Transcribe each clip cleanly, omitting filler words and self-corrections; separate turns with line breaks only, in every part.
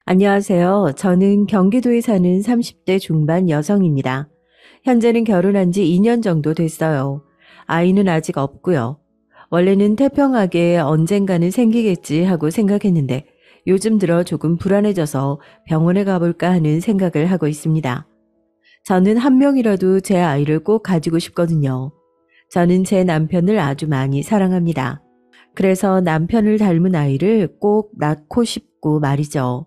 안녕하세요. 저는 경기도에 사는 30대 중반 여성입니다. 현재는 결혼한 지 2년 정도 됐어요. 아이는 아직 없고요. 원래는 태평하게 언젠가는 생기겠지 하고 생각했는데 요즘 들어 조금 불안해져서 병원에 가볼까 하는 생각을 하고 있습니다. 저는 한 명이라도 제 아이를 꼭 가지고 싶거든요. 저는 제 남편을 아주 많이 사랑합니다. 그래서 남편을 닮은 아이를 꼭 낳고 싶고 말이죠.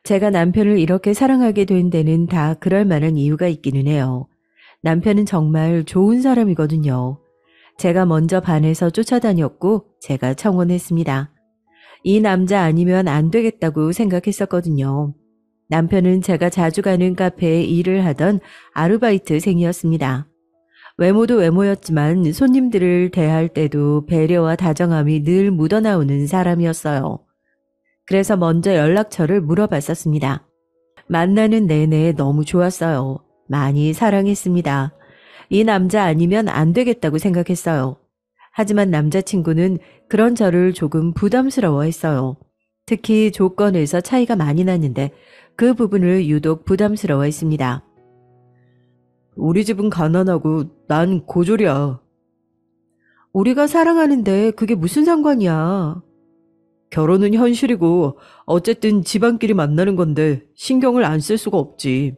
제가 남편을 이렇게 사랑하게 된 데는 다 그럴 만한 이유가 있기는 해요. 남편은 정말 좋은 사람이거든요. 제가 먼저 반해서 쫓아다녔고 제가 청혼했습니다. 이 남자 아니면 안 되겠다고 생각했었거든요. 남편은 제가 자주 가는 카페에 일을 하던 아르바이트생이었습니다. 외모도 외모였지만 손님들을 대할 때도 배려와 다정함이 늘 묻어나오는 사람이었어요. 그래서 먼저 연락처를 물어봤었습니다. 만나는 내내 너무 좋았어요. 많이 사랑했습니다. 이 남자 아니면 안 되겠다고 생각했어요. 하지만 남자친구는 그런 저를 조금 부담스러워 했어요. 특히 조건에서 차이가 많이 났는데 그 부분을 유독 부담스러워 했습니다. 우리 집은 가난하고 난 고졸이야. 우리가 사랑하는데 그게 무슨 상관이야. 결혼은 현실이고 어쨌든 집안끼리 만나는 건데 신경을 안 쓸 수가 없지.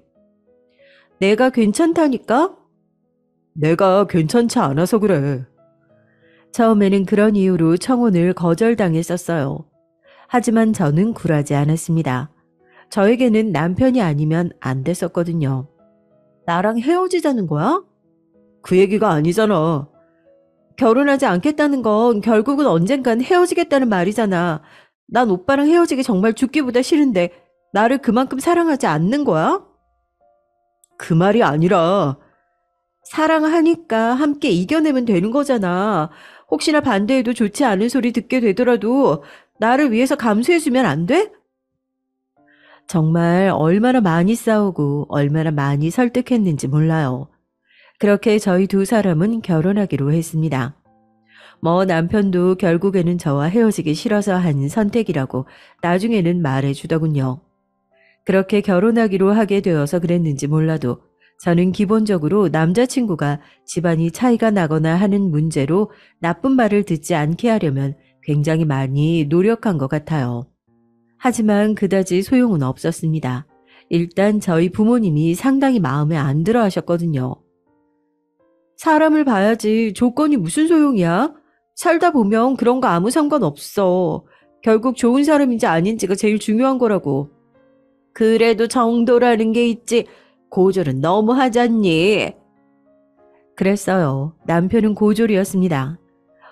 내가 괜찮다니까? 내가 괜찮지 않아서 그래. 처음에는 그런 이유로 청혼을 거절당했었어요. 하지만 저는 굴하지 않았습니다. 저에게는 남편이 아니면 안 됐었거든요. 나랑 헤어지자는 거야? 그 얘기가 아니잖아. 결혼하지 않겠다는 건 결국은 언젠간 헤어지겠다는 말이잖아. 난 오빠랑 헤어지기 정말 죽기보다 싫은데 나를 그만큼 사랑하지 않는 거야? 그 말이 아니라 사랑하니까 함께 이겨내면 되는 거잖아. 혹시나 반대해도 좋지 않은 소리 듣게 되더라도 나를 위해서 감수해주면 안 돼? 정말 얼마나 많이 싸우고 얼마나 많이 설득했는지 몰라요. 그렇게 저희 두 사람은 결혼하기로 했습니다. 뭐 남편도 결국에는 저와 헤어지기 싫어서 한 선택이라고 나중에는 말해주더군요. 그렇게 결혼하기로 하게 되어서 그랬는지 몰라도 저는 기본적으로 남자친구가 집안이 차이가 나거나 하는 문제로 나쁜 말을 듣지 않게 하려면 굉장히 많이 노력한 것 같아요. 하지만 그다지 소용은 없었습니다. 일단 저희 부모님이 상당히 마음에 안 들어 하셨거든요. 사람을 봐야지 조건이 무슨 소용이야? 살다 보면 그런 거 아무 상관없어. 결국 좋은 사람인지 아닌지가 제일 중요한 거라고. 그래도 정도라는 게 있지. 고졸은 너무 하잖니. 그랬어요. 남편은 고졸이었습니다.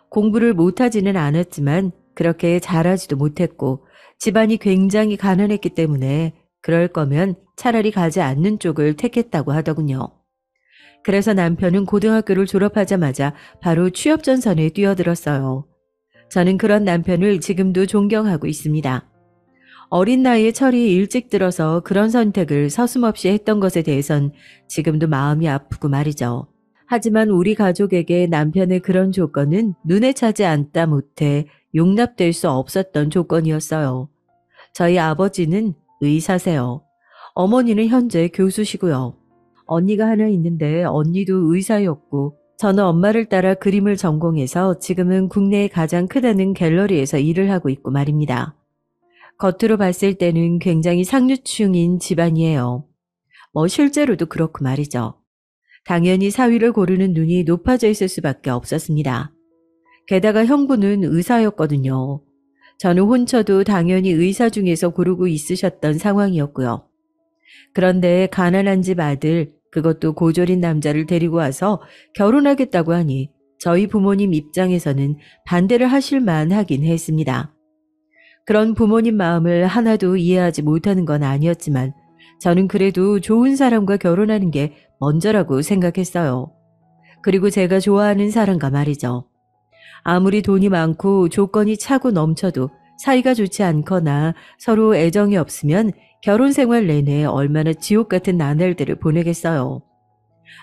공부를 못하지는 않았지만 그렇게 잘하지도 못했고 집안이 굉장히 가난했기 때문에 그럴 거면 차라리 가지 않는 쪽을 택했다고 하더군요. 그래서 남편은 고등학교를 졸업하자마자 바로 취업 전선에 뛰어들었어요. 저는 그런 남편을 지금도 존경하고 있습니다. 어린 나이에 철이 일찍 들어서 그런 선택을 서슴없이 했던 것에 대해선 지금도 마음이 아프고 말이죠. 하지만 우리 가족에게 남편의 그런 조건은 눈에 차지 않다 못해 용납될 수 없었던 조건이었어요. 저희 아버지는 의사세요. 어머니는 현재 교수시고요. 언니가 하나 있는데 언니도 의사였고 저는 엄마를 따라 그림을 전공해서 지금은 국내에 가장 크다는 갤러리에서 일을 하고 있고 말입니다. 겉으로 봤을 때는 굉장히 상류층인 집안이에요. 뭐 실제로도 그렇고 말이죠. 당연히 사위를 고르는 눈이 높아져 있을 수밖에 없었습니다. 게다가 형부는 의사였거든요. 저는 혼처도 당연히 의사 중에서 고르고 있으셨던 상황이었고요. 그런데 가난한 집 아들, 그것도 고졸인 남자를 데리고 와서 결혼하겠다고 하니 저희 부모님 입장에서는 반대를 하실 만하긴 했습니다. 그런 부모님 마음을 하나도 이해하지 못하는 건 아니었지만 저는 그래도 좋은 사람과 결혼하는 게 먼저라고 생각했어요. 그리고 제가 좋아하는 사람과 말이죠. 아무리 돈이 많고 조건이 차고 넘쳐도 사이가 좋지 않거나 서로 애정이 없으면 결혼 생활 내내 얼마나 지옥 같은 나날들을 보내겠어요.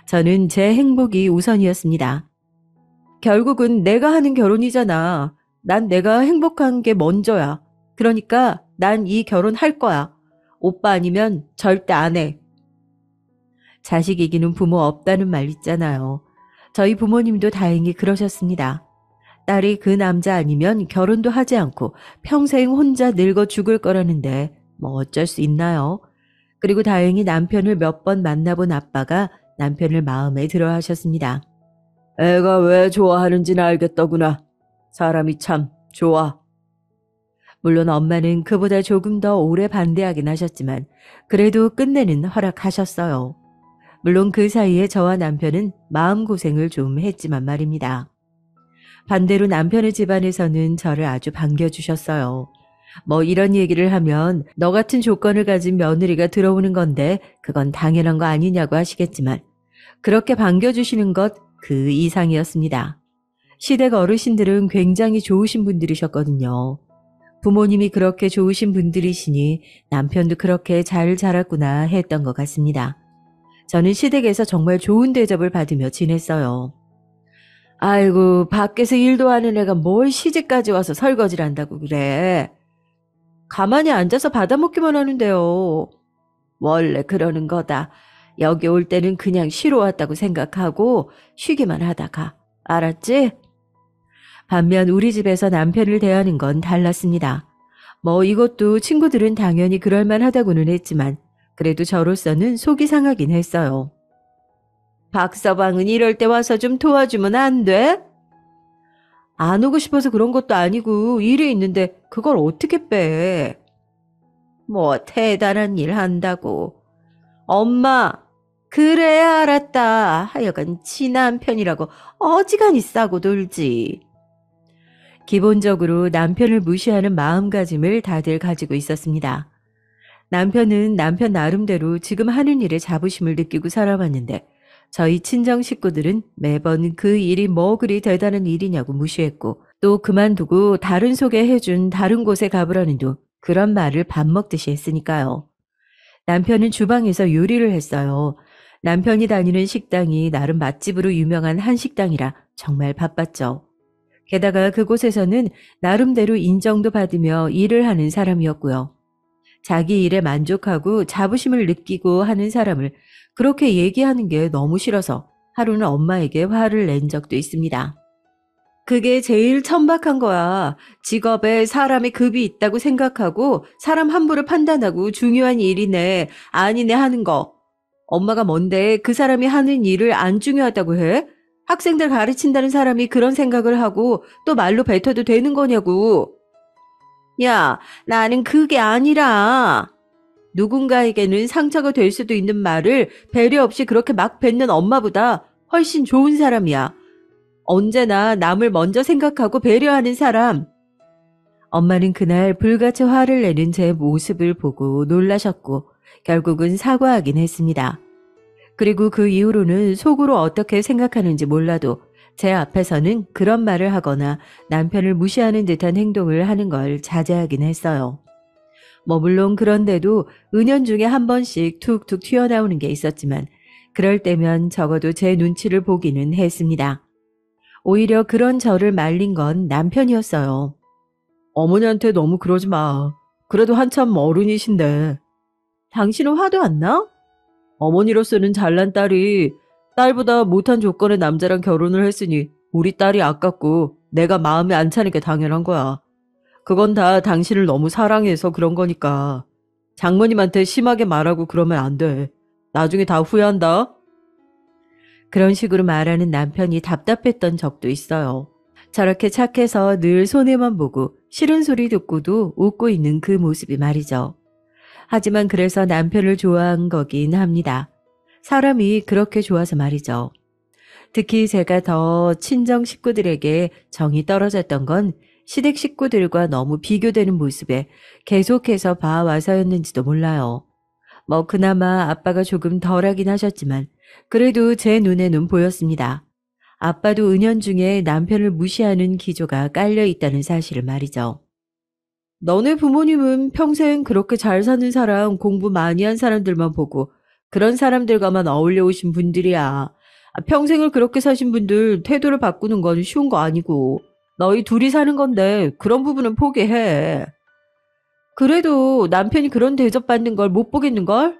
저는 제 행복이 우선이었습니다. 결국은 내가 하는 결혼이잖아. 난 내가 행복한 게 먼저야. 그러니까 난 이 결혼 할 거야. 오빠 아니면 절대 안 해. 자식 이기는 부모 없다는 말 있잖아요. 저희 부모님도 다행히 그러셨습니다. 딸이 그 남자 아니면 결혼도 하지 않고 평생 혼자 늙어 죽을 거라는데 뭐 어쩔 수 있나요? 그리고 다행히 남편을 몇 번 만나본 아빠가 남편을 마음에 들어 하셨습니다. 애가 왜 좋아하는지는 알겠더구나. 사람이 참 좋아. 물론 엄마는 그보다 조금 더 오래 반대하긴 하셨지만 그래도 끝내는 허락하셨어요. 물론 그 사이에 저와 남편은 마음고생을 좀 했지만 말입니다. 반대로 남편의 집안에서는 저를 아주 반겨주셨어요. 뭐 이런 얘기를 하면 너 같은 조건을 가진 며느리가 들어오는 건데 그건 당연한 거 아니냐고 하시겠지만 그렇게 반겨주시는 것 그 이상이었습니다. 시댁 어르신들은 굉장히 좋으신 분들이셨거든요. 부모님이 그렇게 좋으신 분들이시니 남편도 그렇게 잘 자랐구나 했던 것 같습니다. 저는 시댁에서 정말 좋은 대접을 받으며 지냈어요. 아이고, 밖에서 일도 하는 애가 뭘 시집까지 와서 설거지를 한다고 그래. 가만히 앉아서 받아먹기만 하는데요. 원래 그러는 거다. 여기 올 때는 그냥 쉬러 왔다고 생각하고 쉬기만 하다가. 알았지? 반면 우리 집에서 남편을 대하는 건 달랐습니다. 뭐 이것도 친구들은 당연히 그럴만하다고는 했지만 그래도 저로서는 속이 상하긴 했어요. 박서방은 이럴 때 와서 좀 도와주면 안 돼? 안 오고 싶어서 그런 것도 아니고 일이 있는데 그걸 어떻게 빼? 뭐 대단한 일 한다고. 엄마, 그래 알았다. 하여간 지 남편이라고 어지간히 싸고 놀지. 기본적으로 남편을 무시하는 마음가짐을 다들 가지고 있었습니다. 남편은 남편 나름대로 지금 하는 일에 자부심을 느끼고 살아왔는데 저희 친정 식구들은 매번 그 일이 뭐 그리 대단한 일이냐고 무시했고 또 그만두고 다른 소개해준 다른 곳에 가보라는 둥 그런 말을 밥 먹듯이 했으니까요. 남편은 주방에서 요리를 했어요. 남편이 다니는 식당이 나름 맛집으로 유명한 한식당이라 정말 바빴죠. 게다가 그곳에서는 나름대로 인정도 받으며 일을 하는 사람이었고요. 자기 일에 만족하고 자부심을 느끼고 하는 사람을 그렇게 얘기하는 게 너무 싫어서 하루는 엄마에게 화를 낸 적도 있습니다. 그게 제일 천박한 거야. 직업에 사람의 급이 있다고 생각하고 사람 함부로 판단하고 중요한 일이네, 아니네 하는 거. 엄마가 뭔데 그 사람이 하는 일을 안 중요하다고 해? 학생들 가르친다는 사람이 그런 생각을 하고 또 말로 뱉어도 되는 거냐고. 야, 나는 그게 아니라 누군가에게는 상처가 될 수도 있는 말을 배려 없이 그렇게 막 뱉는 엄마보다 훨씬 좋은 사람이야. 언제나 남을 먼저 생각하고 배려하는 사람. 엄마는 그날 불같이 화를 내는 제 모습을 보고 놀라셨고 결국은 사과하긴 했습니다. 그리고 그 이후로는 속으로 어떻게 생각하는지 몰라도 제 앞에서는 그런 말을 하거나 남편을 무시하는 듯한 행동을 하는 걸 자제하긴 했어요. 뭐 물론 그런데도 은연중에 한 번씩 툭툭 튀어나오는 게 있었지만 그럴 때면 적어도 제 눈치를 보기는 했습니다. 오히려 그런 저를 말린 건 남편이었어요. 어머니한테 너무 그러지 마. 그래도 한참 어른이신데. 당신은 화도 안 나? 어머니로서는 잘난 딸이 딸보다 못한 조건의 남자랑 결혼을 했으니 우리 딸이 아깝고 내가 마음에 안 차는 게 당연한 거야. 그건 다 당신을 너무 사랑해서 그런 거니까. 장모님한테 심하게 말하고 그러면 안 돼. 나중에 다 후회한다. 그런 식으로 말하는 남편이 답답했던 적도 있어요. 저렇게 착해서 늘 손해만 보고 싫은 소리 듣고도 웃고 있는 그 모습이 말이죠. 하지만 그래서 남편을 좋아한 거긴 합니다. 사람이 그렇게 좋아서 말이죠. 특히 제가 더 친정 식구들에게 정이 떨어졌던 건 시댁 식구들과 너무 비교되는 모습에 계속해서 봐와서였는지도 몰라요. 뭐 그나마 아빠가 조금 덜하긴 하셨지만 그래도 제 눈에는 보였습니다. 아빠도 은연중에 남편을 무시하는 기조가 깔려 있다는 사실을 말이죠. 너네 부모님은 평생 그렇게 잘 사는 사람, 공부 많이 한 사람들만 보고 그런 사람들과만 어울려 오신 분들이야. 평생을 그렇게 사신 분들 태도를 바꾸는 건 쉬운 거 아니고 너희 둘이 사는 건데 그런 부분은 포기해. 그래도 남편이 그런 대접받는 걸 못 보겠는걸?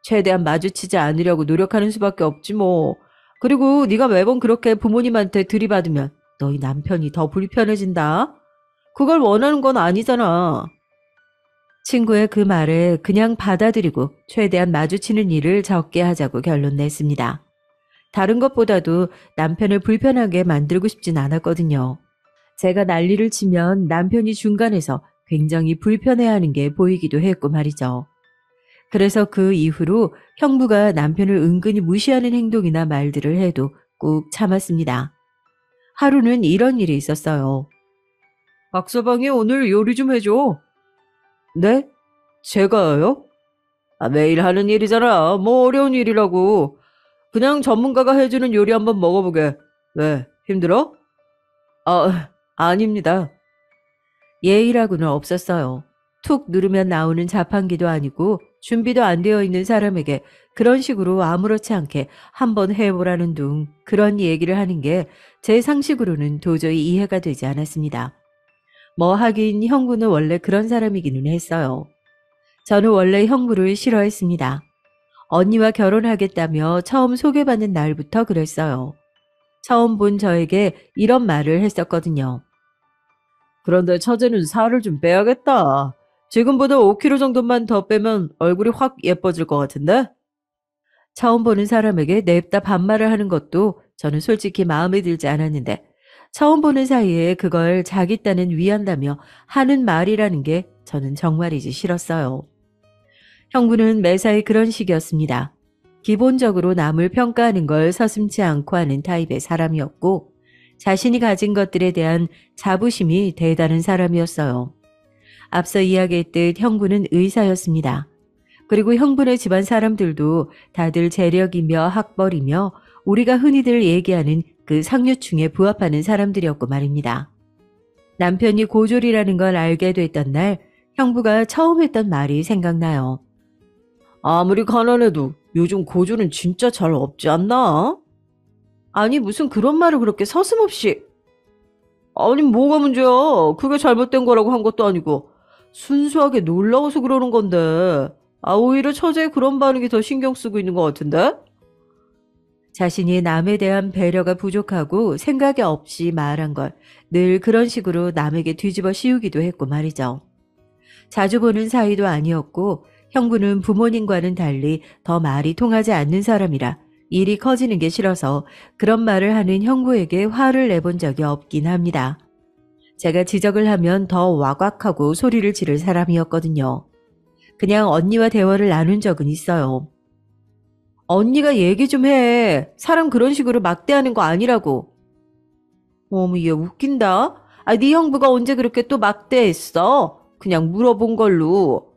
최대한 마주치지 않으려고 노력하는 수밖에 없지 뭐. 그리고 네가 매번 그렇게 부모님한테 들이받으면 너희 남편이 더 불편해진다. 그걸 원하는 건 아니잖아. 친구의 그 말을 그냥 받아들이고 최대한 마주치는 일을 적게 하자고 결론 냈습니다. 다른 것보다도 남편을 불편하게 만들고 싶진 않았거든요. 제가 난리를 치면 남편이 중간에서 굉장히 불편해하는 게 보이기도 했고 말이죠. 그래서 그 이후로 형부가 남편을 은근히 무시하는 행동이나 말들을 해도 꾹 참았습니다. 하루는 이런 일이 있었어요. 박서방이 오늘 요리 좀 해줘. 네? 제가요? 매일 하는 일이잖아. 뭐 어려운 일이라고. 그냥 전문가가 해주는 요리 한번 먹어보게. 왜? 힘들어? 아닙니다. 예의라고는 없었어요. 툭 누르면 나오는 자판기도 아니고 준비도 안 되어 있는 사람에게 그런 식으로 아무렇지 않게 한번 해보라는 둥 그런 얘기를 하는 게 제 상식으로는 도저히 이해가 되지 않았습니다. 뭐 하긴 형부는 원래 그런 사람이기는 했어요. 저는 원래 형부를 싫어했습니다. 언니와 결혼하겠다며 처음 소개받는 날부터 그랬어요. 처음 본 저에게 이런 말을 했었거든요. 그런데 처제는 살을 좀 빼야겠다. 지금보다 5kg 정도만 더 빼면 얼굴이 확 예뻐질 것 같은데? 처음 보는 사람에게 냅다 반말을 하는 것도 저는 솔직히 마음에 들지 않았는데 처음 보는 사이에 그걸 자기 딴엔 위한다며 하는 말이라는 게 저는 정말이지 싫었어요. 형부는 매사에 그런 식이었습니다. 기본적으로 남을 평가하는 걸 서슴지 않고 하는 타입의 사람이었고 자신이 가진 것들에 대한 자부심이 대단한 사람이었어요. 앞서 이야기했듯 형부는 의사였습니다. 그리고 형부네 집안 사람들도 다들 재력이며 학벌이며 우리가 흔히들 얘기하는 그 상류층에 부합하는 사람들이었고 말입니다. 남편이 고졸이라는 걸 알게 됐던 날 형부가 처음 했던 말이 생각나요. 아무리 가난해도 요즘 고졸은 진짜 잘 없지 않나? 아니 무슨 그런 말을 그렇게 서슴없이. 아니 뭐가 문제야. 그게 잘못된 거라고 한 것도 아니고 순수하게 놀라워서 그러는 건데. 오히려 처제의 그런 반응이 더 신경 쓰고 있는 것 같은데? 자신이 남에 대한 배려가 부족하고 생각이 없이 말한 걸 늘 그런 식으로 남에게 뒤집어 씌우기도 했고 말이죠. 자주 보는 사이도 아니었고 형부는 부모님과는 달리 더 말이 통하지 않는 사람이라 일이 커지는 게 싫어서 그런 말을 하는 형부에게 화를 내본 적이 없긴 합니다. 제가 지적을 하면 더 와곽하고 소리를 지를 사람이었거든요. 그냥 언니와 대화를 나눈 적은 있어요. 언니가 얘기 좀 해. 사람 그런 식으로 막대하는 거 아니라고. 어머 얘 웃긴다. 네 형부가 언제 그렇게 또 막대했어? 그냥 물어본 걸로.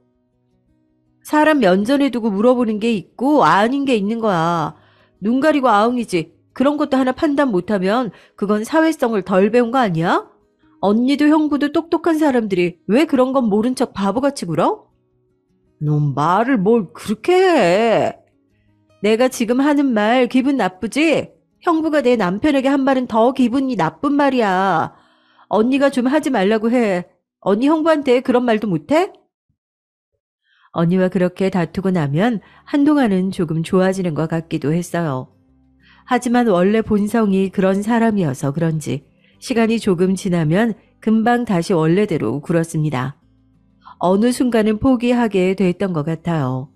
사람 면전에 두고 물어보는 게 있고 아닌 게 있는 거야. 눈 가리고 아웅이지. 그런 것도 하나 판단 못하면 그건 사회성을 덜 배운 거 아니야? 언니도 형부도 똑똑한 사람들이 왜 그런 건 모른 척 바보같이 굴어? 넌 말을 뭘 그렇게 해. 내가 지금 하는 말 기분 나쁘지? 형부가 내 남편에게 한 말은 더 기분이 나쁜 말이야. 언니가 좀 하지 말라고 해. 언니 형부한테 그런 말도 못해? 언니와 그렇게 다투고 나면 한동안은 조금 좋아지는 것 같기도 했어요. 하지만 원래 본성이 그런 사람이어서 그런지 시간이 조금 지나면 금방 다시 원래대로 굴었습니다. 어느 순간은 포기하게 됐던 것 같아요.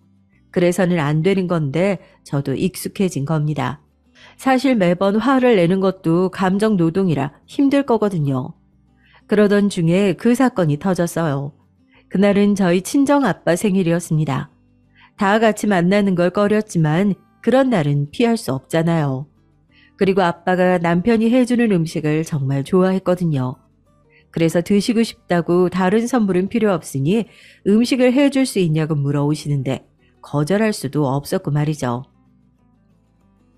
그래서는 안 되는 건데 저도 익숙해진 겁니다. 사실 매번 화를 내는 것도 감정 노동이라 힘들 거거든요. 그러던 중에 그 사건이 터졌어요. 그날은 저희 친정아빠 생일이었습니다. 다 같이 만나는 걸 꺼렸지만 그런 날은 피할 수 없잖아요. 그리고 아빠가 남편이 해주는 음식을 정말 좋아했거든요. 그래서 드시고 싶다고 다른 선물은 필요 없으니 음식을 해줄 수 있냐고 물어오시는데 거절할 수도 없었고 말이죠.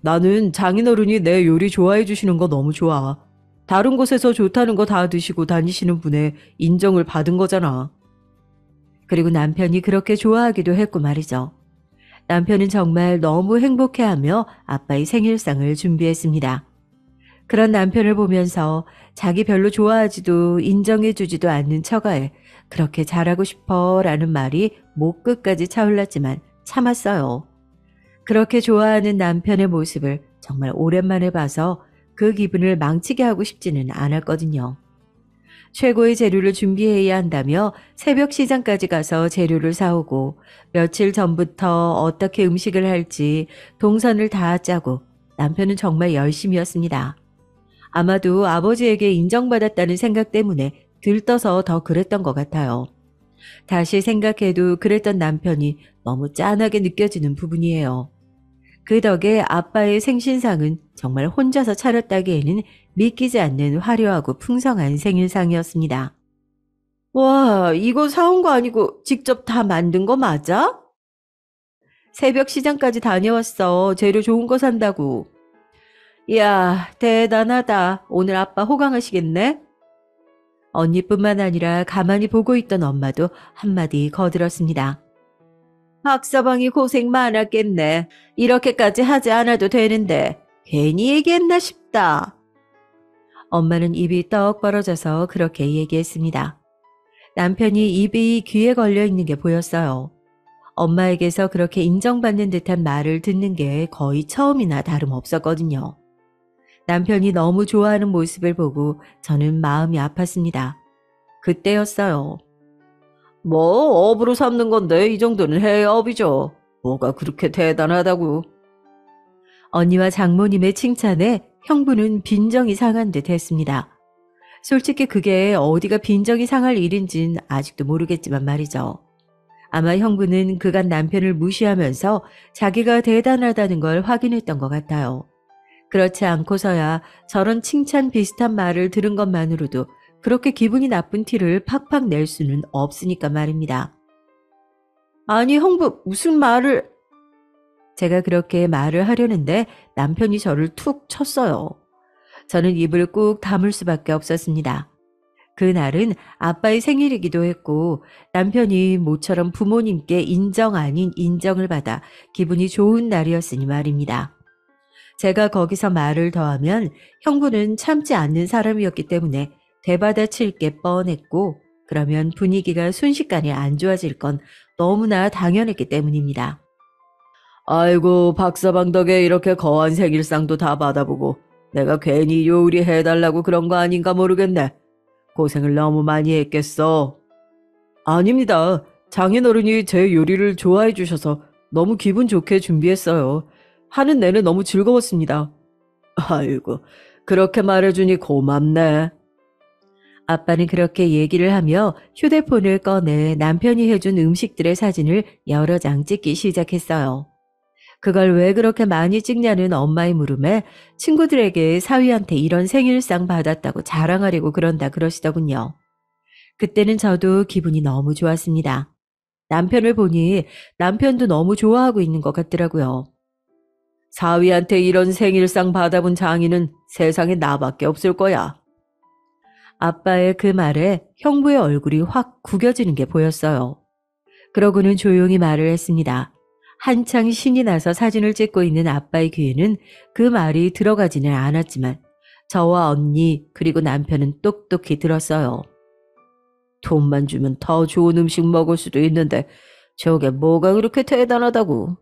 나는 장인어른이 내 요리 좋아해 주시는 거 너무 좋아. 다른 곳에서 좋다는 거 다 드시고 다니시는 분의 인정을 받은 거잖아. 그리고 남편이 그렇게 좋아하기도 했고 말이죠. 남편은 정말 너무 행복해하며 아빠의 생일상을 준비했습니다. 그런 남편을 보면서 자기 별로 좋아하지도 인정해주지도 않는 처가에 그렇게 잘하고 싶어 라는 말이 목 끝까지 차올랐지만 참았어요. 그렇게 좋아하는 남편의 모습을 정말 오랜만에 봐서 그 기분을 망치게 하고 싶지는 않았거든요. 최고의 재료를 준비해야 한다며 새벽 시장까지 가서 재료를 사오고 며칠 전부터 어떻게 음식을 할지 동선을 다 짜고 남편은 정말 열심이었습니다. 아마도 아버지에게 인정받았다는 생각 때문에 들떠서 더 그랬던 것 같아요. 다시 생각해도 그랬던 남편이 너무 짠하게 느껴지는 부분이에요. 그 덕에 아빠의 생신상은 정말 혼자서 차렸다기에는 믿기지 않는 화려하고 풍성한 생일상이었습니다. 와, 이거 사온 거 아니고 직접 다 만든 거 맞아? 새벽 시장까지 다녀왔어. 재료 좋은 거 산다고. 이야, 대단하다. 오늘 아빠 호강하시겠네? 언니뿐만 아니라 가만히 보고 있던 엄마도 한마디 거들었습니다. 박서방이 고생 많았겠네. 이렇게까지 하지 않아도 되는데 괜히 얘기했나 싶다. 엄마는 입이 떡 벌어져서 그렇게 얘기했습니다. 남편이 입이 귀에 걸려 있는 게 보였어요. 엄마에게서 그렇게 인정받는 듯한 말을 듣는 게 거의 처음이나 다름없었거든요. 남편이 너무 좋아하는 모습을 보고 저는 마음이 아팠습니다. 그때였어요. 뭐 업으로 삼는 건데 이 정도는 해업이죠. 뭐가 그렇게 대단하다고. 언니와 장모님의 칭찬에 형부는 빈정이 상한 듯 했습니다. 솔직히 그게 어디가 빈정이 상할 일인진 아직도 모르겠지만 말이죠. 아마 형부는 그간 남편을 무시하면서 자기가 대단하다는 걸 확인했던 것 같아요. 그렇지 않고서야 저런 칭찬 비슷한 말을 들은 것만으로도 그렇게 기분이 나쁜 티를 팍팍 낼 수는 없으니까 말입니다. 아니 형부 무슨 말을... 제가 그렇게 말을 하려는데 남편이 저를 툭 쳤어요. 저는 입을 꾹 다물 수밖에 없었습니다. 그날은 아빠의 생일이기도 했고 남편이 모처럼 부모님께 인정 아닌 인정을 받아 기분이 좋은 날이었으니 말입니다. 제가 거기서 말을 더하면 형부는 참지 않는 사람이었기 때문에 되받아칠 게 뻔했고 그러면 분위기가 순식간에 안 좋아질 건 너무나 당연했기 때문입니다. 아이고 박서방 덕에 이렇게 거한 생일상도 다 받아보고 내가 괜히 요리해달라고 그런 거 아닌가 모르겠네. 고생을 너무 많이 했겠어. 아닙니다. 장인어른이 제 요리를 좋아해 주셔서 너무 기분 좋게 준비했어요. 하는 내내 너무 즐거웠습니다. 아이고, 그렇게 말해주니 고맙네. 아빠는 그렇게 얘기를 하며 휴대폰을 꺼내 남편이 해준 음식들의 사진을 여러 장 찍기 시작했어요. 그걸 왜 그렇게 많이 찍냐는 엄마의 물음에 친구들에게 사위한테 이런 생일상 받았다고 자랑하려고 그런다 그러시더군요. 그때는 저도 기분이 너무 좋았습니다. 남편을 보니 남편도 너무 좋아하고 있는 것 같더라고요. 사위한테 이런 생일상 받아본 장인은 세상에 나밖에 없을 거야. 아빠의 그 말에 형부의 얼굴이 확 구겨지는 게 보였어요. 그러고는 조용히 말을 했습니다. 한창 신이 나서 사진을 찍고 있는 아빠의 귀에는 그 말이 들어가지는 않았지만 저와 언니 그리고 남편은 똑똑히 들었어요. 돈만 주면 더 좋은 음식 먹을 수도 있는데 저게 뭐가 그렇게 대단하다고.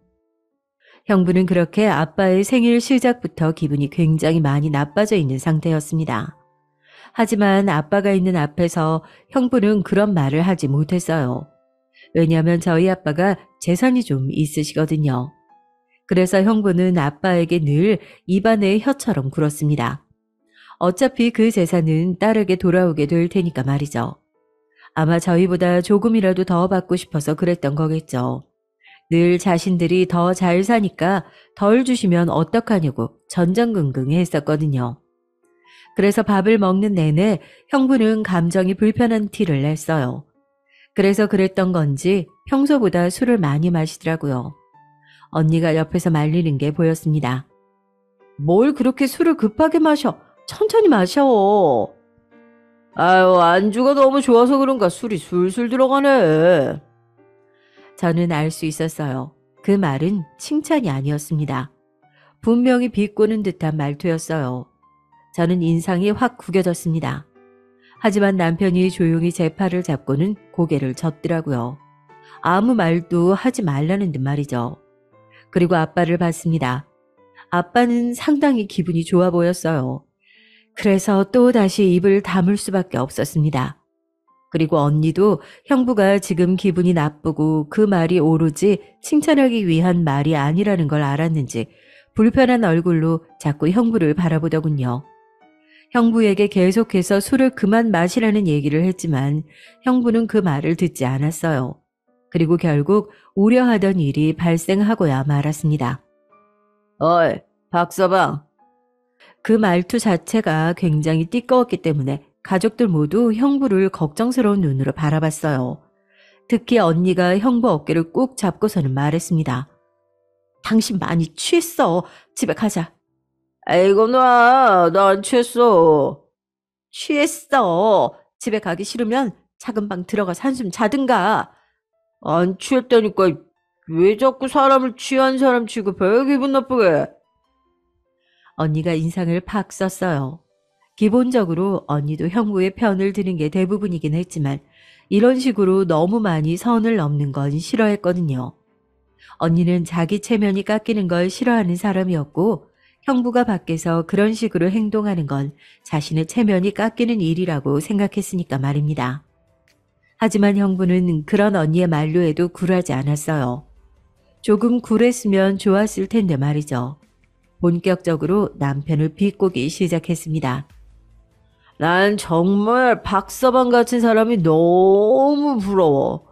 형부는 그렇게 아빠의 생일 시작부터 기분이 굉장히 많이 나빠져 있는 상태였습니다. 하지만 아빠가 있는 앞에서 형부는 그런 말을 하지 못했어요. 왜냐하면 저희 아빠가 재산이 좀 있으시거든요. 그래서 형부는 아빠에게 늘 입안에 혀처럼 굴었습니다. 어차피 그 재산은 딸에게 돌아오게 될 테니까 말이죠. 아마 저희보다 조금이라도 더 받고 싶어서 그랬던 거겠죠. 늘 자신들이 더 잘 사니까 덜 주시면 어떡하냐고 전전긍긍 했었거든요. 그래서 밥을 먹는 내내 형부는 감정이 불편한 티를 냈어요. 그래서 그랬던 건지 평소보다 술을 많이 마시더라고요. 언니가 옆에서 말리는 게 보였습니다. 뭘 그렇게 술을 급하게 마셔? 천천히 마셔. 아유, 안주가 너무 좋아서 그런가 술이 술술 들어가네. 저는 알 수 있었어요. 그 말은 칭찬이 아니었습니다. 분명히 비꼬는 듯한 말투였어요. 저는 인상이 확 구겨졌습니다. 하지만 남편이 조용히 제 팔을 잡고는 고개를 젓더라고요. 아무 말도 하지 말라는 듯 말이죠. 그리고 아빠를 봤습니다. 아빠는 상당히 기분이 좋아 보였어요. 그래서 또 다시 입을 다물 수밖에 없었습니다. 그리고 언니도 형부가 지금 기분이 나쁘고 그 말이 오로지 칭찬하기 위한 말이 아니라는 걸 알았는지 불편한 얼굴로 자꾸 형부를 바라보더군요. 형부에게 계속해서 술을 그만 마시라는 얘기를 했지만 형부는 그 말을 듣지 않았어요. 그리고 결국 우려하던 일이 발생하고야 말았습니다. 어이, 박서방. 그 말투 자체가 굉장히 띠꺼웠기 때문에 가족들 모두 형부를 걱정스러운 눈으로 바라봤어요. 특히 언니가 형부 어깨를 꾹 잡고서는 말했습니다. 당신 많이 취했어. 집에 가자. 아이고 나 안 취했어. 취했어. 집에 가기 싫으면 작은 방 들어가서 한숨 자든가. 안 취했다니까 왜 자꾸 사람을 취한 사람 취급해? 기분 나쁘게. 언니가 인상을 팍 썼어요. 기본적으로 언니도 형부의 편을 드는 게 대부분이긴 했지만 이런 식으로 너무 많이 선을 넘는 건 싫어했거든요. 언니는 자기 체면이 깎이는 걸 싫어하는 사람이었고 형부가 밖에서 그런 식으로 행동하는 건 자신의 체면이 깎이는 일이라고 생각했으니까 말입니다. 하지만 형부는 그런 언니의 만류에도 굴하지 않았어요. 조금 굴했으면 좋았을 텐데 말이죠. 본격적으로 남편을 비꼬기 시작했습니다. 난 정말 박서방 같은 사람이 너무 부러워.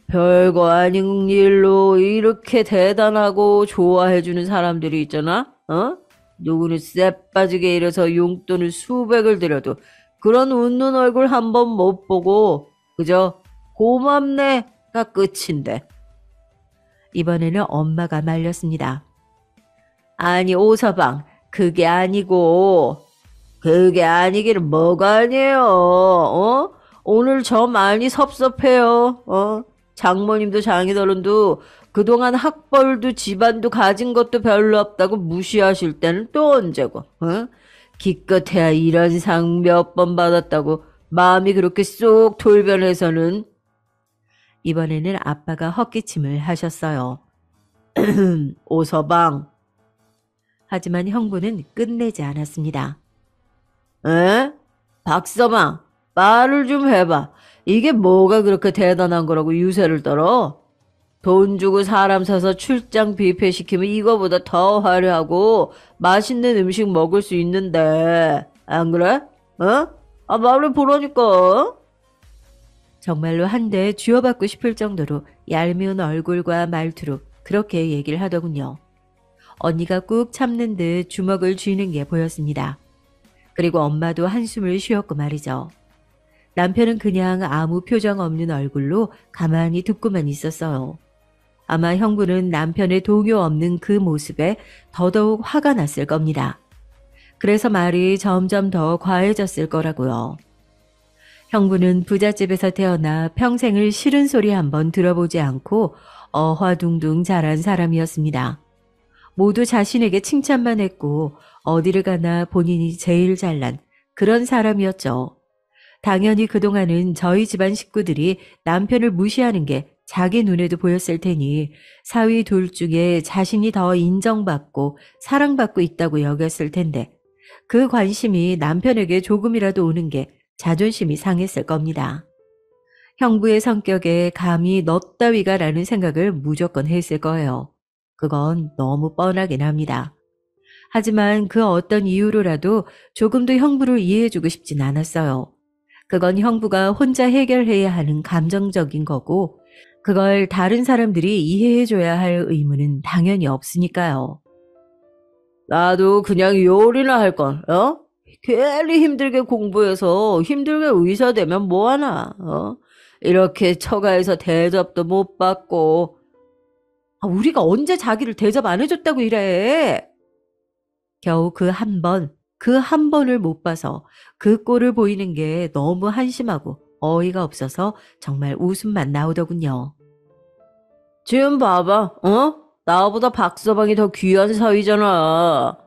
별거 아닌 일로 이렇게 대단하고 좋아해주는 사람들이 있잖아? 누구는 쎄빠지게 일해서 용돈을 수백을 들여도 그런 웃는 얼굴 한 번 못 보고 그저 고맙네가 끝인데. 이번에는 엄마가 말렸습니다. 아니 오서방, 그게 아니고. 그게 아니기는 뭐가 아니에요. 오늘 저 많이 섭섭해요. 장모님도 장인어른도 그동안 학벌도 집안도 가진 것도 별로 없다고 무시하실 때는 또 언제고. 기껏해야 이런 상 몇 번 받았다고 마음이 그렇게 쏙 돌변해서는. 이번에는 아빠가 헛기침을 하셨어요. 오서방. 하지만 형부는 끝내지 않았습니다. 에? 박서방, 말을 좀 해봐. 이게 뭐가 그렇게 대단한 거라고 유세를 떨어? 돈 주고 사람 사서 출장 뷔페 시키면 이거보다 더 화려하고 맛있는 음식 먹을 수 있는데 안 그래? 말을 보라니까. 정말로 한 대 쥐어받고 싶을 정도로 얄미운 얼굴과 말투로 그렇게 얘기를 하더군요. 언니가 꾹 참는 듯 주먹을 쥐는 게 보였습니다. 그리고 엄마도 한숨을 쉬었고 말이죠. 남편은 그냥 아무 표정 없는 얼굴로 가만히 듣고만 있었어요. 아마 형부는 남편의 동요 없는 그 모습에 더더욱 화가 났을 겁니다. 그래서 말이 점점 더 과해졌을 거라고요. 형부는 부잣집에서 태어나 평생을 싫은 소리 한번 들어보지 않고 어화둥둥 자란 사람이었습니다. 모두 자신에게 칭찬만 했고 어디를 가나 본인이 제일 잘난 그런 사람이었죠. 당연히 그동안은 저희 집안 식구들이 남편을 무시하는 게 자기 눈에도 보였을 테니 사위 둘 중에 자신이 더 인정받고 사랑받고 있다고 여겼을 텐데 그 관심이 남편에게 조금이라도 오는 게 자존심이 상했을 겁니다. 형부의 성격에 감히 너 따위가 라는 생각을 무조건 했을 거예요. 그건 너무 뻔하긴 합니다. 하지만 그 어떤 이유로라도 조금도 형부를 이해해주고 싶진 않았어요. 그건 형부가 혼자 해결해야 하는 감정적인 거고 그걸 다른 사람들이 이해해줘야 할 의무는 당연히 없으니까요. 나도 그냥 요리나 할걸. 괜히 힘들게 공부해서 힘들게 의사 되면 뭐하나. 이렇게 처가에서 대접도 못 받고. 우리가 언제 자기를 대접 안 해줬다고 이래. 겨우 그 한 번을 못 봐서 그 꼴을 보이는 게 너무 한심하고 어이가 없어서 정말 웃음만 나오더군요. 지금 봐봐, 나보다 박서방이 더 귀한 사위잖아.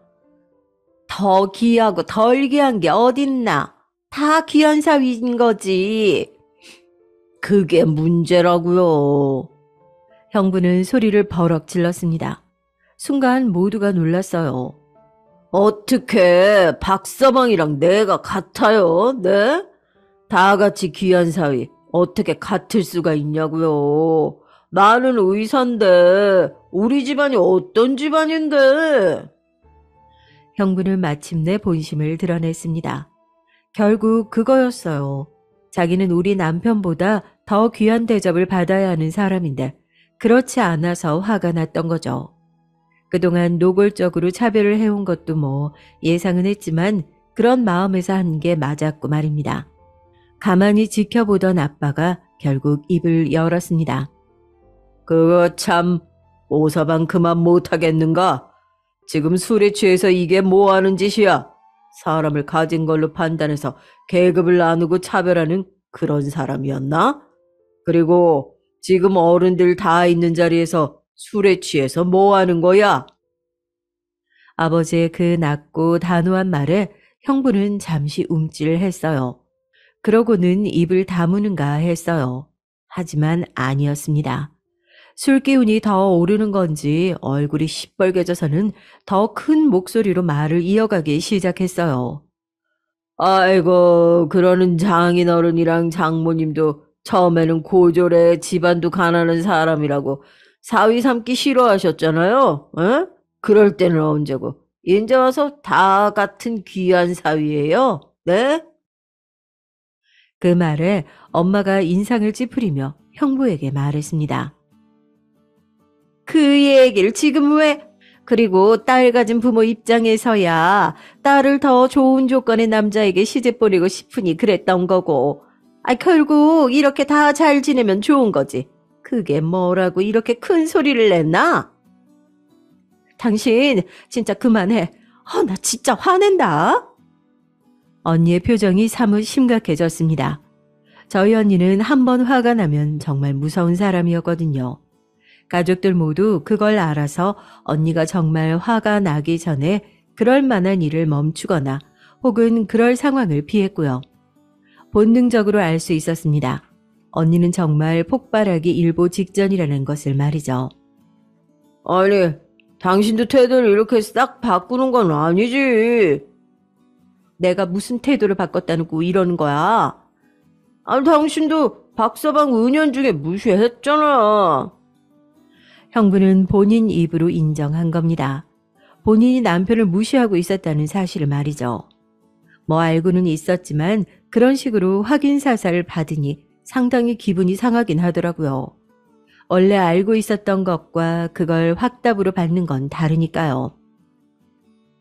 더 귀하고 덜 귀한 게 어딨나? 다 귀한 사위인 거지. 그게 문제라고요. 형부는 소리를 버럭 질렀습니다. 순간 모두가 놀랐어요. 어떻게 박서방이랑 내가 같아요? 네? 다 같이 귀한 사위 어떻게 같을 수가 있냐고요. 나는 의사인데 우리 집안이 어떤 집안인데? 형부는 마침내 본심을 드러냈습니다. 결국 그거였어요. 자기는 우리 남편보다 더 귀한 대접을 받아야 하는 사람인데 그렇지 않아서 화가 났던 거죠. 그동안 노골적으로 차별을 해온 것도 뭐 예상은 했지만 그런 마음에서 한 게 맞았고 말입니다. 가만히 지켜보던 아빠가 결국 입을 열었습니다. 그거 참 오서방 그만 못하겠는가? 지금 술에 취해서 이게 뭐 하는 짓이야? 사람을 가진 걸로 판단해서 계급을 나누고 차별하는 그런 사람이었나? 그리고 지금 어른들 다 있는 자리에서 술에 취해서 뭐 하는 거야? 아버지의 그 낮고 단호한 말에 형부는 잠시 움찔했어요. 그러고는 입을 다무는가 했어요. 하지만 아니었습니다. 술 기운이 더 오르는 건지 얼굴이 시뻘개져서는 더 큰 목소리로 말을 이어가기 시작했어요. 아이고, 그러는 장인어른이랑 장모님도 처음에는 고졸에 집안도 가난한 사람이라고 사위 삼기 싫어하셨잖아요. 에? 그럴 때는 언제고. 이제 와서 다 같은 귀한 사위예요. 네? 그 말에 엄마가 인상을 찌푸리며 형부에게 말했습니다. 그 얘기를 지금 왜? 그리고 딸 가진 부모 입장에서야 딸을 더 좋은 조건의 남자에게 시집 보내고 싶으니 그랬던 거고. 결국 이렇게 다 잘 지내면 좋은 거지. 그게 뭐라고 이렇게 큰 소리를 냈나? 당신 진짜 그만해. 나 진짜 화낸다. 언니의 표정이 사뭇 심각해졌습니다. 저희 언니는 한 번 화가 나면 정말 무서운 사람이었거든요. 가족들 모두 그걸 알아서 언니가 정말 화가 나기 전에 그럴 만한 일을 멈추거나 혹은 그럴 상황을 피했고요. 본능적으로 알 수 있었습니다. 언니는 정말 폭발하기 일보 직전이라는 것을 말이죠. 아니, 당신도 태도를 이렇게 싹 바꾸는 건 아니지. 내가 무슨 태도를 바꿨다고 이러는 거야? 당신도 박서방 은연중에 무시했잖아. 형부는 본인 입으로 인정한 겁니다. 본인이 남편을 무시하고 있었다는 사실을 말이죠. 뭐 알고는 있었지만 그런 식으로 확인 사살을 받으니 상당히 기분이 상하긴 하더라고요. 원래 알고 있었던 것과 그걸 확답으로 받는 건 다르니까요.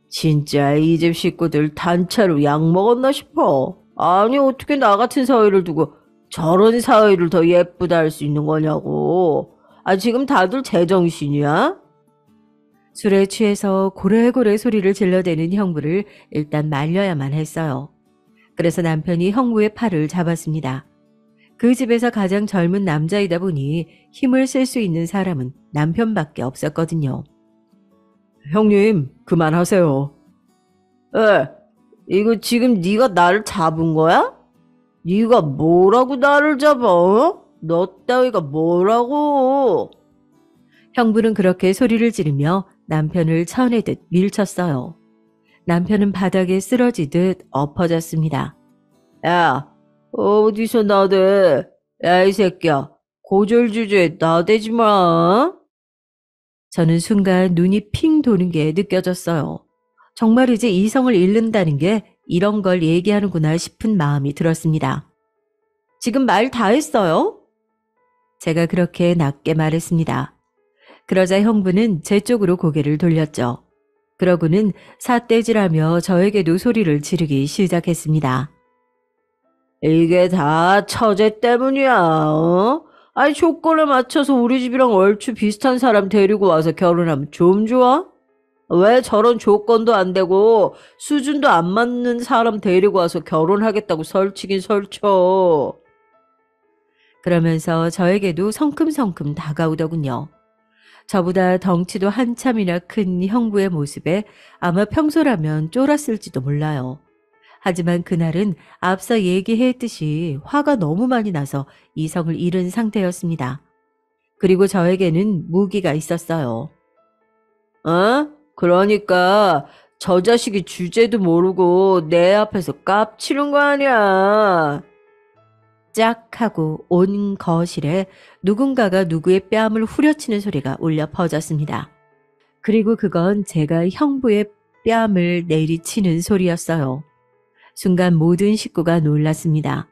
진짜 이 집 식구들 단체로 약 먹었나 싶어. 아니 어떻게 나 같은 사위를 두고 저런 사위를 더 예쁘다 할 수 있는 거냐고. 지금 다들 제정신이야? 술에 취해서 고래고래 소리를 질러대는 형부를 일단 말려야만 했어요. 그래서 남편이 형부의 팔을 잡았습니다. 그 집에서 가장 젊은 남자이다 보니 힘을 쓸 수 있는 사람은 남편밖에 없었거든요. 형님, 그만하세요. 에, 이거 지금 네가 나를 잡은 거야? 네가 뭐라고 나를 잡아? 어? 너 따위가 뭐라고? 형부는 그렇게 소리를 지르며 남편을 쳐내듯 밀쳤어요. 남편은 바닥에 쓰러지듯 엎어졌습니다. 야, 어디서 나대? 야, 이 새끼야. 고졸 주제에 나대지 마. 저는 순간 눈이 핑 도는 게 느껴졌어요. 정말 이제 이성을 잃는다는 게 이런 걸 얘기하는구나 싶은 마음이 들었습니다. 지금 말 다 했어요? 제가 그렇게 낮게 말했습니다. 그러자 형부는 제 쪽으로 고개를 돌렸죠. 그러고는 삿대질하며 저에게도 소리를 지르기 시작했습니다. 이게 다 처제 때문이야. 어? 조건에 맞춰서 우리 집이랑 얼추 비슷한 사람 데리고 와서 결혼하면 좀 좋아? 왜 저런 조건도 안 되고 수준도 안 맞는 사람 데리고 와서 결혼하겠다고 설치긴 설쳐. 그러면서 저에게도 성큼성큼 다가오더군요. 저보다 덩치도 한참이나 큰 형부의 모습에 아마 평소라면 쫄았을지도 몰라요. 하지만 그날은 앞서 얘기했듯이 화가 너무 많이 나서 이성을 잃은 상태였습니다. 그리고 저에게는 무기가 있었어요. 어? 그러니까 저 자식이 주제도 모르고 내 앞에서 깝치는 거 아니야. 짝 하고 온 거실에 누군가가 누구의 뺨을 후려치는 소리가 울려 퍼졌습니다. 그리고 그건 제가 형부의 뺨을 내리치는 소리였어요. 순간 모든 식구가 놀랐습니다.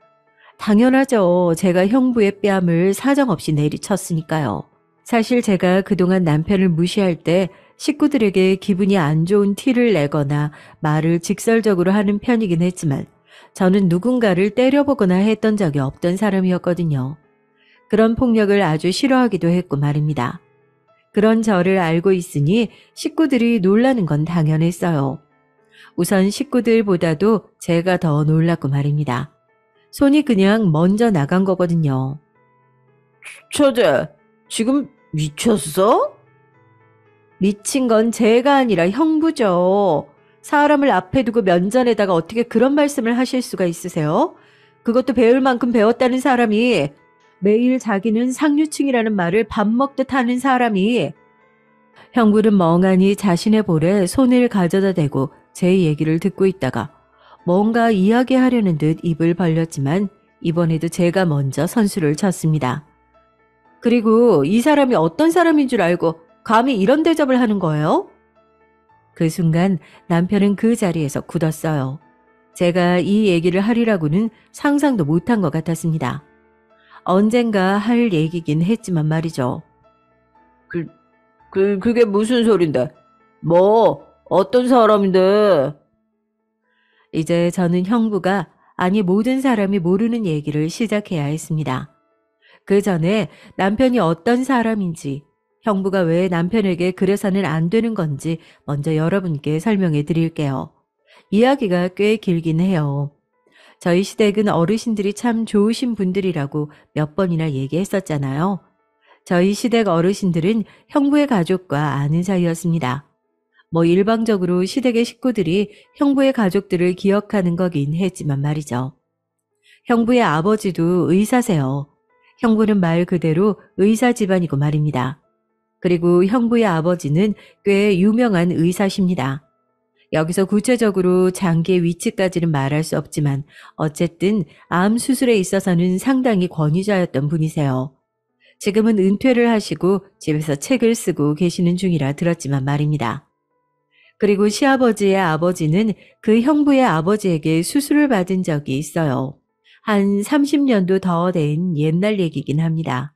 당연하죠. 제가 형부의 뺨을 사정없이 내리쳤으니까요. 사실 제가 그동안 남편을 무시할 때 식구들에게 기분이 안 좋은 티를 내거나 말을 직설적으로 하는 편이긴 했지만 저는 누군가를 때려보거나 했던 적이 없던 사람이었거든요. 그런 폭력을 아주 싫어하기도 했고 말입니다. 그런 저를 알고 있으니 식구들이 놀라는 건 당연했어요. 우선 식구들보다도 제가 더 놀랐고 말입니다. 손이 그냥 먼저 나간 거거든요. 처제, 지금 미쳤어? 미친 건 제가 아니라 형부죠. 사람을 앞에 두고 면전에다가 어떻게 그런 말씀을 하실 수가 있으세요? 그것도 배울 만큼 배웠다는 사람이, 매일 자기는 상류층이라는 말을 밥 먹듯 하는 사람이. 형부는 멍하니 자신의 볼에 손을 가져다 대고 제 얘기를 듣고 있다가 뭔가 이야기하려는 듯 입을 벌렸지만 이번에도 제가 먼저 선수를 쳤습니다. 그리고 이 사람이 어떤 사람인 줄 알고 감히 이런 대접을 하는 거예요? 그 순간 남편은 그 자리에서 굳었어요. 제가 이 얘기를 하리라고는 상상도 못한 것 같았습니다. 언젠가 할 얘기긴 했지만 말이죠. 그게 무슨 소린데? 뭐, 어떤 사람인데? 이제 저는 형부가, 아니 모든 사람이 모르는 얘기를 시작해야 했습니다. 그 전에 남편이 어떤 사람인지, 형부가 왜 남편에게 그래서는 안 되는 건지 먼저 여러분께 설명해 드릴게요. 이야기가 꽤 길긴 해요. 저희 시댁은 어르신들이 참 좋으신 분들이라고 몇 번이나 얘기했었잖아요. 저희 시댁 어르신들은 형부의 가족과 아는 사이였습니다. 뭐 일방적으로 시댁의 식구들이 형부의 가족들을 기억하는 거긴 했지만 말이죠. 형부의 아버지도 의사세요. 형부는 말 그대로 의사 집안이고 말입니다. 그리고 형부의 아버지는 꽤 유명한 의사십니다. 여기서 구체적으로 장기의 위치까지는 말할 수 없지만 어쨌든 암 수술에 있어서는 상당히 권위자였던 분이세요. 지금은 은퇴를 하시고 집에서 책을 쓰고 계시는 중이라 들었지만 말입니다. 그리고 시아버지의 아버지는 그 형부의 아버지에게 수술을 받은 적이 있어요. 한 30년도 더 된 옛날 얘기긴 합니다.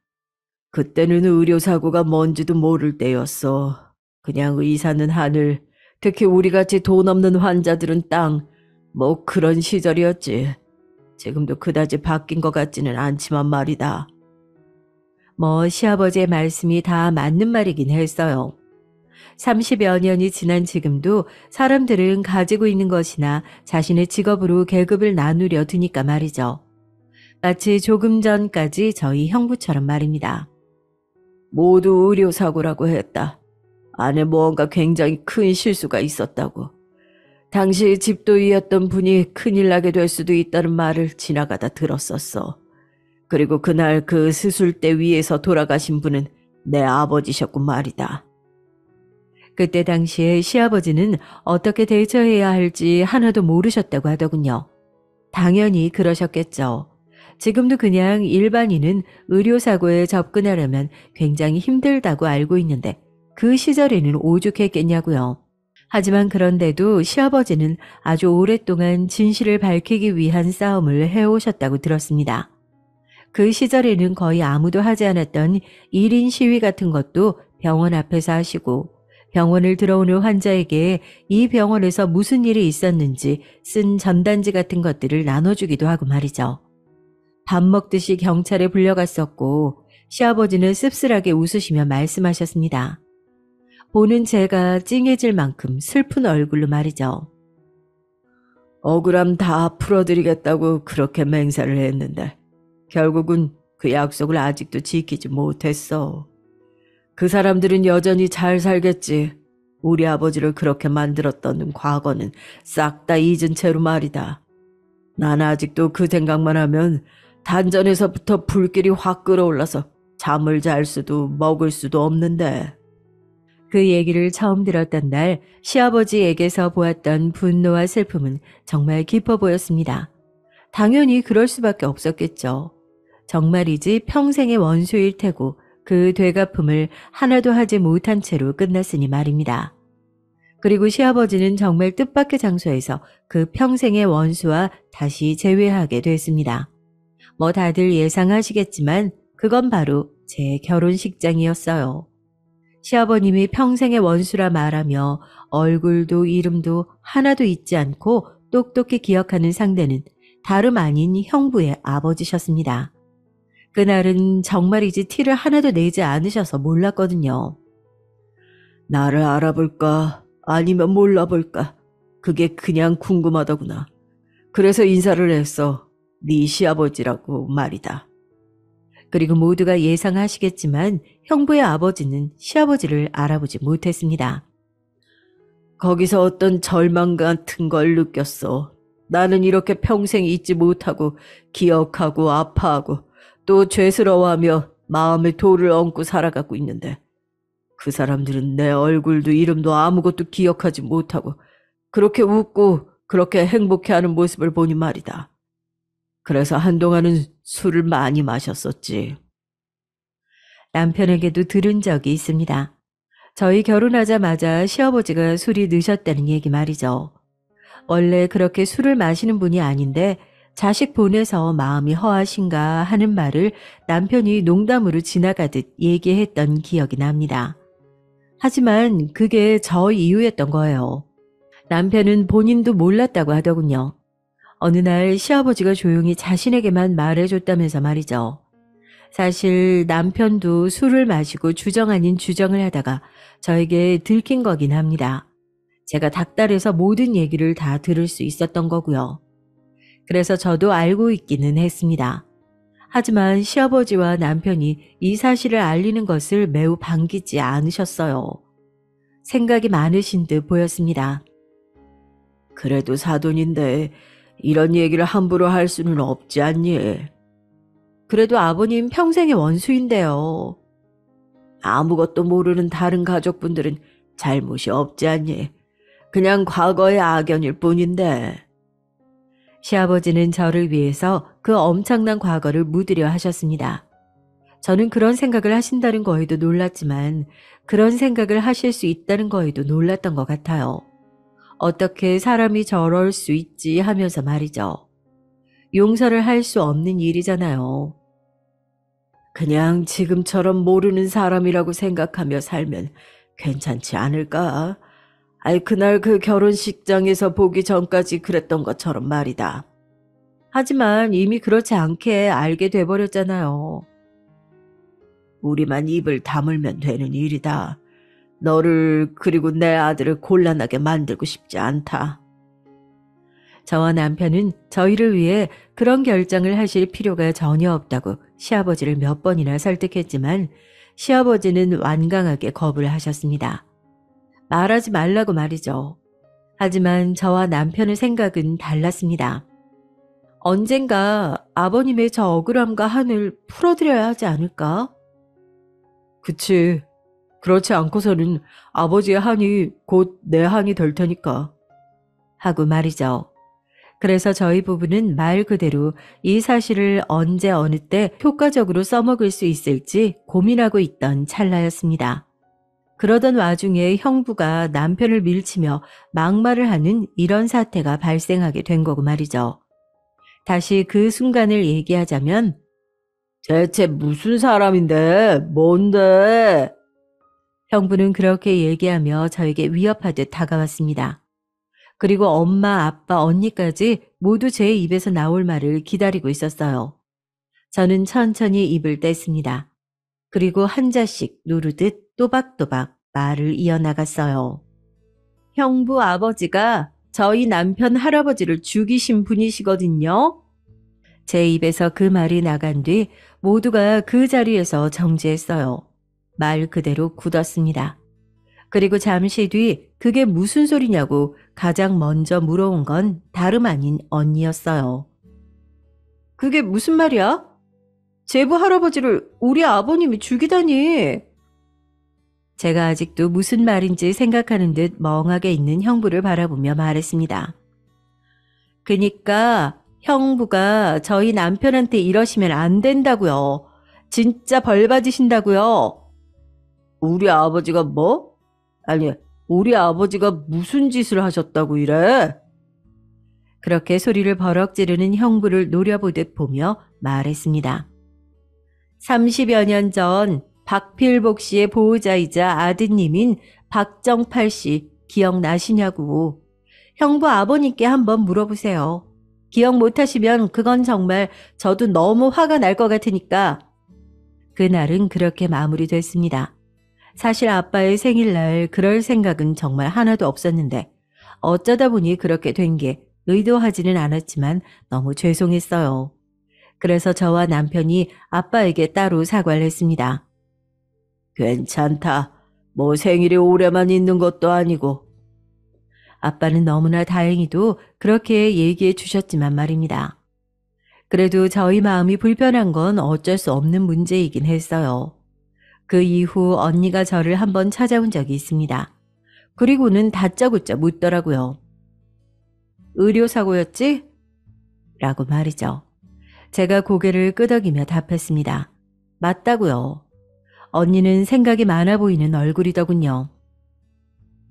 그때는 의료사고가 뭔지도 모를 때였어. 그냥 의사는 하늘, 특히 우리같이 돈 없는 환자들은 땅, 뭐 그런 시절이었지. 지금도 그다지 바뀐 것 같지는 않지만 말이다. 뭐 시아버지의 말씀이 다 맞는 말이긴 했어요. 30여 년이 지난 지금도 사람들은 가지고 있는 것이나 자신의 직업으로 계급을 나누려 드니까 말이죠. 마치 조금 전까지 저희 형부처럼 말입니다. 모두 의료사고라고 했다. 안에 무언가 굉장히 큰 실수가 있었다고. 당시 집도이였던 분이 큰일 나게 될 수도 있다는 말을 지나가다 들었었어. 그리고 그날 그 수술대 위에서 돌아가신 분은 내 아버지셨고 말이다. 그때 당시에 시아버지는 어떻게 대처해야 할지 하나도 모르셨다고 하더군요. 당연히 그러셨겠죠. 지금도 그냥 일반인은 의료사고에 접근하려면 굉장히 힘들다고 알고 있는데 그 시절에는 오죽했겠냐고요. 하지만 그런데도 시아버지는 아주 오랫동안 진실을 밝히기 위한 싸움을 해오셨다고 들었습니다. 그 시절에는 거의 아무도 하지 않았던 1인 시위 같은 것도 병원 앞에서 하시고 병원을 들어오는 환자에게 이 병원에서 무슨 일이 있었는지 쓴 전단지 같은 것들을 나눠주기도 하고 말이죠. 밥 먹듯이 경찰에 불려갔었고 시아버지는 씁쓸하게 웃으시며 말씀하셨습니다. 보는 제가 찡해질 만큼 슬픈 얼굴로 말이죠. 억울함 다 풀어드리겠다고 그렇게 맹세를 했는데 결국은 그 약속을 아직도 지키지 못했어. 그 사람들은 여전히 잘 살겠지. 우리 아버지를 그렇게 만들었던 과거는 싹 다 잊은 채로 말이다. 난 아직도 그 생각만 하면 단전에서부터 불길이 확 끓어올라서 잠을 잘 수도 먹을 수도 없는데. 그 얘기를 처음 들었던 날 시아버지에게서 보았던 분노와 슬픔은 정말 깊어 보였습니다. 당연히 그럴 수밖에 없었겠죠. 정말이지 평생의 원수일 테고 그 되갚음을 하나도 하지 못한 채로 끝났으니 말입니다. 그리고 시아버지는 정말 뜻밖의 장소에서 그 평생의 원수와 다시 재회하게 됐습니다. 뭐 다들 예상하시겠지만 그건 바로 제 결혼식장이었어요. 시아버님이 평생의 원수라 말하며 얼굴도 이름도 하나도 잊지 않고 똑똑히 기억하는 상대는 다름 아닌 형부의 아버지셨습니다. 그날은 정말이지 티를 하나도 내지 않으셔서 몰랐거든요. 나를 알아볼까 아니면 몰라볼까 그게 그냥 궁금하더구나. 그래서 인사를 했어. 네 시아버지라고 말이다. 그리고 모두가 예상하시겠지만 형부의 아버지는 시아버지를 알아보지 못했습니다. 거기서 어떤 절망 같은 걸 느꼈어. 나는 이렇게 평생 잊지 못하고 기억하고 아파하고 또 죄스러워하며 마음에 돌을 얹고 살아가고 있는데 그 사람들은 내 얼굴도 이름도 아무것도 기억하지 못하고 그렇게 웃고 그렇게 행복해하는 모습을 보니 말이다. 그래서 한동안은 술을 많이 마셨었지. 남편에게도 들은 적이 있습니다. 저희 결혼하자마자 시아버지가 술이 드셨다는 얘기 말이죠. 원래 그렇게 술을 마시는 분이 아닌데 자식 보내서 마음이 허하신가 하는 말을 남편이 농담으로 지나가듯 얘기했던 기억이 납니다. 하지만 그게 저 이유였던 거예요. 남편은 본인도 몰랐다고 하더군요. 어느 날 시아버지가 조용히 자신에게만 말해줬다면서 말이죠. 사실 남편도 술을 마시고 주정 아닌 주정을 하다가 저에게 들킨 거긴 합니다. 제가 닥달해서 모든 얘기를 다 들을 수 있었던 거고요. 그래서 저도 알고 있기는 했습니다. 하지만 시아버지와 남편이 이 사실을 알리는 것을 매우 반기지 않으셨어요. 생각이 많으신 듯 보였습니다. 그래도 사돈인데 이런 얘기를 함부로 할 수는 없지 않니? 그래도 아버님 평생의 원수인데요. 아무것도 모르는 다른 가족분들은 잘못이 없지 않니? 그냥 과거의 악연일 뿐인데. 시아버지는 저를 위해서 그 엄청난 과거를 묻으려 하셨습니다. 저는 그런 생각을 하신다는 거에도 놀랐지만 그런 생각을 하실 수 있다는 거에도 놀랐던 것 같아요. 어떻게 사람이 저럴 수 있지 하면서 말이죠. 용서를 할 수 없는 일이잖아요. 그냥 지금처럼 모르는 사람이라고 생각하며 살면 괜찮지 않을까? 그날 그 결혼식장에서 보기 전까지 그랬던 것처럼 말이다. 하지만 이미 그렇지 않게 알게 돼버렸잖아요. 우리만 입을 다물면 되는 일이다. 너를 그리고 내 아들을 곤란하게 만들고 싶지 않다. 저와 남편은 저희를 위해 그런 결정을 하실 필요가 전혀 없다고 시아버지를 몇 번이나 설득했지만 시아버지는 완강하게 거부를 하셨습니다. 말하지 말라고 말이죠. 하지만 저와 남편의 생각은 달랐습니다. 언젠가 아버님의 저 억울함과 한을 풀어드려야 하지 않을까? 그치. 그렇지 않고서는 아버지의 한이 곧 내 한이 될 테니까. 하고 말이죠. 그래서 저희 부부는 말 그대로 이 사실을 언제 어느 때 효과적으로 써먹을 수 있을지 고민하고 있던 찰나였습니다. 그러던 와중에 형부가 남편을 밀치며 막말을 하는 이런 사태가 발생하게 된 거고 말이죠. 다시 그 순간을 얘기하자면 대체 무슨 사람인데? 뭔데? 형부는 그렇게 얘기하며 저에게 위협하듯 다가왔습니다. 그리고 엄마, 아빠, 언니까지 모두 제 입에서 나올 말을 기다리고 있었어요. 저는 천천히 입을 뗐습니다. 그리고 한 자씩 누르듯 또박또박 말을 이어나갔어요. 형부 아버지가 저희 남편 할아버지를 죽이신 분이시거든요. 제 입에서 그 말이 나간 뒤 모두가 그 자리에서 정지했어요. 말 그대로 굳었습니다. 그리고 잠시 뒤 그게 무슨 소리냐고 가장 먼저 물어온 건 다름 아닌 언니였어요. 그게 무슨 말이야? 제부 할아버지를 우리 아버님이 죽이다니. 제가 아직도 무슨 말인지 생각하는 듯 멍하게 있는 형부를 바라보며 말했습니다. 그니까 형부가 저희 남편한테 이러시면 안 된다고요. 진짜 벌 받으신다고요. 우리 아버지가 뭐? 아니, 우리 아버지가 무슨 짓을 하셨다고 이래? 그렇게 소리를 버럭 지르는 형부를 노려보듯 보며 말했습니다. 30여 년 전 박필복 씨의 보호자이자 아드님인 박정팔 씨 기억나시냐고. 형부 아버님께 한번 물어보세요. 기억 못하시면 그건 정말 저도 너무 화가 날 것 같으니까. 그날은 그렇게 마무리됐습니다. 사실 아빠의 생일날 그럴 생각은 정말 하나도 없었는데 어쩌다 보니 그렇게 된 게 의도하지는 않았지만 너무 죄송했어요. 그래서 저와 남편이 아빠에게 따로 사과를 했습니다. 괜찮다. 뭐 생일이 오래만 있는 것도 아니고. 아빠는 너무나 다행히도 그렇게 얘기해 주셨지만 말입니다. 그래도 저희 마음이 불편한 건 어쩔 수 없는 문제이긴 했어요. 그 이후 언니가 저를 한번 찾아온 적이 있습니다. 그리고는 다짜고짜 묻더라고요. 의료사고였지? 라고 말이죠. 제가 고개를 끄덕이며 답했습니다. 맞다고요. 언니는 생각이 많아 보이는 얼굴이더군요.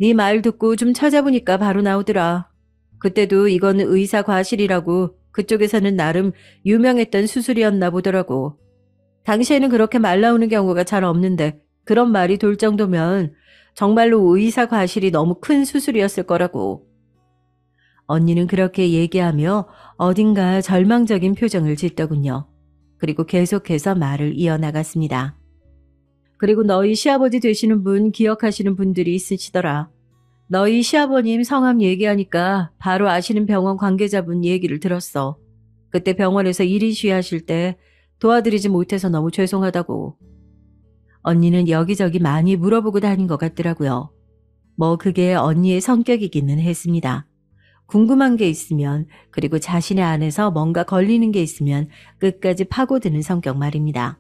네 말 듣고 좀 찾아보니까 바로 나오더라. 그때도 이건 의사 과실이라고 그쪽에서는 나름 유명했던 수술이었나 보더라고. 당시에는 그렇게 말 나오는 경우가 잘 없는데 그런 말이 돌 정도면 정말로 의사 과실이 너무 큰 수술이었을 거라고. 언니는 그렇게 얘기하며 어딘가 절망적인 표정을 짓더군요. 그리고 계속해서 말을 이어나갔습니다. 그리고 너희 시아버지 되시는 분 기억하시는 분들이 있으시더라. 너희 시아버님 성함 얘기하니까 바로 아시는 병원 관계자분 얘기를 들었어. 그때 병원에서 1인 시위하실 때 도와드리지 못해서 너무 죄송하다고. 언니는 여기저기 많이 물어보고 다닌 것 같더라고요. 뭐 그게 언니의 성격이기는 했습니다. 궁금한 게 있으면 그리고 자신의 안에서 뭔가 걸리는 게 있으면 끝까지 파고드는 성격 말입니다.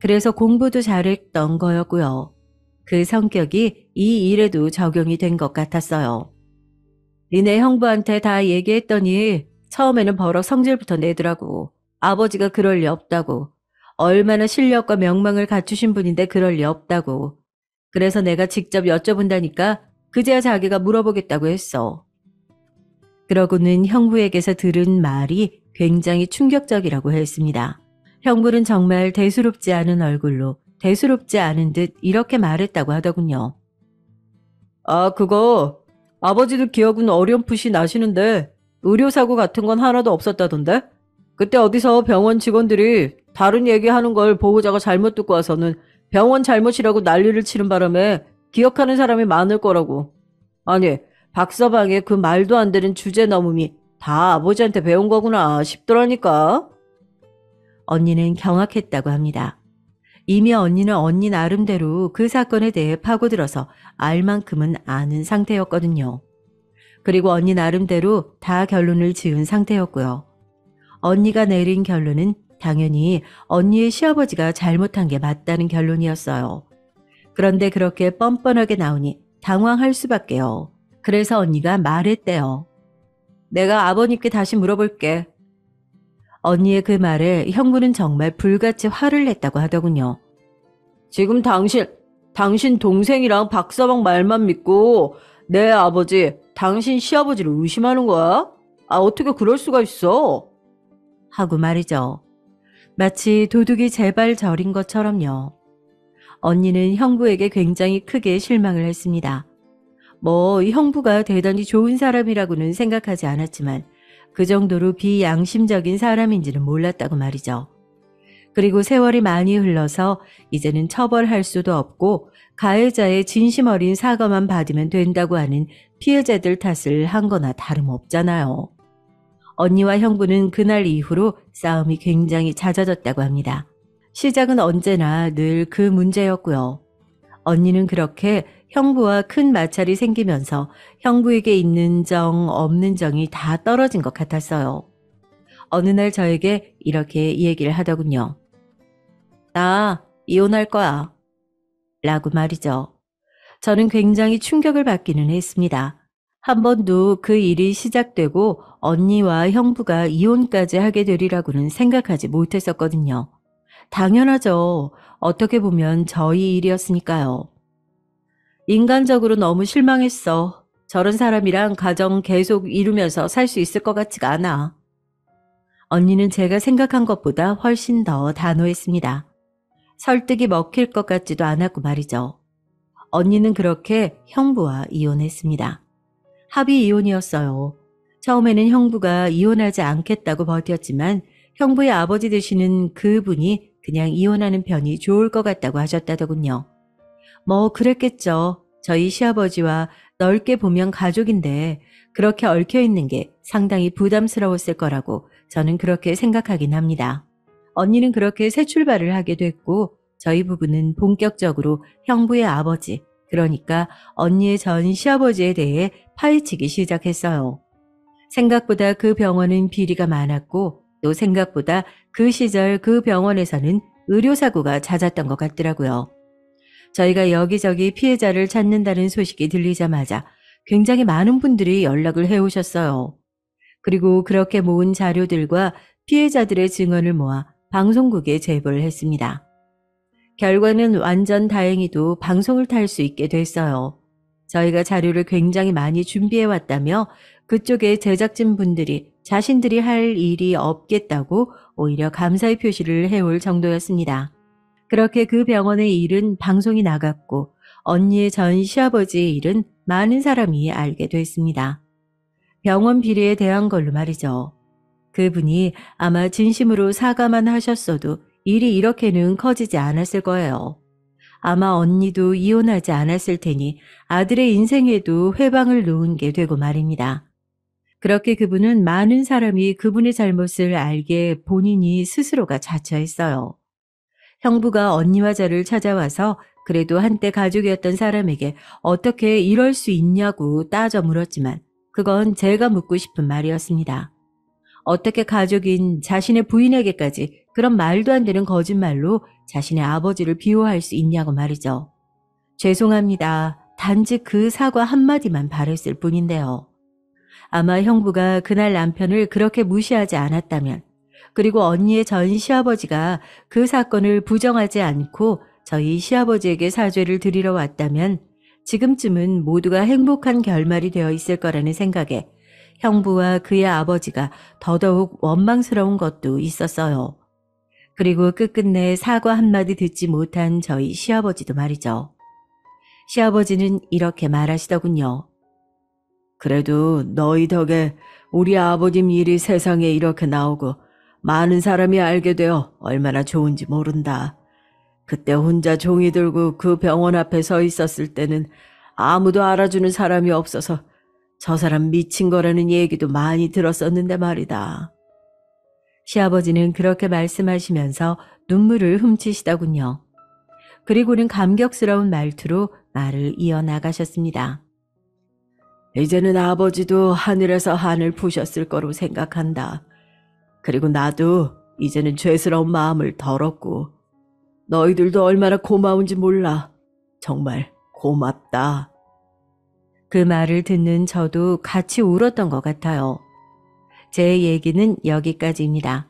그래서 공부도 잘했던 거였고요. 그 성격이 이 일에도 적용이 된 것 같았어요. 니네 형부한테 다 얘기했더니 처음에는 버럭 성질부터 내더라고. 아버지가 그럴 리 없다고. 얼마나 실력과 명망을 갖추신 분인데 그럴 리 없다고. 그래서 내가 직접 여쭤본다니까 그제야 자기가 물어보겠다고 했어. 그러고는 형부에게서 들은 말이 굉장히 충격적이라고 했습니다. 형부는 정말 대수롭지 않은 얼굴로 대수롭지 않은 듯 이렇게 말했다고 하더군요. 아, 그거 아버지도 기억은 어렴풋이 나시는데 의료사고 같은 건 하나도 없었다던데? 그때 어디서 병원 직원들이 다른 얘기하는 걸 보호자가 잘못 듣고 와서는 병원 잘못이라고 난리를 치는 바람에 기억하는 사람이 많을 거라고. 아니, 박서방의 그 말도 안 되는 주제 넘음이 다 아버지한테 배운 거구나 싶더라니까. 언니는 경악했다고 합니다. 이미 언니는 언니 나름대로 그 사건에 대해 파고들어서 알 만큼은 아는 상태였거든요. 그리고 언니 나름대로 다 결론을 지은 상태였고요. 언니가 내린 결론은 당연히 언니의 시아버지가 잘못한 게 맞다는 결론이었어요. 그런데 그렇게 뻔뻔하게 나오니 당황할 수밖에요. 그래서 언니가 말했대요. 내가 아버님께 다시 물어볼게. 언니의 그 말에 형부는 정말 불같이 화를 냈다고 하더군요. 지금 당신 동생이랑 박서방 말만 믿고 내 아버지, 당신 시아버지를 의심하는 거야? 아, 어떻게 그럴 수가 있어? 하고 말이죠. 마치 도둑이 제발 저린 것처럼요. 언니는 형부에게 굉장히 크게 실망을 했습니다. 뭐 형부가 대단히 좋은 사람이라고는 생각하지 않았지만 그 정도로 비양심적인 사람인지는 몰랐다고 말이죠. 그리고 세월이 많이 흘러서 이제는 처벌할 수도 없고 가해자의 진심 어린 사과만 받으면 된다고 하는 피해자들 탓을 한 거나 다름없잖아요. 언니와 형부는 그날 이후로 싸움이 굉장히 잦아졌다고 합니다. 시작은 언제나 늘 그 문제였고요. 언니는 그렇게 형부와 큰 마찰이 생기면서 형부에게 있는 정, 없는 정이 다 떨어진 것 같았어요. 어느 날 저에게 이렇게 얘기를 하더군요. 나 이혼할 거야. 라고 말이죠. 저는 굉장히 충격을 받기는 했습니다. 한 번도 그 일이 시작되고 언니와 형부가 이혼까지 하게 되리라고는 생각하지 못했었거든요. 당연하죠. 어떻게 보면 저희 일이었으니까요. 인간적으로 너무 실망했어. 저런 사람이랑 가정 계속 이루면서 살 수 있을 것 같지가 않아. 언니는 제가 생각한 것보다 훨씬 더 단호했습니다. 설득이 먹힐 것 같지도 않았고 말이죠. 언니는 그렇게 형부와 이혼했습니다. 합의 이혼이었어요. 처음에는 형부가 이혼하지 않겠다고 버텼지만 형부의 아버지 되시는 그분이 그냥 이혼하는 편이 좋을 것 같다고 하셨다더군요. 뭐 그랬겠죠. 저희 시아버지와 넓게 보면 가족인데 그렇게 얽혀 있는 게 상당히 부담스러웠을 거라고 저는 그렇게 생각하긴 합니다. 언니는 그렇게 새 출발을 하게 됐고 저희 부부는 본격적으로 형부의 아버지, 그러니까 언니의 전 시아버지에 대해 파헤치기 시작했어요. 생각보다 그 병원은 비리가 많았고 또 생각보다 그 시절 그 병원에서는 의료사고가 잦았던 것 같더라고요. 저희가 여기저기 피해자를 찾는다는 소식이 들리자마자 굉장히 많은 분들이 연락을 해오셨어요. 그리고 그렇게 모은 자료들과 피해자들의 증언을 모아 방송국에 제보를 했습니다. 결과는 완전 다행히도 방송을 탈 수 있게 됐어요. 저희가 자료를 굉장히 많이 준비해 왔다며 그쪽의 제작진 분들이 자신들이 할 일이 없겠다고 오히려 감사의 표시를 해올 정도였습니다. 그렇게 그 병원의 일은 방송이 나갔고 언니의 전 시아버지의 일은 많은 사람이 알게 됐습니다. 병원 비리에 대한 걸로 말이죠. 그분이 아마 진심으로 사과만 하셨어도 일이 이렇게는 커지지 않았을 거예요. 아마 언니도 이혼하지 않았을 테니 아들의 인생에도 회방을 놓은 게 되고 말입니다. 그렇게 그분은 많은 사람이 그분의 잘못을 알게 본인이 스스로가 자처했어요. 형부가 언니와 저를 찾아와서 그래도 한때 가족이었던 사람에게 어떻게 이럴 수 있냐고 따져 물었지만 그건 제가 묻고 싶은 말이었습니다. 어떻게 가족인 자신의 부인에게까지 그런 말도 안 되는 거짓말로 자신의 아버지를 비호할 수 있냐고 말이죠. 죄송합니다. 단지 그 사과 한마디만 바랬을 뿐인데요. 아마 형부가 그날 남편을 그렇게 무시하지 않았다면, 그리고 언니의 전 시아버지가 그 사건을 부정하지 않고 저희 시아버지에게 사죄를 드리러 왔다면 지금쯤은 모두가 행복한 결말이 되어 있을 거라는 생각에 형부와 그의 아버지가 더더욱 원망스러운 것도 있었어요. 그리고 끝끝내 사과 한마디 듣지 못한 저희 시아버지도 말이죠. 시아버지는 이렇게 말하시더군요. 그래도 너희 덕에 우리 아버님 일이 세상에 이렇게 나오고 많은 사람이 알게 되어 얼마나 좋은지 모른다. 그때 혼자 종이 들고 그 병원 앞에 서 있었을 때는 아무도 알아주는 사람이 없어서 저 사람 미친 거라는 얘기도 많이 들었었는데 말이다. 시아버지는 그렇게 말씀하시면서 눈물을 훔치시더군요. 그리고는 감격스러운 말투로 말을 이어나가셨습니다. 이제는 아버지도 하늘에서 한을 푸셨을 거로 생각한다. 그리고 나도 이제는 죄스러운 마음을 덜었고 너희들도 얼마나 고마운지 몰라. 정말 고맙다. 그 말을 듣는 저도 같이 울었던 것 같아요. 제 얘기는 여기까지입니다.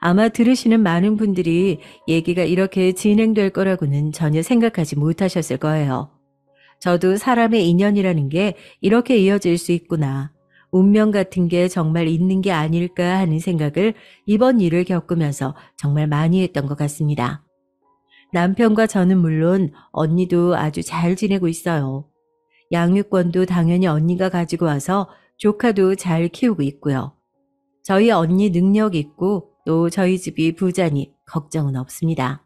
아마 들으시는 많은 분들이 얘기가 이렇게 진행될 거라고는 전혀 생각하지 못하셨을 거예요. 저도 사람의 인연이라는 게 이렇게 이어질 수 있구나. 운명 같은 게 정말 있는 게 아닐까 하는 생각을 이번 일을 겪으면서 정말 많이 했던 것 같습니다. 남편과 저는 물론 언니도 아주 잘 지내고 있어요. 양육권도 당연히 언니가 가지고 와서 조카도 잘 키우고 있고요. 저희 언니 능력 있고 또 저희 집이 부자니 걱정은 없습니다.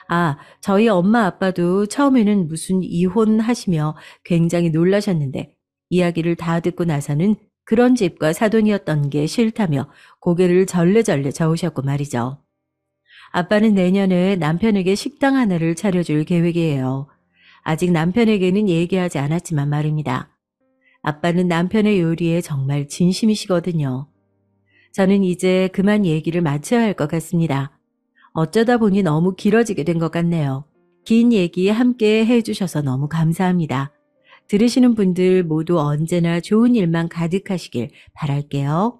아, 저희 엄마 아빠도 처음에는 무슨 이혼하시며 굉장히 놀라셨는데 이야기를 다 듣고 나서는 그런 집과 사돈이었던 게 싫다며 고개를 절레절레 저으셨고 말이죠. 아빠는 내년에 남편에게 식당 하나를 차려줄 계획이에요. 아직 남편에게는 얘기하지 않았지만 말입니다. 아빠는 남편의 요리에 정말 진심이시거든요. 저는 이제 그만 얘기를 마쳐야 할 것 같습니다. 어쩌다 보니 너무 길어지게 된 것 같네요. 긴 얘기 함께 해주셔서 너무 감사합니다. 들으시는 분들 모두 언제나 좋은 일만 가득하시길 바랄게요.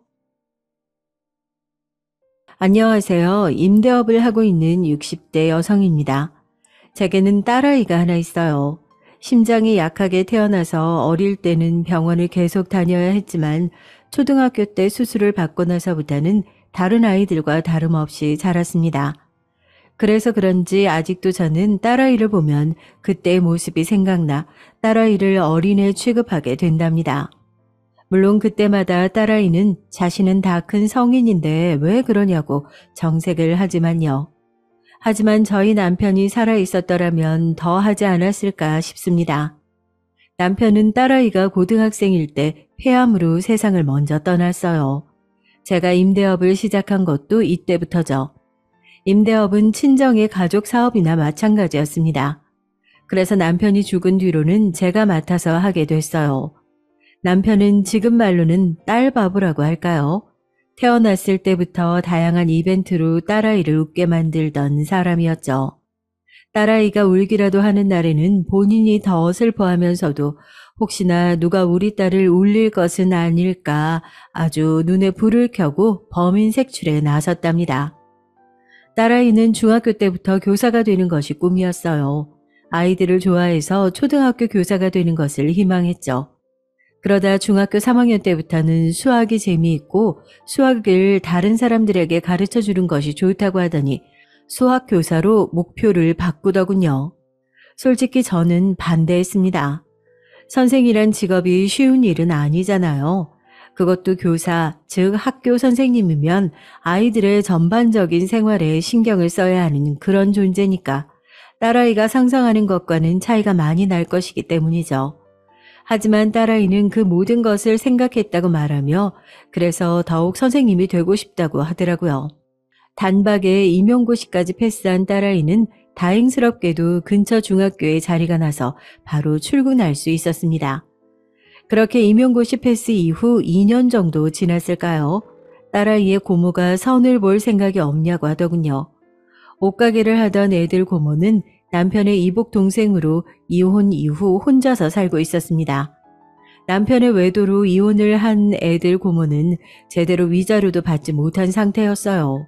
안녕하세요. 임대업을 하고 있는 60대 여성입니다. 제게는 딸아이가 하나 있어요. 심장이 약하게 태어나서 어릴 때는 병원을 계속 다녀야 했지만 초등학교 때 수술을 받고 나서부터는 다른 아이들과 다름없이 자랐습니다. 그래서 그런지 아직도 저는 딸아이를 보면 그때의 모습이 생각나 딸아이를 어린애 취급하게 된답니다. 물론 그때마다 딸아이는 자신은 다 큰 성인인데 왜 그러냐고 정색을 하지만요. 하지만 저희 남편이 살아있었더라면 더 하지 않았을까 싶습니다. 남편은 딸아이가 고등학생일 때 폐암으로 세상을 먼저 떠났어요. 제가 임대업을 시작한 것도 이때부터죠. 임대업은 친정의 가족 사업이나 마찬가지였습니다. 그래서 남편이 죽은 뒤로는 제가 맡아서 하게 됐어요. 남편은 지금 말로는 딸바보라고 할까요? 태어났을 때부터 다양한 이벤트로 딸아이를 웃게 만들던 사람이었죠. 딸아이가 울기라도 하는 날에는 본인이 더 슬퍼하면서도 혹시나 누가 우리 딸을 울릴 것은 아닐까 아주 눈에 불을 켜고 범인 색출에 나섰답니다. 딸아이는 중학교 때부터 교사가 되는 것이 꿈이었어요. 아이들을 좋아해서 초등학교 교사가 되는 것을 희망했죠. 그러다 중학교 3학년 때부터는 수학이 재미있고 수학을 다른 사람들에게 가르쳐 주는 것이 좋다고 하더니 수학 교사로 목표를 바꾸더군요. 솔직히 저는 반대했습니다. 선생이란 직업이 쉬운 일은 아니잖아요. 그것도 교사, 즉 학교 선생님이면 아이들의 전반적인 생활에 신경을 써야 하는 그런 존재니까 딸아이가 상상하는 것과는 차이가 많이 날 것이기 때문이죠. 하지만 딸아이는 그 모든 것을 생각했다고 말하며 그래서 더욱 선생님이 되고 싶다고 하더라고요. 단박에 임용고시까지 패스한 딸아이는 다행스럽게도 근처 중학교에 자리가 나서 바로 출근할 수 있었습니다. 그렇게 임용고시 패스 이후 2년 정도 지났을까요? 딸아이의 고모가 선을 볼 생각이 없냐고 하더군요. 옷가게를 하던 애들 고모는 남편의 이복 동생으로 이혼 이후 혼자서 살고 있었습니다. 남편의 외도로 이혼을 한 애들 고모는 제대로 위자료도 받지 못한 상태였어요.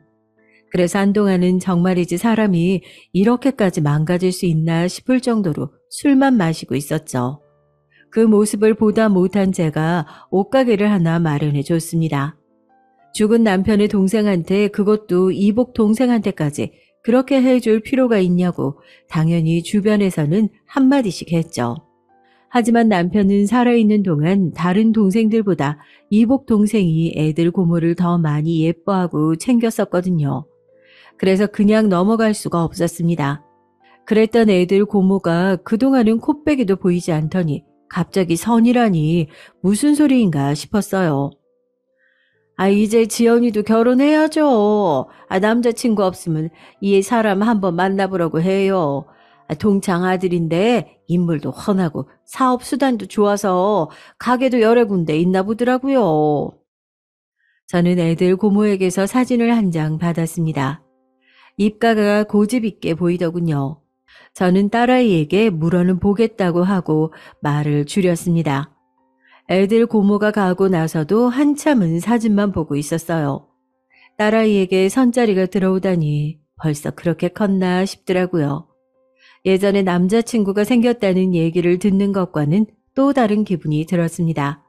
그래서 한동안은 정말이지 사람이 이렇게까지 망가질 수 있나 싶을 정도로 술만 마시고 있었죠. 그 모습을 보다 못한 제가 옷가게를 하나 마련해 줬습니다. 죽은 남편의 동생한테 그것도 이복 동생한테까지 그렇게 해줄 필요가 있냐고 당연히 주변에서는 한마디씩 했죠. 하지만 남편은 살아있는 동안 다른 동생들보다 이복 동생이 애들 고모를 더 많이 예뻐하고 챙겼었거든요. 그래서 그냥 넘어갈 수가 없었습니다. 그랬던 애들 고모가 그동안은 코빼기도 보이지 않더니 갑자기 선이라니 무슨 소리인가 싶었어요. 이제 지연이도 결혼해야죠. 남자친구 없으면 이 사람 한번 만나보라고 해요. 동창 아들인데 인물도 훤하고 사업 수단도 좋아서 가게도 여러 군데 있나 보더라고요. 저는 애들 고모에게서 사진을 한 장 받았습니다. 입가가 고집 있게 보이더군요. 저는 딸아이에게 물어는 보겠다고 하고 말을 줄였습니다. 애들 고모가 가고 나서도 한참은 사진만 보고 있었어요. 딸아이에게 선자리가 들어오다니 벌써 그렇게 컸나 싶더라고요. 예전에 남자친구가 생겼다는 얘기를 듣는 것과는 또 다른 기분이 들었습니다.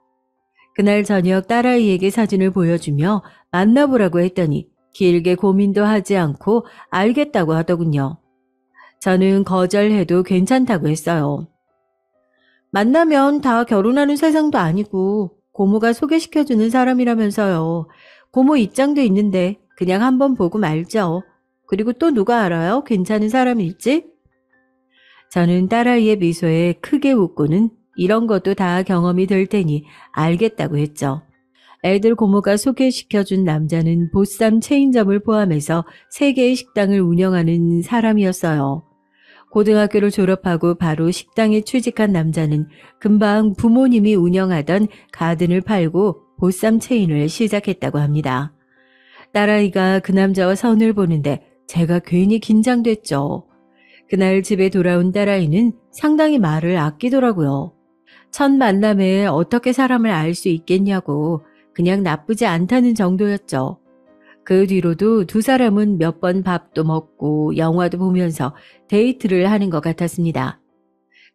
그날 저녁 딸아이에게 사진을 보여주며 만나보라고 했더니 길게 고민도 하지 않고 알겠다고 하더군요. 저는 거절해도 괜찮다고 했어요. 만나면 다 결혼하는 세상도 아니고 고모가 소개시켜주는 사람이라면서요. 고모 입장도 있는데 그냥 한번 보고 말죠. 그리고 또 누가 알아요? 괜찮은 사람일지? 저는 딸아이의 미소에 크게 웃고는 이런 것도 다 경험이 될 테니 알겠다고 했죠. 애들 고모가 소개시켜준 남자는 보쌈 체인점을 포함해서 3개의 식당을 운영하는 사람이었어요. 고등학교를 졸업하고 바로 식당에 취직한 남자는 금방 부모님이 운영하던 가든을 팔고 보쌈 체인을 시작했다고 합니다. 딸아이가 그 남자와 선을 보는데 제가 괜히 긴장됐죠. 그날 집에 돌아온 딸아이는 상당히 말을 아끼더라고요. 첫 만남에 어떻게 사람을 알 수 있겠냐고 그냥 나쁘지 않다는 정도였죠. 그 뒤로도 두 사람은 몇 번 밥도 먹고 영화도 보면서 데이트를 하는 것 같았습니다.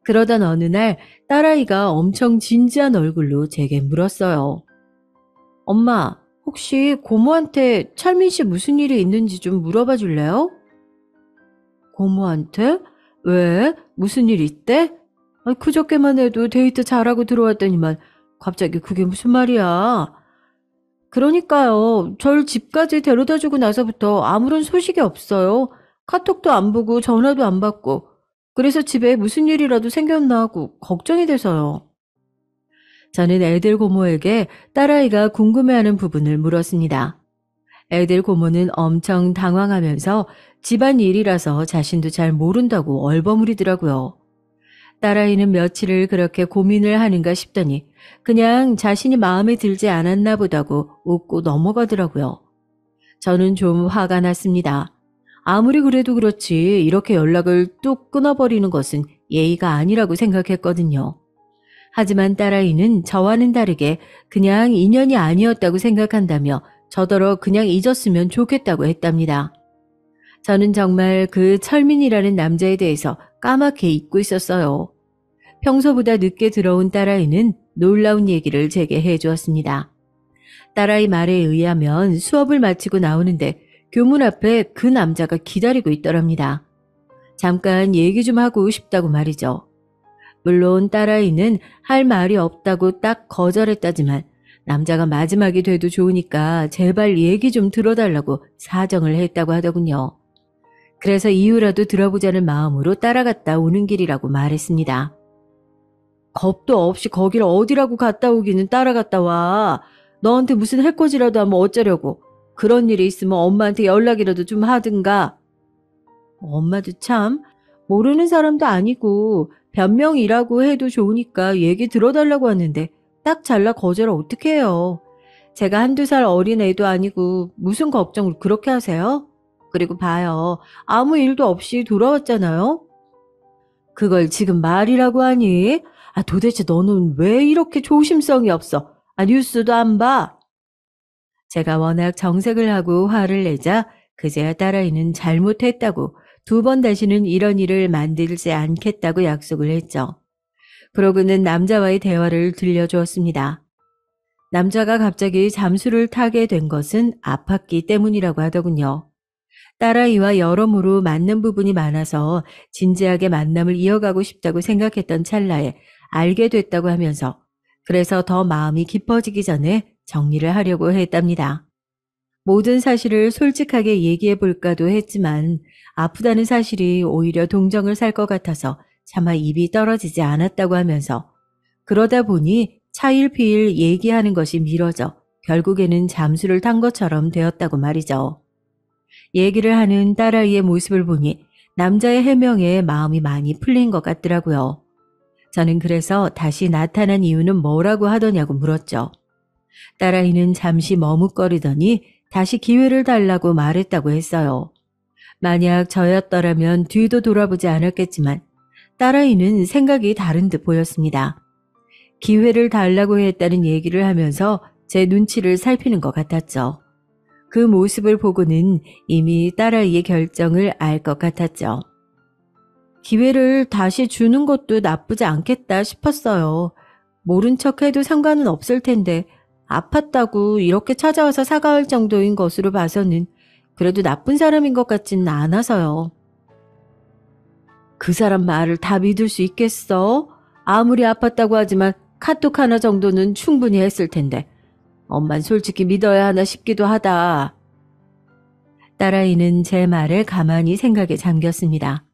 그러던 어느 날 딸아이가 엄청 진지한 얼굴로 제게 물었어요. 엄마, 혹시 고모한테 철민 씨 무슨 일이 있는지 좀 물어봐 줄래요? 고모한테? 왜? 무슨 일 있대? 그저께만 해도 데이트 잘하고 들어왔더니만 갑자기 그게 무슨 말이야? 그러니까요. 절 집까지 데려다주고 나서부터 아무런 소식이 없어요. 카톡도 안 보고 전화도 안 받고. 그래서 집에 무슨 일이라도 생겼나 하고 걱정이 돼서요. 저는 애들 고모에게 딸아이가 궁금해하는 부분을 물었습니다. 애들 고모는 엄청 당황하면서 집안 일이라서 자신도 잘 모른다고 얼버무리더라고요. 딸아이는 며칠을 그렇게 고민을 하는가 싶더니 그냥 자신이 마음에 들지 않았나 보다고 웃고 넘어가더라고요. 저는 좀 화가 났습니다. 아무리 그래도 그렇지 이렇게 연락을 뚝 끊어버리는 것은 예의가 아니라고 생각했거든요. 하지만 딸아이는 저와는 다르게 그냥 인연이 아니었다고 생각한다며 저더러 그냥 잊었으면 좋겠다고 했답니다. 저는 정말 그 철민이라는 남자에 대해서 까맣게 잊고 있었어요. 평소보다 늦게 들어온 딸아이는 놀라운 얘기를 제게 해주었습니다. 딸아이 말에 의하면 수업을 마치고 나오는데 교문 앞에 그 남자가 기다리고 있더랍니다. 잠깐 얘기 좀 하고 싶다고 말이죠. 물론 딸아이는 할 말이 없다고 딱 거절했다지만 남자가 마지막이 돼도 좋으니까 제발 얘기 좀 들어달라고 사정을 했다고 하더군요. 그래서 이유라도 들어보자는 마음으로 따라갔다 오는 길이라고 말했습니다. 겁도 없이 거길 어디라고 갔다 오기는 따라갔다 와. 너한테 무슨 해코지라도 하면 어쩌려고. 그런 일이 있으면 엄마한테 연락이라도 좀 하든가. 엄마도 참 모르는 사람도 아니고 변명이라고 해도 좋으니까 얘기 들어달라고 하는데 딱 잘라 거절을 어떻게 해요. 제가 1~2살 어린 애도 아니고 무슨 걱정을 그렇게 하세요? 그리고 봐요. 아무 일도 없이 돌아왔잖아요. 그걸 지금 말이라고 하니? 도대체 너는 왜 이렇게 조심성이 없어? 뉴스도 안 봐? 제가 워낙 정색을 하고 화를 내자 그제야 딸아이는 잘못했다고 2번 다시는 이런 일을 만들지 않겠다고 약속을 했죠. 그러고는 남자와의 대화를 들려주었습니다. 남자가 갑자기 잠수를 타게 된 것은 아팠기 때문이라고 하더군요. 딸아이와 여러모로 맞는 부분이 많아서 진지하게 만남을 이어가고 싶다고 생각했던 찰나에 알게 됐다고 하면서 그래서 더 마음이 깊어지기 전에 정리를 하려고 했답니다. 모든 사실을 솔직하게 얘기해 볼까도 했지만 아프다는 사실이 오히려 동정을 살 것 같아서 차마 입이 떨어지지 않았다고 하면서 그러다 보니 차일피일 얘기하는 것이 미뤄져 결국에는 잠수를 탄 것처럼 되었다고 말이죠. 얘기를 하는 딸아이의 모습을 보니 남자의 해명에 마음이 많이 풀린 것 같더라고요. 저는 그래서 다시 나타난 이유는 뭐라고 하더냐고 물었죠. 딸아이는 잠시 머뭇거리더니 다시 기회를 달라고 말했다고 했어요. 만약 저였더라면 뒤도 돌아보지 않았겠지만 딸아이는 생각이 다른 듯 보였습니다. 기회를 달라고 했다는 얘기를 하면서 제 눈치를 살피는 것 같았죠. 그 모습을 보고는 이미 딸아이의 결정을 알 것 같았죠. 기회를 다시 주는 것도 나쁘지 않겠다 싶었어요. 모른 척해도 상관은 없을 텐데 아팠다고 이렇게 찾아와서 사과할 정도인 것으로 봐서는 그래도 나쁜 사람인 것 같지는 않아서요. 그 사람 말을 다 믿을 수 있겠어? 아무리 아팠다고 하지만 카톡 하나 정도는 충분히 했을 텐데 엄만 솔직히 믿어야 하나 싶기도 하다. 딸아이는 제 말에 가만히 생각에 잠겼습니다.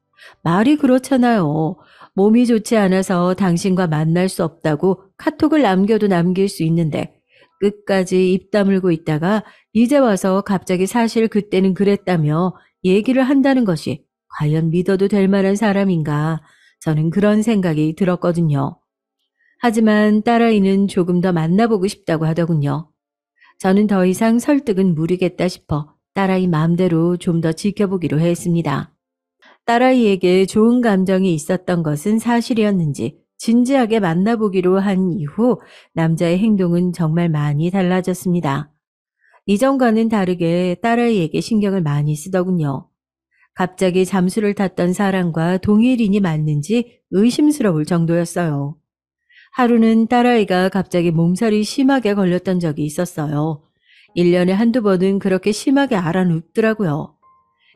말이 그렇잖아요. 몸이 좋지 않아서 당신과 만날 수 없다고 카톡을 남겨도 남길 수 있는데 끝까지 입 다물고 있다가 이제 와서 갑자기 사실 그때는 그랬다며 얘기를 한다는 것이 과연 믿어도 될 만한 사람인가, 저는 그런 생각이 들었거든요. 하지만 딸아이는 조금 더 만나보고 싶다고 하더군요. 저는 더 이상 설득은 무리겠다 싶어 딸아이 마음대로 좀 더 지켜보기로 했습니다. 딸아이에게 좋은 감정이 있었던 것은 사실이었는지 진지하게 만나보기로 한 이후 남자의 행동은 정말 많이 달라졌습니다. 이전과는 다르게 딸아이에게 신경을 많이 쓰더군요. 갑자기 잠수를 탔던 사람과 동일인이 맞는지 의심스러울 정도였어요. 하루는 딸아이가 갑자기 몸살이 심하게 걸렸던 적이 있었어요. 1년에 한두 번은 그렇게 심하게 앓아눕더라고요.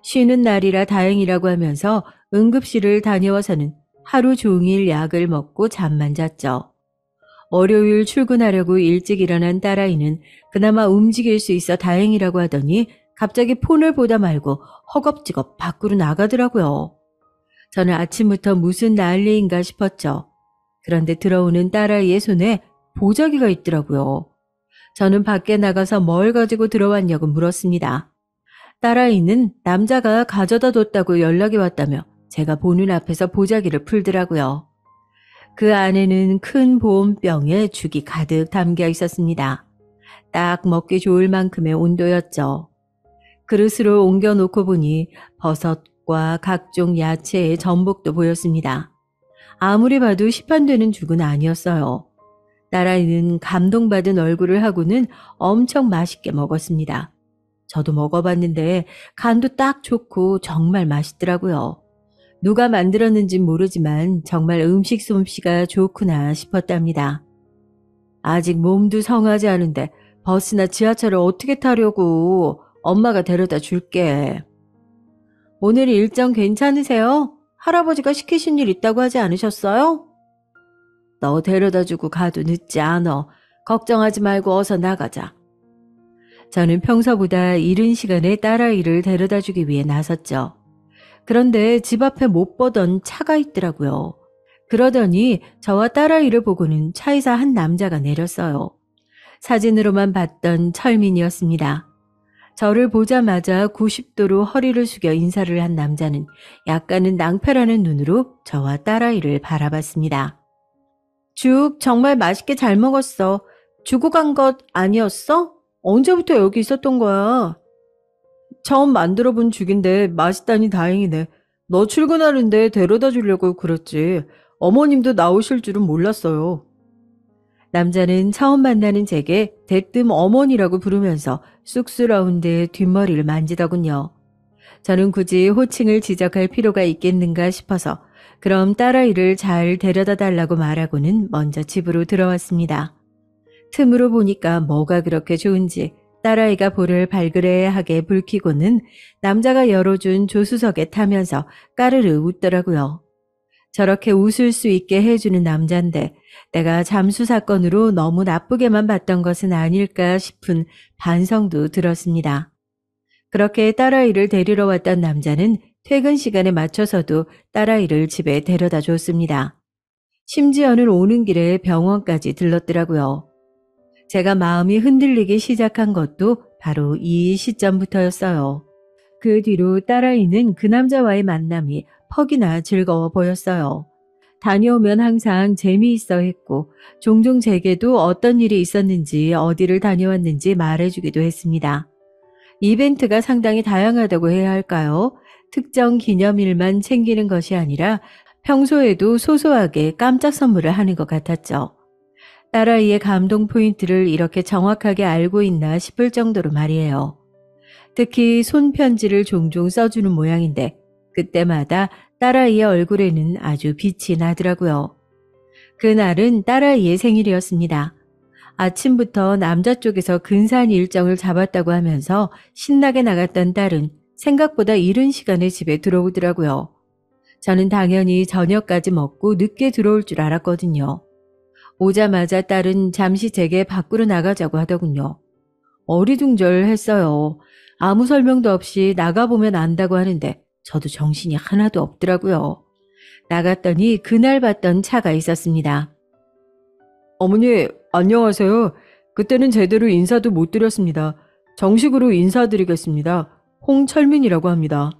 쉬는 날이라 다행이라고 하면서 응급실을 다녀와서는 하루 종일 약을 먹고 잠만 잤죠. 월요일 출근하려고 일찍 일어난 딸아이는 그나마 움직일 수 있어 다행이라고 하더니 갑자기 폰을 보다 말고 허겁지겁 밖으로 나가더라고요. 저는 아침부터 무슨 난리인가 싶었죠. 그런데 들어오는 딸아이의 손에 보자기가 있더라고요. 저는 밖에 나가서 뭘 가지고 들어왔냐고 물었습니다. 딸아이는 남자가 가져다 뒀다고 연락이 왔다며 제가 보는 앞에서 보자기를 풀더라고요. 그 안에는 큰 보온병에 죽이 가득 담겨 있었습니다. 딱 먹기 좋을 만큼의 온도였죠. 그릇으로 옮겨놓고 보니 버섯과 각종 야채의 전복도 보였습니다. 아무리 봐도 시판되는 죽은 아니었어요. 딸아이는 감동받은 얼굴을 하고는 엄청 맛있게 먹었습니다. 저도 먹어봤는데 간도 딱 좋고 정말 맛있더라고요. 누가 만들었는진 모르지만 정말 음식 솜씨가 좋구나 싶었답니다. 아직 몸도 성하지 않은데 버스나 지하철을 어떻게 타려고. 엄마가 데려다 줄게. 오늘 일정 괜찮으세요? 할아버지가 시키신 일 있다고 하지 않으셨어요? 너 데려다 주고 가도 늦지 않아. 걱정하지 말고 어서 나가자. 저는 평소보다 이른 시간에 딸아이를 데려다 주기 위해 나섰죠. 그런데 집 앞에 못 보던 차가 있더라고요. 그러더니 저와 딸아이를 보고는 차에서 한 남자가 내렸어요. 사진으로만 봤던 철민이었습니다. 저를 보자마자 90도로 허리를 숙여 인사를 한 남자는 약간은 낭패라는 눈으로 저와 딸아이를 바라봤습니다. 죽 정말 맛있게 잘 먹었어. 주고 간 것 아니었어? 언제부터 여기 있었던 거야? 처음 만들어 본 죽인데 맛있다니 다행이네. 너 출근하는데 데려다 주려고 그랬지. 어머님도 나오실 줄은 몰랐어요. 남자는 처음 만나는 제게 대뜸 어머니라고 부르면서 쑥스러운 데 뒷머리를 만지더군요. 저는 굳이 호칭을 지적할 필요가 있겠는가 싶어서 그럼 딸아이를 잘 데려다 달라고 말하고는 먼저 집으로 들어왔습니다. 틈으로 보니까 뭐가 그렇게 좋은지 딸아이가 볼을 발그레하게 붉히고는 남자가 열어준 조수석에 타면서 까르르 웃더라고요. 저렇게 웃을 수 있게 해주는 남잔데 내가 잠수 사건으로 너무 나쁘게만 봤던 것은 아닐까 싶은 반성도 들었습니다. 그렇게 딸아이를 데리러 왔던 남자는 퇴근 시간에 맞춰서도 딸아이를 집에 데려다 줬습니다. 심지어는 오는 길에 병원까지 들렀더라고요. 제가 마음이 흔들리기 시작한 것도 바로 이 시점부터였어요. 그 뒤로 딸아이는 그 남자와의 만남이 퍽이나 즐거워 보였어요. 다녀오면 항상 재미있어 했고 종종 제게도 어떤 일이 있었는지 어디를 다녀왔는지 말해주기도 했습니다. 이벤트가 상당히 다양하다고 해야 할까요? 특정 기념일만 챙기는 것이 아니라 평소에도 소소하게 깜짝 선물을 하는 것 같았죠. 딸아이의 감동 포인트를 이렇게 정확하게 알고 있나 싶을 정도로 말이에요. 특히 손편지를 종종 써주는 모양인데 그때마다 딸아이의 얼굴에는 아주 빛이 나더라고요. 그날은 딸아이의 생일이었습니다. 아침부터 남자 쪽에서 근사한 일정을 잡았다고 하면서 신나게 나갔던 딸은 생각보다 이른 시간에 집에 들어오더라고요. 저는 당연히 저녁까지 먹고 늦게 들어올 줄 알았거든요. 오자마자 딸은 잠시 제게 밖으로 나가자고 하더군요. 어리둥절했어요. 아무 설명도 없이 나가보면 안다고 하는데 저도 정신이 하나도 없더라고요. 나갔더니 그날 봤던 차가 있었습니다. 어머니, 안녕하세요. 그때는 제대로 인사도 못 드렸습니다. 정식으로 인사드리겠습니다. 홍철민이라고 합니다.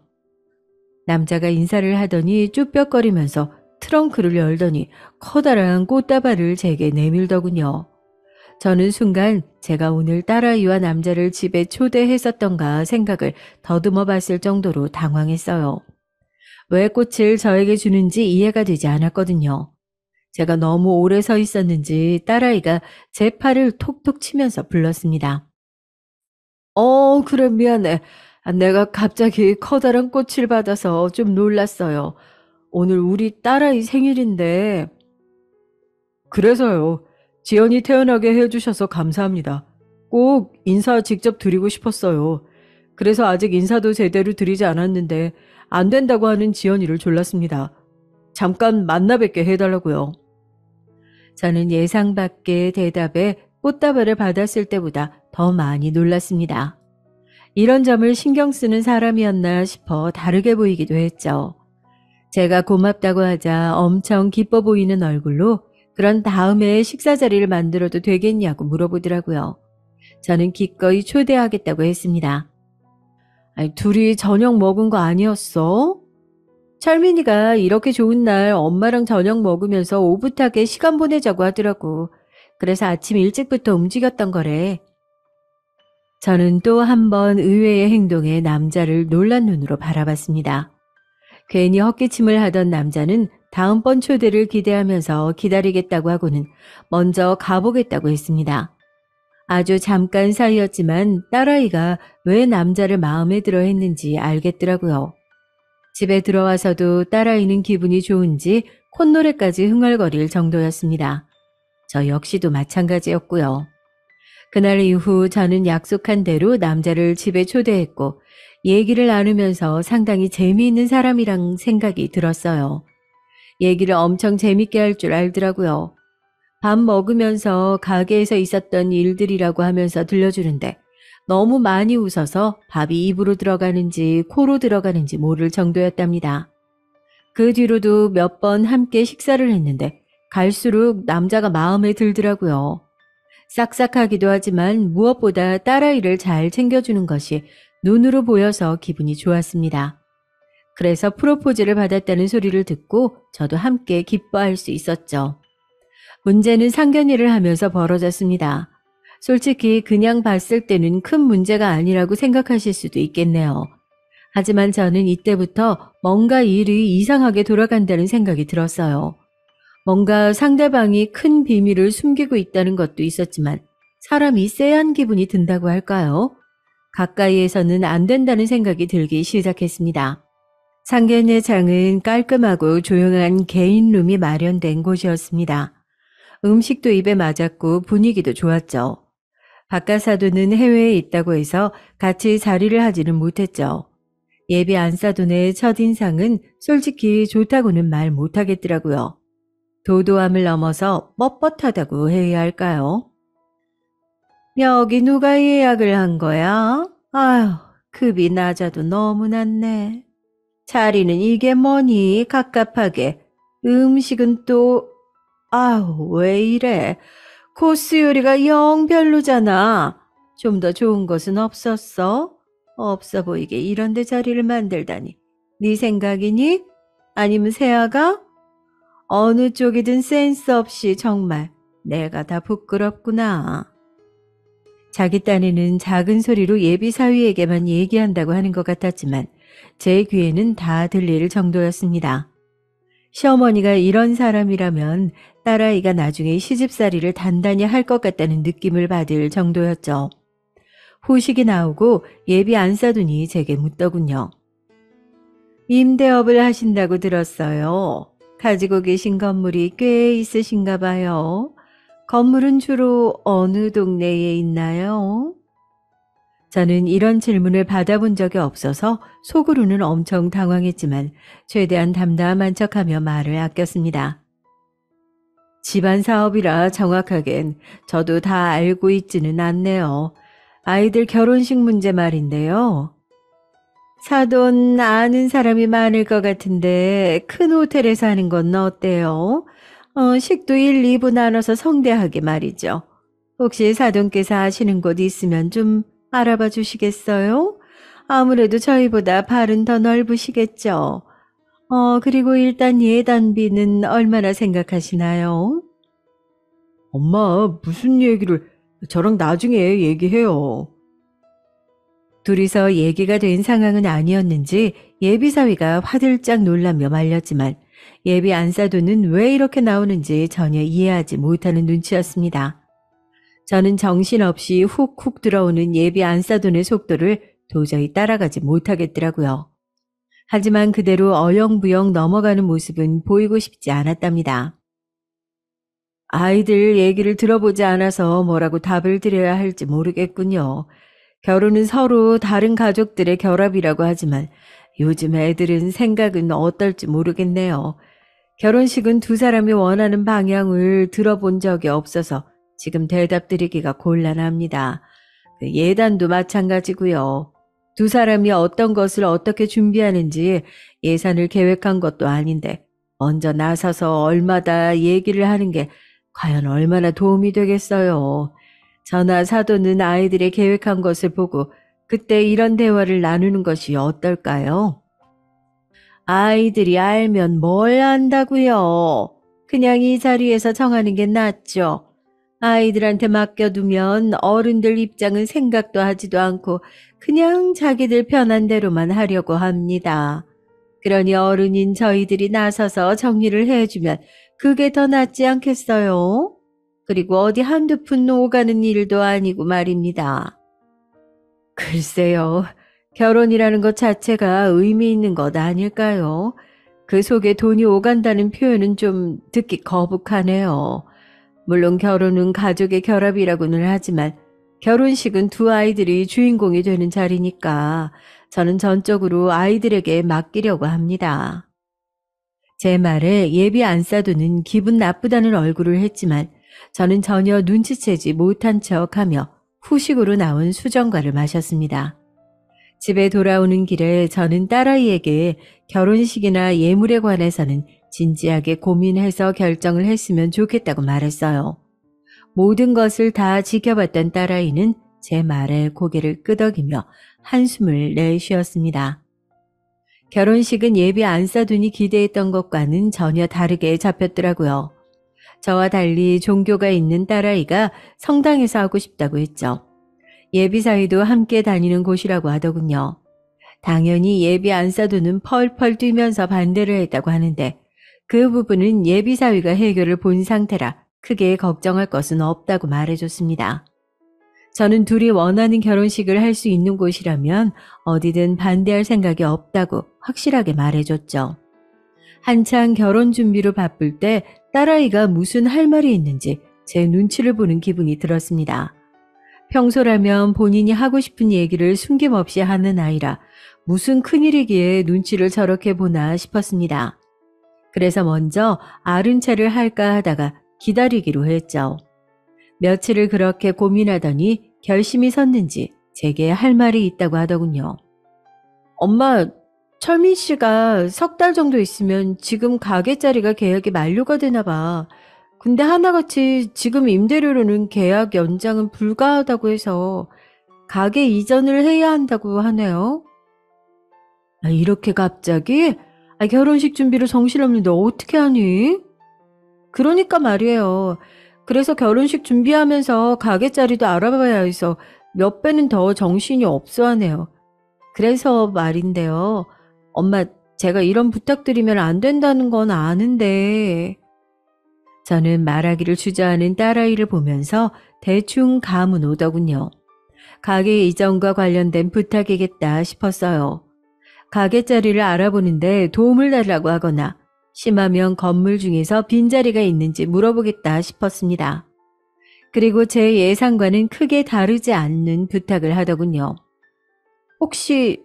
남자가 인사를 하더니 쭈뼛거리면서 트렁크를 열더니 커다란 꽃다발을 제게 내밀더군요. 저는 순간 제가 오늘 딸아이와 남자를 집에 초대했었던가 생각을 더듬어 봤을 정도로 당황했어요. 왜 꽃을 저에게 주는지 이해가 되지 않았거든요. 제가 너무 오래 서 있었는지 딸아이가 제 팔을 톡톡 치면서 불렀습니다. 그래, 미안해. 내가 갑자기 커다란 꽃을 받아서 좀 놀랐어요. 오늘 우리 딸아이 생일인데. 그래서요. 지연이 태어나게 해주셔서 감사합니다. 꼭 인사 직접 드리고 싶었어요. 그래서 아직 인사도 제대로 드리지 않았는데 안 된다고 하는 지연이를 졸랐습니다. 잠깐 만나 뵙게 해달라고요. 저는 예상 밖의 대답에 꽃다발을 받았을 때보다 더 많이 놀랐습니다. 이런 점을 신경 쓰는 사람이었나 싶어 다르게 보이기도 했죠. 제가 고맙다고 하자 엄청 기뻐 보이는 얼굴로 그런 다음에 식사 자리를 만들어도 되겠냐고 물어보더라고요. 저는 기꺼이 초대하겠다고 했습니다. 아니, 둘이 저녁 먹은 거 아니었어? 철민이가 이렇게 좋은 날 엄마랑 저녁 먹으면서 오붓하게 시간 보내자고 하더라고. 그래서 아침 일찍부터 움직였던 거래. 저는 또 한 번 의외의 행동에 남자를 놀란 눈으로 바라봤습니다. 괜히 헛기침을 하던 남자는 다음번 초대를 기대하면서 기다리겠다고 하고는 먼저 가보겠다고 했습니다. 아주 잠깐 사이였지만 딸아이가 왜 남자를 마음에 들어 했는지 알겠더라고요. 집에 들어와서도 딸아이는 기분이 좋은지 콧노래까지 흥얼거릴 정도였습니다. 저 역시도 마찬가지였고요. 그날 이후 저는 약속한 대로 남자를 집에 초대했고 얘기를 나누면서 상당히 재미있는 사람이란 생각이 들었어요. 얘기를 엄청 재밌게 할 줄 알더라고요. 밥 먹으면서 가게에서 있었던 일들이라고 하면서 들려주는데 너무 많이 웃어서 밥이 입으로 들어가는지 코로 들어가는지 모를 정도였답니다. 그 뒤로도 몇 번 함께 식사를 했는데 갈수록 남자가 마음에 들더라고요. 싹싹하기도 하지만 무엇보다 딸아이를 잘 챙겨주는 것이 눈으로 보여서 기분이 좋았습니다. 그래서 프로포즈를 받았다는 소리를 듣고 저도 함께 기뻐할 수 있었죠. 문제는 상견례를 하면서 벌어졌습니다. 솔직히 그냥 봤을 때는 큰 문제가 아니라고 생각하실 수도 있겠네요. 하지만 저는 이때부터 뭔가 일이 이상하게 돌아간다는 생각이 들었어요. 뭔가 상대방이 큰 비밀을 숨기고 있다는 것도 있었지만 사람이 쎄한 기분이 든다고 할까요? 가까이에서는 안 된다는 생각이 들기 시작했습니다. 상견례장은 깔끔하고 조용한 개인룸이 마련된 곳이었습니다. 음식도 입에 맞았고 분위기도 좋았죠. 바깥 사돈은 해외에 있다고 해서 같이 자리를 하지는 못했죠. 예비 안사돈의 첫인상은 솔직히 좋다고는 말 못하겠더라고요. 도도함을 넘어서 뻣뻣하다고 해야 할까요? 여기 누가 예약을 한 거야? 아휴, 급이 낮아도 너무 낮네. 자리는 이게 뭐니? 갑갑하게. 음식은 또 아우, 왜 이래? 코스 요리가 영 별로잖아. 좀 더 좋은 것은 없었어? 없어 보이게 이런 데 자리를 만들다니. 네 생각이니? 아니면 세아가? 어느 쪽이든 센스 없이 정말 내가 다 부끄럽구나. 자기 딴에는 작은 소리로 예비 사위에게만 얘기한다고 하는 것 같았지만 제 귀에는 다 들릴 정도였습니다. 시어머니가 이런 사람이라면 딸아이가 나중에 시집살이를 단단히 할 것 같다는 느낌을 받을 정도였죠. 후식이 나오고 예비 안사돈이 제게 묻더군요. 임대업을 하신다고 들었어요. 가지고 계신 건물이 꽤 있으신가 봐요. 건물은 주로 어느 동네에 있나요? 저는 이런 질문을 받아본 적이 없어서 속으로는 엄청 당황했지만 최대한 담담한 척하며 말을 아꼈습니다. 집안 사업이라 정확하겐 저도 다 알고 있지는 않네요. 아이들 결혼식 문제 말인데요. 사돈 아는 사람이 많을 것 같은데 큰 호텔에서 하는 건 어때요? 식도 1, 2부 나눠서 성대하게 말이죠. 혹시 사돈께서 아시는 곳 있으면 좀 알아봐 주시겠어요? 아무래도 저희보다 발은 더 넓으시겠죠. 그리고 일단 예단비는 얼마나 생각하시나요? 엄마, 무슨 얘기를, 저랑 나중에 얘기해요. 둘이서 얘기가 된 상황은 아니었는지 예비사위가 화들짝 놀라며 말렸지만 예비 안사돈은 왜 이렇게 나오는지 전혀 이해하지 못하는 눈치였습니다. 저는 정신없이 훅훅 들어오는 예비 안사돈의 속도를 도저히 따라가지 못하겠더라고요. 하지만 그대로 어영부영 넘어가는 모습은 보이고 싶지 않았답니다. 아이들 얘기를 들어보지 않아서 뭐라고 답을 드려야 할지 모르겠군요. 결혼은 서로 다른 가족들의 결합이라고 하지만 요즘 애들은 생각은 어떨지 모르겠네요. 결혼식은 두 사람이 원하는 방향을 들어본 적이 없어서 지금 대답 드리기가 곤란합니다. 그 예단도 마찬가지고요. 두 사람이 어떤 것을 어떻게 준비하는지 예산을 계획한 것도 아닌데 먼저 나서서 얼마다 얘기를 하는 게 과연 얼마나 도움이 되겠어요. 저나 사돈은 아이들의 계획한 것을 보고 그때 이런 대화를 나누는 것이 어떨까요? 아이들이 알면 뭘 안다고요? 그냥 이 자리에서 정하는 게 낫죠. 아이들한테 맡겨두면 어른들 입장은 생각도 하지도 않고 그냥 자기들 편한 대로만 하려고 합니다. 그러니 어른인 저희들이 나서서 정리를 해주면 그게 더 낫지 않겠어요? 그리고 어디 한두 푼 오가는 일도 아니고 말입니다. 글쎄요. 결혼이라는 것 자체가 의미 있는 것 아닐까요? 그 속에 돈이 오간다는 표현은 좀 듣기 거북하네요. 물론 결혼은 가족의 결합이라고는 하지만 결혼식은 두 아이들이 주인공이 되는 자리니까 저는 전적으로 아이들에게 맡기려고 합니다. 제 말에 예비 안사도는 기분 나쁘다는 얼굴을 했지만 저는 전혀 눈치채지 못한 척하며 후식으로 나온 수정과를 마셨습니다. 집에 돌아오는 길에 저는 딸아이에게 결혼식이나 예물에 관해서는 진지하게 고민해서 결정을 했으면 좋겠다고 말했어요. 모든 것을 다 지켜봤던 딸아이는 제 말에 고개를 끄덕이며 한숨을 내쉬었습니다. 결혼식은 예비 안사돈이 기대했던 것과는 전혀 다르게 잡혔더라고요. 저와 달리 종교가 있는 딸아이가 성당에서 하고 싶다고 했죠. 예비사위도 함께 다니는 곳이라고 하더군요. 당연히 예비 안사돈은 펄펄 뛰면서 반대를 했다고 하는데 그 부분은 예비사위가 해결을 본 상태라 크게 걱정할 것은 없다고 말해줬습니다. 저는 둘이 원하는 결혼식을 할 수 있는 곳이라면 어디든 반대할 생각이 없다고 확실하게 말해줬죠. 한창 결혼 준비로 바쁠 때 딸아이가 무슨 할 말이 있는지 제 눈치를 보는 기분이 들었습니다. 평소라면 본인이 하고 싶은 얘기를 숨김없이 하는 아이라 무슨 큰일이기에 눈치를 저렇게 보나 싶었습니다. 그래서 먼저 아른차를 할까 하다가 기다리기로 했죠. 며칠을 그렇게 고민하더니 결심이 섰는지 제게 할 말이 있다고 하더군요. 엄마, 철민 씨가 석 달 정도 있으면 지금 가게 자리가 계약이 만료가 되나 봐. 근데 하나같이 지금 임대료로는 계약 연장은 불가하다고 해서 가게 이전을 해야 한다고 하네요. 이렇게 갑자기? 결혼식 준비로 정신없는데 어떻게 하니? 그러니까 말이에요. 그래서 결혼식 준비하면서 가게 자리도 알아봐야 해서 몇 배는 더 정신이 없어 하네요. 그래서 말인데요. 엄마, 제가 이런 부탁드리면 안 된다는 건 아는데. 저는 말하기를 주저하는 딸아이를 보면서 대충 감은 오더군요. 가게 이전과 관련된 부탁이겠다 싶었어요. 가게 자리를 알아보는데 도움을 달라고 하거나 심하면 건물 중에서 빈자리가 있는지 물어보겠다 싶었습니다. 그리고 제 예상과는 크게 다르지 않는 부탁을 하더군요. 혹시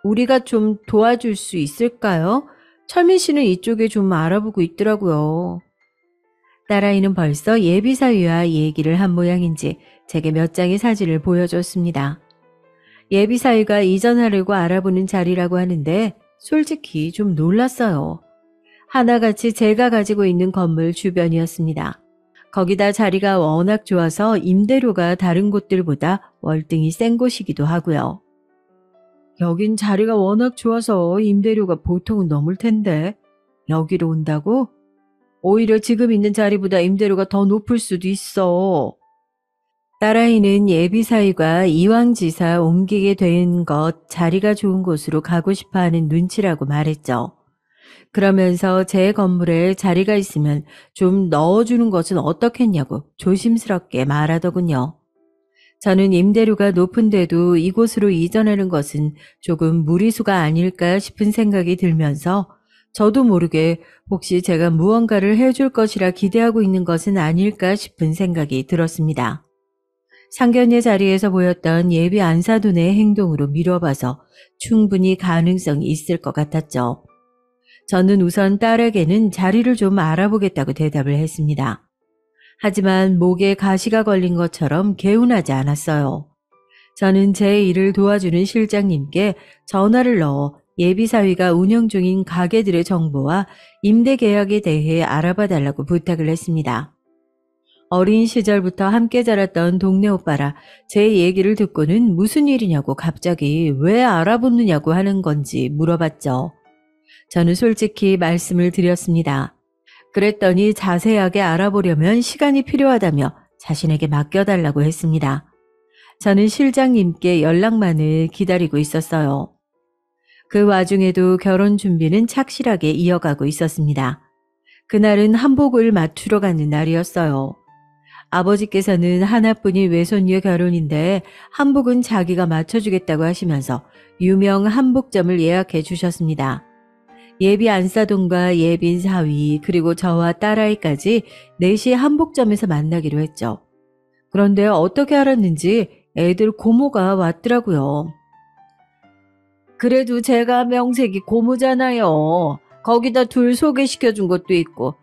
우리가 좀 도와줄 수 있을까요? 철민 씨는 이쪽에 좀 알아보고 있더라고요. 딸아이는 벌써 예비사위와 얘기를 한 모양인지 제게 몇 장의 사진을 보여줬습니다. 예비사위가 이전하려고 알아보는 자리라고 하는데 솔직히 좀 놀랐어요. 하나같이 제가 가지고 있는 건물 주변이었습니다. 거기다 자리가 워낙 좋아서 임대료가 다른 곳들보다 월등히 센 곳이기도 하고요. 여긴 자리가 워낙 좋아서 임대료가 보통은 넘을 텐데 여기로 온다고? 오히려 지금 있는 자리보다 임대료가 더 높을 수도 있어. 딸아이는 예비사위가 이왕지사 옮기게 된 것 자리가 좋은 곳으로 가고 싶어하는 눈치라고 말했죠. 그러면서 제 건물에 자리가 있으면 좀 넣어주는 것은 어떻겠냐고 조심스럽게 말하더군요. 저는 임대료가 높은데도 이곳으로 이전하는 것은 조금 무리수가 아닐까 싶은 생각이 들면서 저도 모르게 혹시 제가 무언가를 해줄 것이라 기대하고 있는 것은 아닐까 싶은 생각이 들었습니다. 상견례 자리에서 보였던 예비 안사돈의 행동으로 미뤄봐서 충분히 가능성이 있을 것 같았죠. 저는 우선 딸에게는 자리를 좀 알아보겠다고 대답을 했습니다. 하지만 목에 가시가 걸린 것처럼 개운하지 않았어요. 저는 제 일을 도와주는 실장님께 전화를 넣어 예비사위가 운영 중인 가게들의 정보와 임대 계약에 대해 알아봐 달라고 부탁을 했습니다. 어린 시절부터 함께 자랐던 동네 오빠라 제 얘기를 듣고는 무슨 일이냐고 갑자기 왜 알아보느냐고 하는 건지 물어봤죠. 저는 솔직히 말씀을 드렸습니다. 그랬더니 자세하게 알아보려면 시간이 필요하다며 자신에게 맡겨달라고 했습니다. 저는 실장님께 연락만을 기다리고 있었어요. 그 와중에도 결혼 준비는 착실하게 이어가고 있었습니다. 그날은 한복을 맞추러 가는 날이었어요. 아버지께서는 하나뿐인 외손녀 결혼인데 한복은 자기가 맞춰주겠다고 하시면서 유명 한복점을 예약해 주셨습니다. 예비 안사돈과 예비 사위 그리고 저와 딸아이까지 4시 한복점에서 만나기로 했죠. 그런데 어떻게 알았는지 애들 고모가 왔더라고요. 그래도 제가 명색이 고모잖아요. 거기다 둘 소개시켜준 것도 있고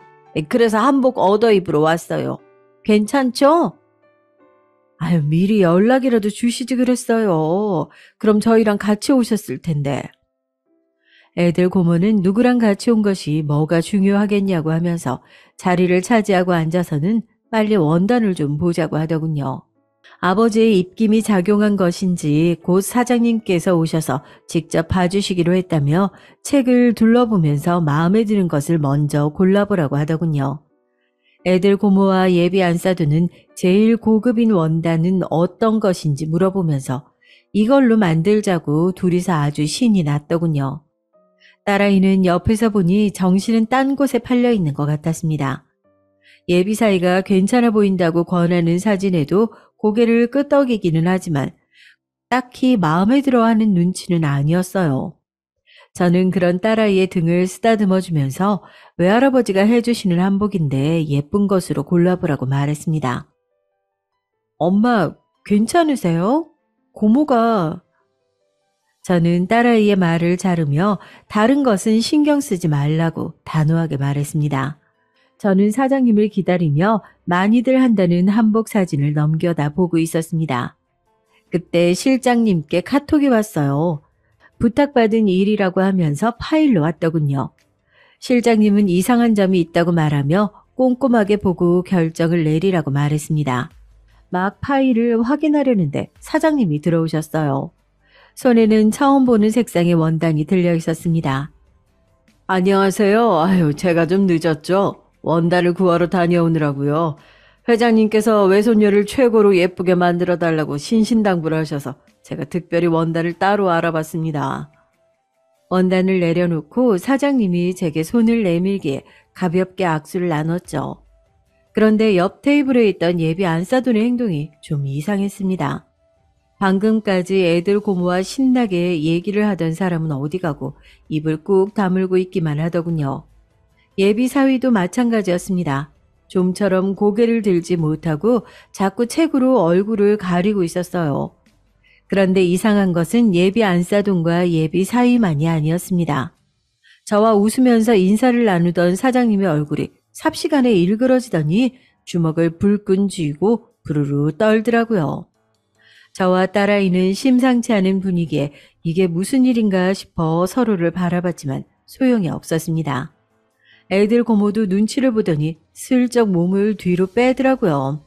그래서 한복 얻어 입으러 왔어요. 괜찮죠? 아유, 미리 연락이라도 주시지 그랬어요. 그럼 저희랑 같이 오셨을 텐데. 애들 고모는 누구랑 같이 온 것이 뭐가 중요하겠냐고 하면서 자리를 차지하고 앉아서는 빨리 원단을 좀 보자고 하더군요. 아버지의 입김이 작용한 것인지 곧 사장님께서 오셔서 직접 봐주시기로 했다며 책을 둘러보면서 마음에 드는 것을 먼저 골라보라고 하더군요. 애들 고모와 예비 안사두는 제일 고급인 원단은 어떤 것인지 물어보면서 이걸로 만들자고 둘이서 아주 신이 났더군요. 딸아이는 옆에서 보니 정신은 딴 곳에 팔려 있는 것 같았습니다. 예비사이가 괜찮아 보인다고 권하는 사진에도 고개를 끄덕이기는 하지만 딱히 마음에 들어하는 눈치는 아니었어요. 저는 그런 딸아이의 등을 쓰다듬어 주면서 외할아버지가 해주시는 한복인데 예쁜 것으로 골라보라고 말했습니다. 엄마, 괜찮으세요? 고모가... 저는 딸아이의 말을 자르며 다른 것은 신경 쓰지 말라고 단호하게 말했습니다. 저는 사장님을 기다리며 많이들 한다는 한복 사진을 넘겨다 보고 있었습니다. 그때 실장님께 카톡이 왔어요. 부탁받은 일이라고 하면서 파일로 왔더군요. 실장님은 이상한 점이 있다고 말하며 꼼꼼하게 보고 결정을 내리라고 말했습니다. 막 파일을 확인하려는데 사장님이 들어오셨어요. 손에는 처음 보는 색상의 원단이 들려 있었습니다. 안녕하세요. 아유, 제가 좀 늦었죠. 원단을 구하러 다녀오느라고요. 회장님께서 외손녀를 최고로 예쁘게 만들어 달라고 신신당부를 하셔서 제가 특별히 원단을 따로 알아봤습니다. 원단을 내려놓고 사장님이 제게 손을 내밀기에 가볍게 악수를 나눴죠. 그런데 옆 테이블에 있던 예비 안사돈의 행동이 좀 이상했습니다. 방금까지 애들 고모와 신나게 얘기를 하던 사람은 어디 가고 입을 꾹 다물고 있기만 하더군요. 예비 사위도 마찬가지였습니다. 좀처럼 고개를 들지 못하고 자꾸 책으로 얼굴을 가리고 있었어요. 그런데 이상한 것은 예비 안사돈과 예비 사위만이 아니었습니다. 저와 웃으면서 인사를 나누던 사장님의 얼굴이 삽시간에 일그러지더니 주먹을 불끈 쥐고 부르르 떨더라고요. 저와 딸아이는 심상치 않은 분위기에 이게 무슨 일인가 싶어 서로를 바라봤지만 소용이 없었습니다. 애들 고모도 눈치를 보더니 슬쩍 몸을 뒤로 빼더라고요.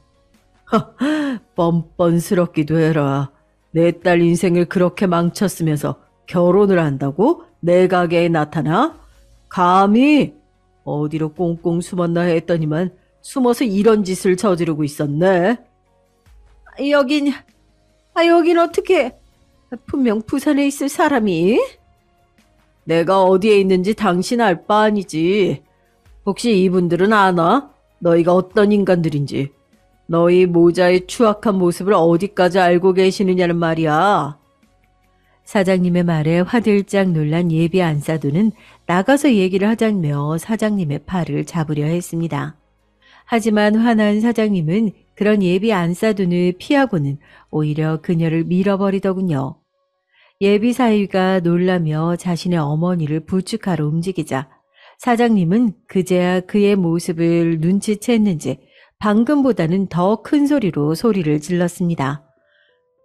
뻔뻔스럽기도 해라. 내 딸 인생을 그렇게 망쳤으면서 결혼을 한다고? 내 가게에 나타나? 감히? 어디로 꽁꽁 숨었나 했더니만 숨어서 이런 짓을 저지르고 있었네. 여긴, 여긴 어떻게? 분명 부산에 있을 사람이? 내가 어디에 있는지 당신 알 바 아니지. 혹시 이분들은 아나? 너희가 어떤 인간들인지. 너희 모자의 추악한 모습을 어디까지 알고 계시느냐는 말이야. 사장님의 말에 화들짝 놀란 예비 안사도는 나가서 얘기를 하자며 사장님의 팔을 잡으려 했습니다. 하지만 화난 사장님은 그런 예비 안사돈을 피하고는 오히려 그녀를 밀어버리더군요. 예비 사위가 놀라며 자신의 어머니를 부축하러 움직이자 사장님은 그제야 그의 모습을 눈치챘는지 방금보다는 더 큰 소리로 소리를 질렀습니다.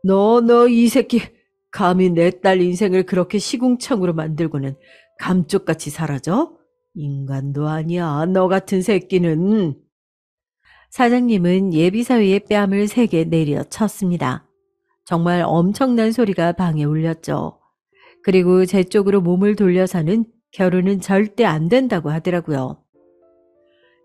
너 이 새끼 감히 내 딸 인생을 그렇게 시궁창으로 만들고는 감쪽같이 사라져? 인간도 아니야 너 같은 새끼는. 사장님은 예비사위의 뺨을 세게 내려쳤습니다. 정말 엄청난 소리가 방에 울렸죠. 그리고 제 쪽으로 몸을 돌려서는 결혼은 절대 안 된다고 하더라고요.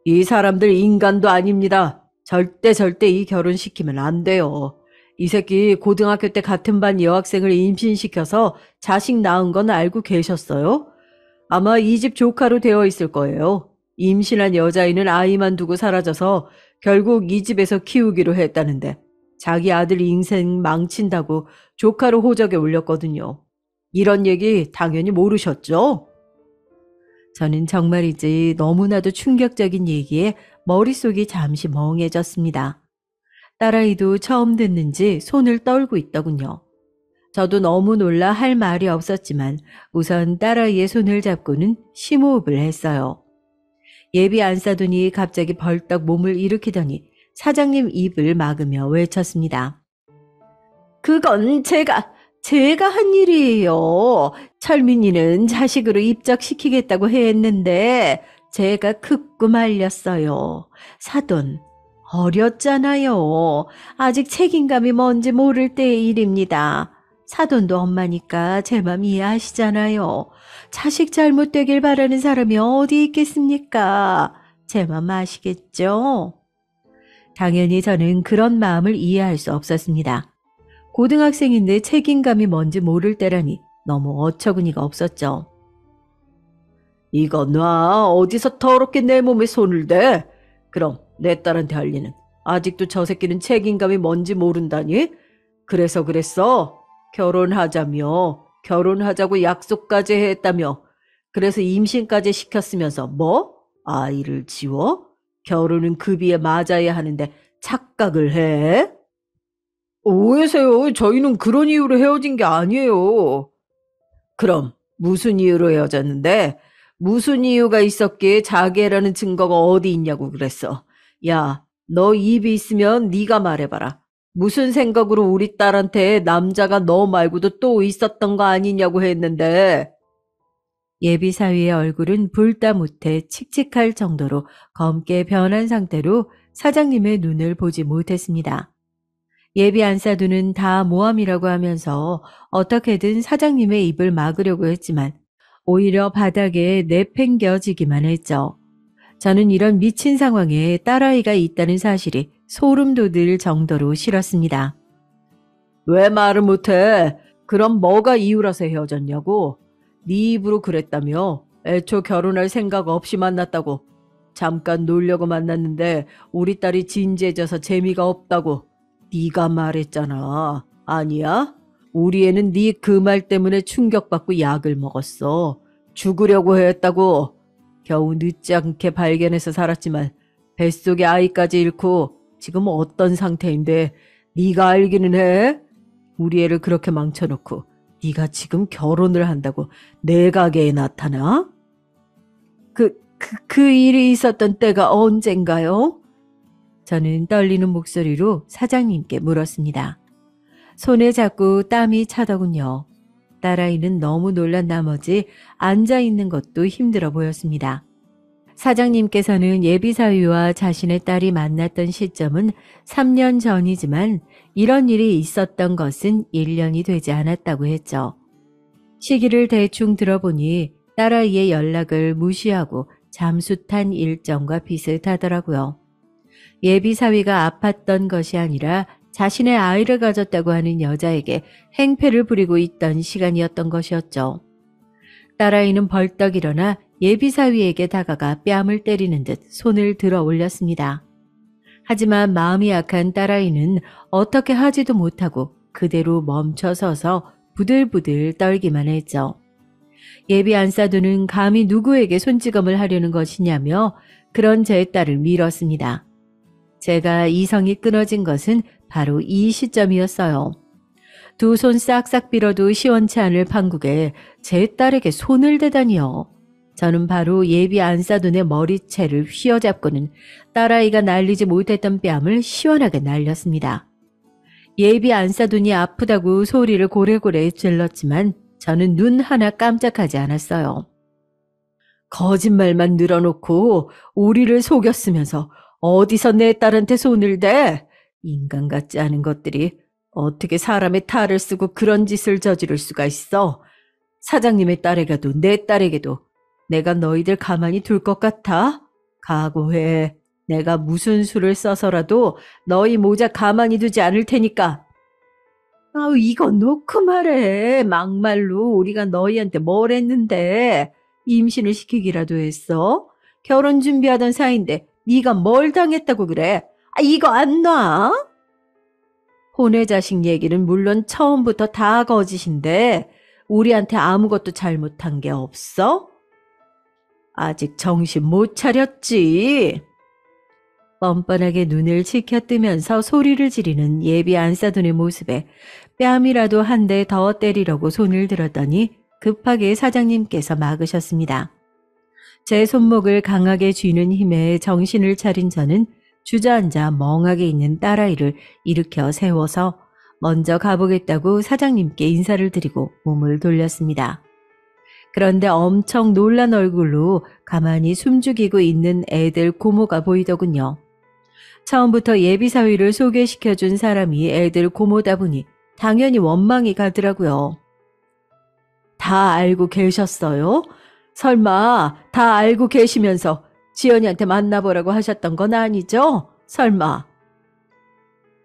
이 사람들 인간도 아닙니다. 절대 이 결혼시키면 안 돼요. 이 새끼 고등학교 때 같은 반 여학생을 임신시켜서 자식 낳은 건 알고 계셨어요? 아마 이 집 조카로 되어 있을 거예요. 임신한 여자아이는 아이만 두고 사라져서 결국 이 집에서 키우기로 했다는데 자기 아들 인생 망친다고 조카로 호적에 올렸거든요. 이런 얘기 당연히 모르셨죠? 저는 정말이지 너무나도 충격적인 얘기에 머릿속이 잠시 멍해졌습니다. 딸아이도 처음 듣는지 손을 떨고 있더군요. 저도 너무 놀라 할 말이 없었지만 우선 딸아이의 손을 잡고는 심호흡을 했어요. 예비 안사돈이 갑자기 벌떡 몸을 일으키더니 사장님 입을 막으며 외쳤습니다. 그건 제가 한 일이에요. 철민이는 자식으로 입적시키겠다고 했는데 제가 극구 말렸어요. 사돈, 어렸잖아요. 아직 책임감이 뭔지 모를 때의 일입니다. 사돈도 엄마니까 제 맘 이해하시잖아요. 자식 잘못되길 바라는 사람이 어디 있겠습니까? 제 맘 아시겠죠? 당연히 저는 그런 마음을 이해할 수 없었습니다. 고등학생인데 책임감이 뭔지 모를 때라니 너무 어처구니가 없었죠. 이거 놔. 어디서 더럽게 내 몸에 손을 대? 그럼 내 딸한테 할 리는 아직도 저 새끼는 책임감이 뭔지 모른다니? 그래서 그랬어. 결혼하자고 약속까지 했다며. 그래서 임신까지 시켰으면서 뭐? 아이를 지워? 결혼은 급이에 맞아야 하는데 착각을 해? 오해세요. 저희는 그런 이유로 헤어진 게 아니에요. 그럼 무슨 이유로 헤어졌는데? 무슨 이유가 있었기에 자기애라는 증거가 어디 있냐고 그랬어. 야, 너 입이 있으면 네가 말해봐라. 무슨 생각으로 우리 딸한테 남자가 너 말고도 또 있었던 거 아니냐고 했는데. 예비 사위의 얼굴은 불다 못해 칙칙할 정도로 검게 변한 상태로 사장님의 눈을 보지 못했습니다. 예비 안사두는 다 모함이라고 하면서 어떻게든 사장님의 입을 막으려고 했지만 오히려 바닥에 내팽겨지기만 했죠. 저는 이런 미친 상황에 딸아이가 있다는 사실이 소름 돋을 정도로 싫었습니다. 왜 말을 못해? 그럼 뭐가 이유라서 헤어졌냐고? 네 입으로 그랬다며. 애초 결혼할 생각 없이 만났다고. 잠깐 놀려고 만났는데 우리 딸이 진지해져서 재미가 없다고. 네가 말했잖아. 아니야? 우리 애는 네 그 말 때문에 충격받고 약을 먹었어. 죽으려고 했다고. 겨우 늦지 않게 발견해서 살았지만 뱃속에 아이까지 잃고 지금 어떤 상태인데 네가 알기는 해? 우리 애를 그렇게 망쳐놓고 네가 지금 결혼을 한다고 내 가게에 나타나? 그 일이 있었던 때가 언젠가요? 저는 떨리는 목소리로 사장님께 물었습니다. 손에 자꾸 땀이 차더군요. 딸아이는 너무 놀란 나머지 앉아있는 것도 힘들어 보였습니다. 사장님께서는 예비사위와 자신의 딸이 만났던 시점은 3년 전이지만 이런 일이 있었던 것은 1년이 되지 않았다고 했죠. 시기를 대충 들어보니 딸아이의 연락을 무시하고 잠수탄 일정과 비슷하더라고요. 예비사위가 아팠던 것이 아니라 자신의 아이를 가졌다고 하는 여자에게 행패를 부리고 있던 시간이었던 것이었죠. 딸아이는 벌떡 일어나 예비사위에게 다가가 뺨을 때리는 듯 손을 들어 올렸습니다. 하지만 마음이 약한 딸아이는 어떻게 하지도 못하고 그대로 멈춰 서서 부들부들 떨기만 했죠. 예비 안사두는 감히 누구에게 손찌검을 하려는 것이냐며 그런 제 딸을 밀었습니다. 제가 이성이 끊어진 것은 바로 이 시점이었어요. 두 손 싹싹 빌어도 시원치 않을 판국에 제 딸에게 손을 대다니요. 저는 바로 예비 안사돈의 머리채를 휘어잡고는 딸아이가 날리지 못했던 뺨을 시원하게 날렸습니다. 예비 안사돈이 아프다고 소리를 고래고래 질렀지만 저는 눈 하나 깜짝하지 않았어요. 거짓말만 늘어놓고 우리를 속였으면서 어디서 내 딸한테 손을 대? 인간 같지 않은 것들이 어떻게 사람의 탈을 쓰고 그런 짓을 저지를 수가 있어? 사장님의 딸에게도 내 딸에게도 내가 너희들 가만히 둘 것 같아? 각오해. 내가 무슨 수를 써서라도 너희 모자 가만히 두지 않을 테니까. 아우, 이거 놓고 말해. 막말로 우리가 너희한테 뭘 했는데. 임신을 시키기라도 했어? 결혼 준비하던 사이인데 네가 뭘 당했다고 그래? 아, 이거 안 놔? 혼외 자식 얘기는 물론 처음부터 다 거짓인데 우리한테 아무것도 잘못한 게 없어? 아직 정신 못 차렸지? 뻔뻔하게 눈을 치켜뜨면서 소리를 지르는 예비 안사돈의 모습에 뺨이라도 한 대 더 때리려고 손을 들었더니 급하게 사장님께서 막으셨습니다. 제 손목을 강하게 쥐는 힘에 정신을 차린 저는 주저앉아 멍하게 있는 딸아이를 일으켜 세워서 먼저 가보겠다고 사장님께 인사를 드리고 몸을 돌렸습니다. 그런데 엄청 놀란 얼굴로 가만히 숨죽이고 있는 애들 고모가 보이더군요. 처음부터 예비사위를 소개시켜준 사람이 애들 고모다 보니 당연히 원망이 가더라고요. 다 알고 계셨어요? 설마 다 알고 계시면서 지연이한테 만나보라고 하셨던 건 아니죠? 설마.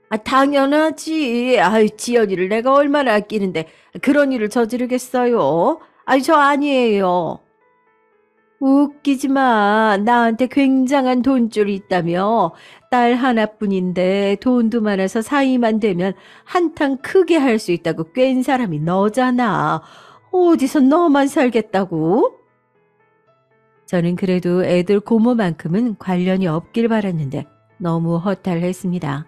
아, 당연하지. 아유, 지연이를 내가 얼마나 아끼는데 그런 일을 저지르겠어요? 아유, 저 아니에요. 웃기지 마. 나한테 굉장한 돈줄이 있다며. 딸 하나뿐인데 돈도 많아서 사이만 되면 한탕 크게 할 수 있다고 꿰인 사람이 너잖아. 어디서 너만 살겠다고? 저는 그래도 애들 고모만큼은 관련이 없길 바랐는데 너무 허탈했습니다.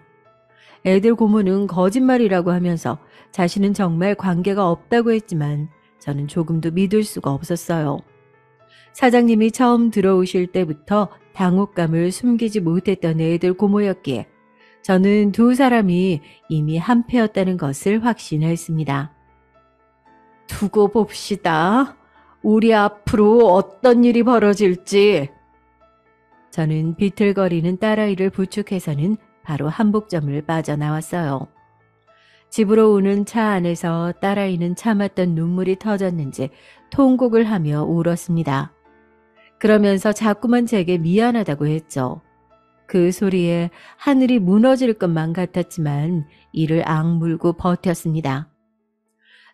애들 고모는 거짓말이라고 하면서 자신은 정말 관계가 없다고 했지만 저는 조금도 믿을 수가 없었어요. 사장님이 처음 들어오실 때부터 당혹감을 숨기지 못했던 애들 고모였기에 저는 두 사람이 이미 한패였다는 것을 확신했습니다. 두고 봅시다. 우리 앞으로 어떤 일이 벌어질지. 저는 비틀거리는 딸아이를 부축해서는 바로 한복점을 빠져나왔어요. 집으로 오는 차 안에서 딸아이는 참았던 눈물이 터졌는지 통곡을 하며 울었습니다. 그러면서 자꾸만 제게 미안하다고 했죠. 그 소리에 하늘이 무너질 것만 같았지만 이를 악물고 버텼습니다.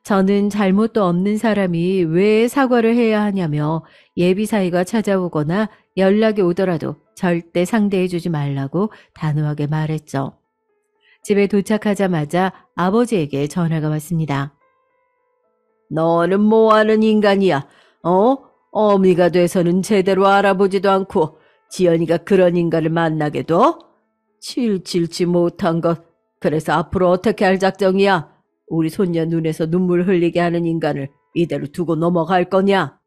저는 잘못도 없는 사람이 왜 사과를 해야 하냐며 예비사위가 찾아오거나 연락이 오더라도 절대 상대해주지 말라고 단호하게 말했죠. 집에 도착하자마자 아버지에게 전화가 왔습니다. 너는 뭐하는 인간이야? 어미가 돼서는 제대로 알아보지도 않고 지연이가 그런 인간을 만나게 둬? 칠칠치 못한 것. 그래서 앞으로 어떻게 할 작정이야? 우리 손녀 눈에서 눈물 흘리게 하는 인간을 이대로 두고 넘어갈 거냐?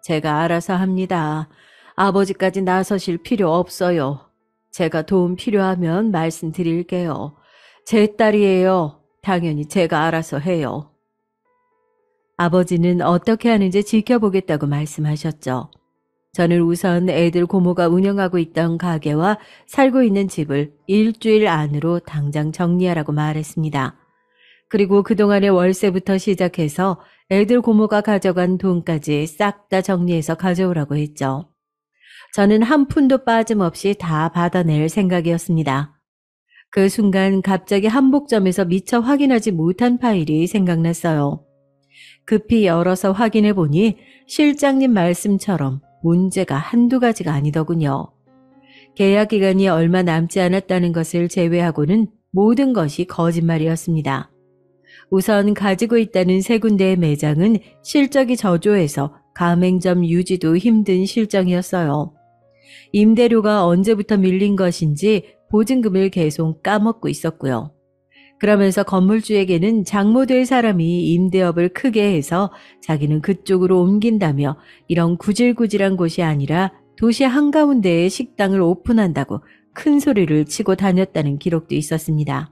제가 알아서 합니다. 아버지까지 나서실 필요 없어요. 제가 도움 필요하면 말씀드릴게요. 제 딸이에요. 당연히 제가 알아서 해요. 아버지는 어떻게 하는지 지켜보겠다고 말씀하셨죠. 저는 우선 애들 고모가 운영하고 있던 가게와 살고 있는 집을 일주일 안으로 당장 정리하라고 말했습니다. 그리고 그동안의 월세부터 시작해서 애들 고모가 가져간 돈까지 싹 다 정리해서 가져오라고 했죠. 저는 한 푼도 빠짐없이 다 받아낼 생각이었습니다. 그 순간 갑자기 한복점에서 미처 확인하지 못한 파일이 생각났어요. 급히 열어서 확인해 보니 실장님 말씀처럼 문제가 한두 가지가 아니더군요. 계약 기간이 얼마 남지 않았다는 것을 제외하고는 모든 것이 거짓말이었습니다. 우선 가지고 있다는 세 군데의 매장은 실적이 저조해서 가맹점 유지도 힘든 실정이었어요. 임대료가 언제부터 밀린 것인지 보증금을 계속 까먹고 있었고요. 그러면서 건물주에게는 장모될 사람이 임대업을 크게 해서 자기는 그쪽으로 옮긴다며 이런 구질구질한 곳이 아니라 도시 한가운데에 식당을 오픈한다고 큰 소리를 치고 다녔다는 기록도 있었습니다.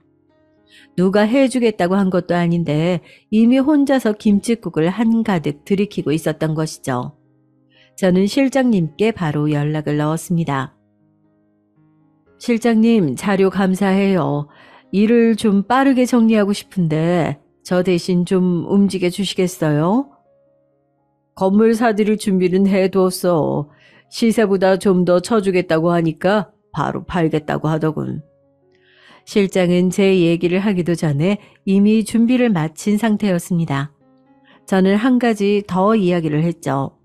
누가 해주겠다고 한 것도 아닌데 이미 혼자서 김칫국을 한가득 들이키고 있었던 것이죠. 저는 실장님께 바로 연락을 넣었습니다. 실장님, 자료 감사해요. 일을 좀 빠르게 정리하고 싶은데 저 대신 좀 움직여 주시겠어요? 건물 사들일 준비는 해두었어. 시세보다 좀 더 쳐주겠다고 하니까 바로 팔겠다고 하더군. 실장은 제 얘기를 하기도 전에 이미 준비를 마친 상태였습니다. 저는 한 가지 더 이야기를 했죠.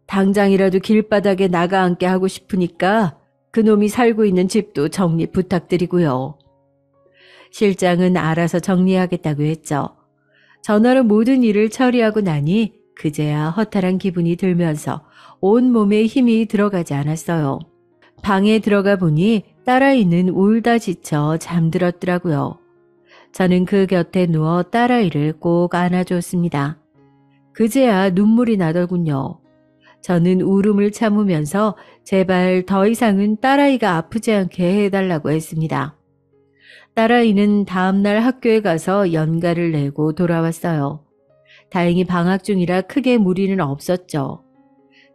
당장이라도 길바닥에 나가 앉게 하고 싶으니까 그놈이 살고 있는 집도 정리 부탁드리고요. 실장은 알아서 정리하겠다고 했죠. 전화로 모든 일을 처리하고 나니 그제야 허탈한 기분이 들면서 온 몸에 힘이 들어가지 않았어요. 방에 들어가 보니 딸아이는 울다 지쳐 잠들었더라고요. 저는 그 곁에 누워 딸아이를 꼭 안아줬습니다. 그제야 눈물이 나더군요. 저는 울음을 참으면서 제발 더 이상은 딸아이가 아프지 않게 해달라고 했습니다. 딸아이는 다음날 학교에 가서 연가를 내고 돌아왔어요. 다행히 방학 중이라 크게 무리는 없었죠.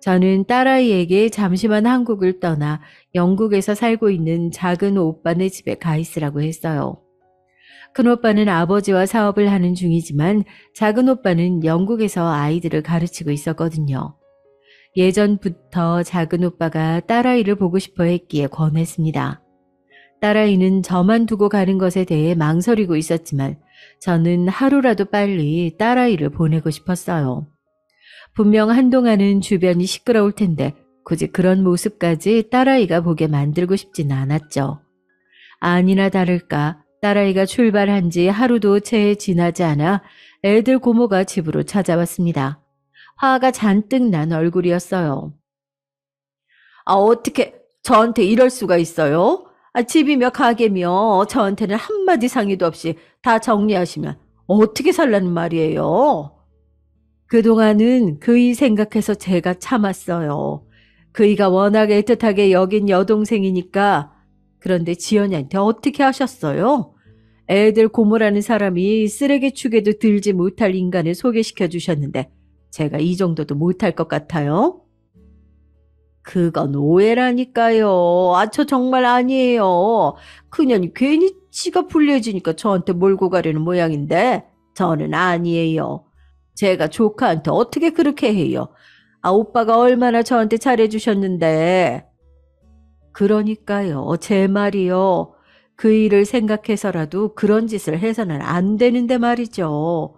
저는 딸아이에게 잠시만 한국을 떠나 영국에서 살고 있는 작은 오빠네 집에 가 있으라고 했어요. 큰 오빠는 아버지와 사업을 하는 중이지만 작은 오빠는 영국에서 아이들을 가르치고 있었거든요. 예전부터 작은 오빠가 딸아이를 보고 싶어 했기에 권했습니다. 딸아이는 저만 두고 가는 것에 대해 망설이고 있었지만 저는 하루라도 빨리 딸아이를 보내고 싶었어요. 분명 한동안은 주변이 시끄러울 텐데 굳이 그런 모습까지 딸아이가 보게 만들고 싶진 않았죠. 아니나 다를까 딸아이가 출발한 지 하루도 채 지나지 않아 애들 고모가 집으로 찾아왔습니다. 화가 잔뜩 난 얼굴이었어요. 어떻게 저한테 이럴 수가 있어요? 집이며 가게며 저한테는 한마디 상의도 없이 다 정리하시면 어떻게 살라는 말이에요? 그동안은 그이 생각해서 제가 참았어요. 그이가 워낙 애틋하게 여긴 여동생이니까. 그런데 지연이한테 어떻게 하셨어요? 애들 고모라는 사람이 쓰레기 축에도 들지 못할 인간을 소개시켜 주셨는데 제가 이 정도도 못할 것 같아요? 그건 오해라니까요. 저 정말 아니에요. 그년이 괜히 지가 불리해지니까 저한테 몰고 가려는 모양인데 저는 아니에요. 제가 조카한테 어떻게 그렇게 해요? 오빠가 얼마나 저한테 잘해주셨는데. 그러니까요. 제 말이요. 그 일을 생각해서라도 그런 짓을 해서는 안 되는데 말이죠.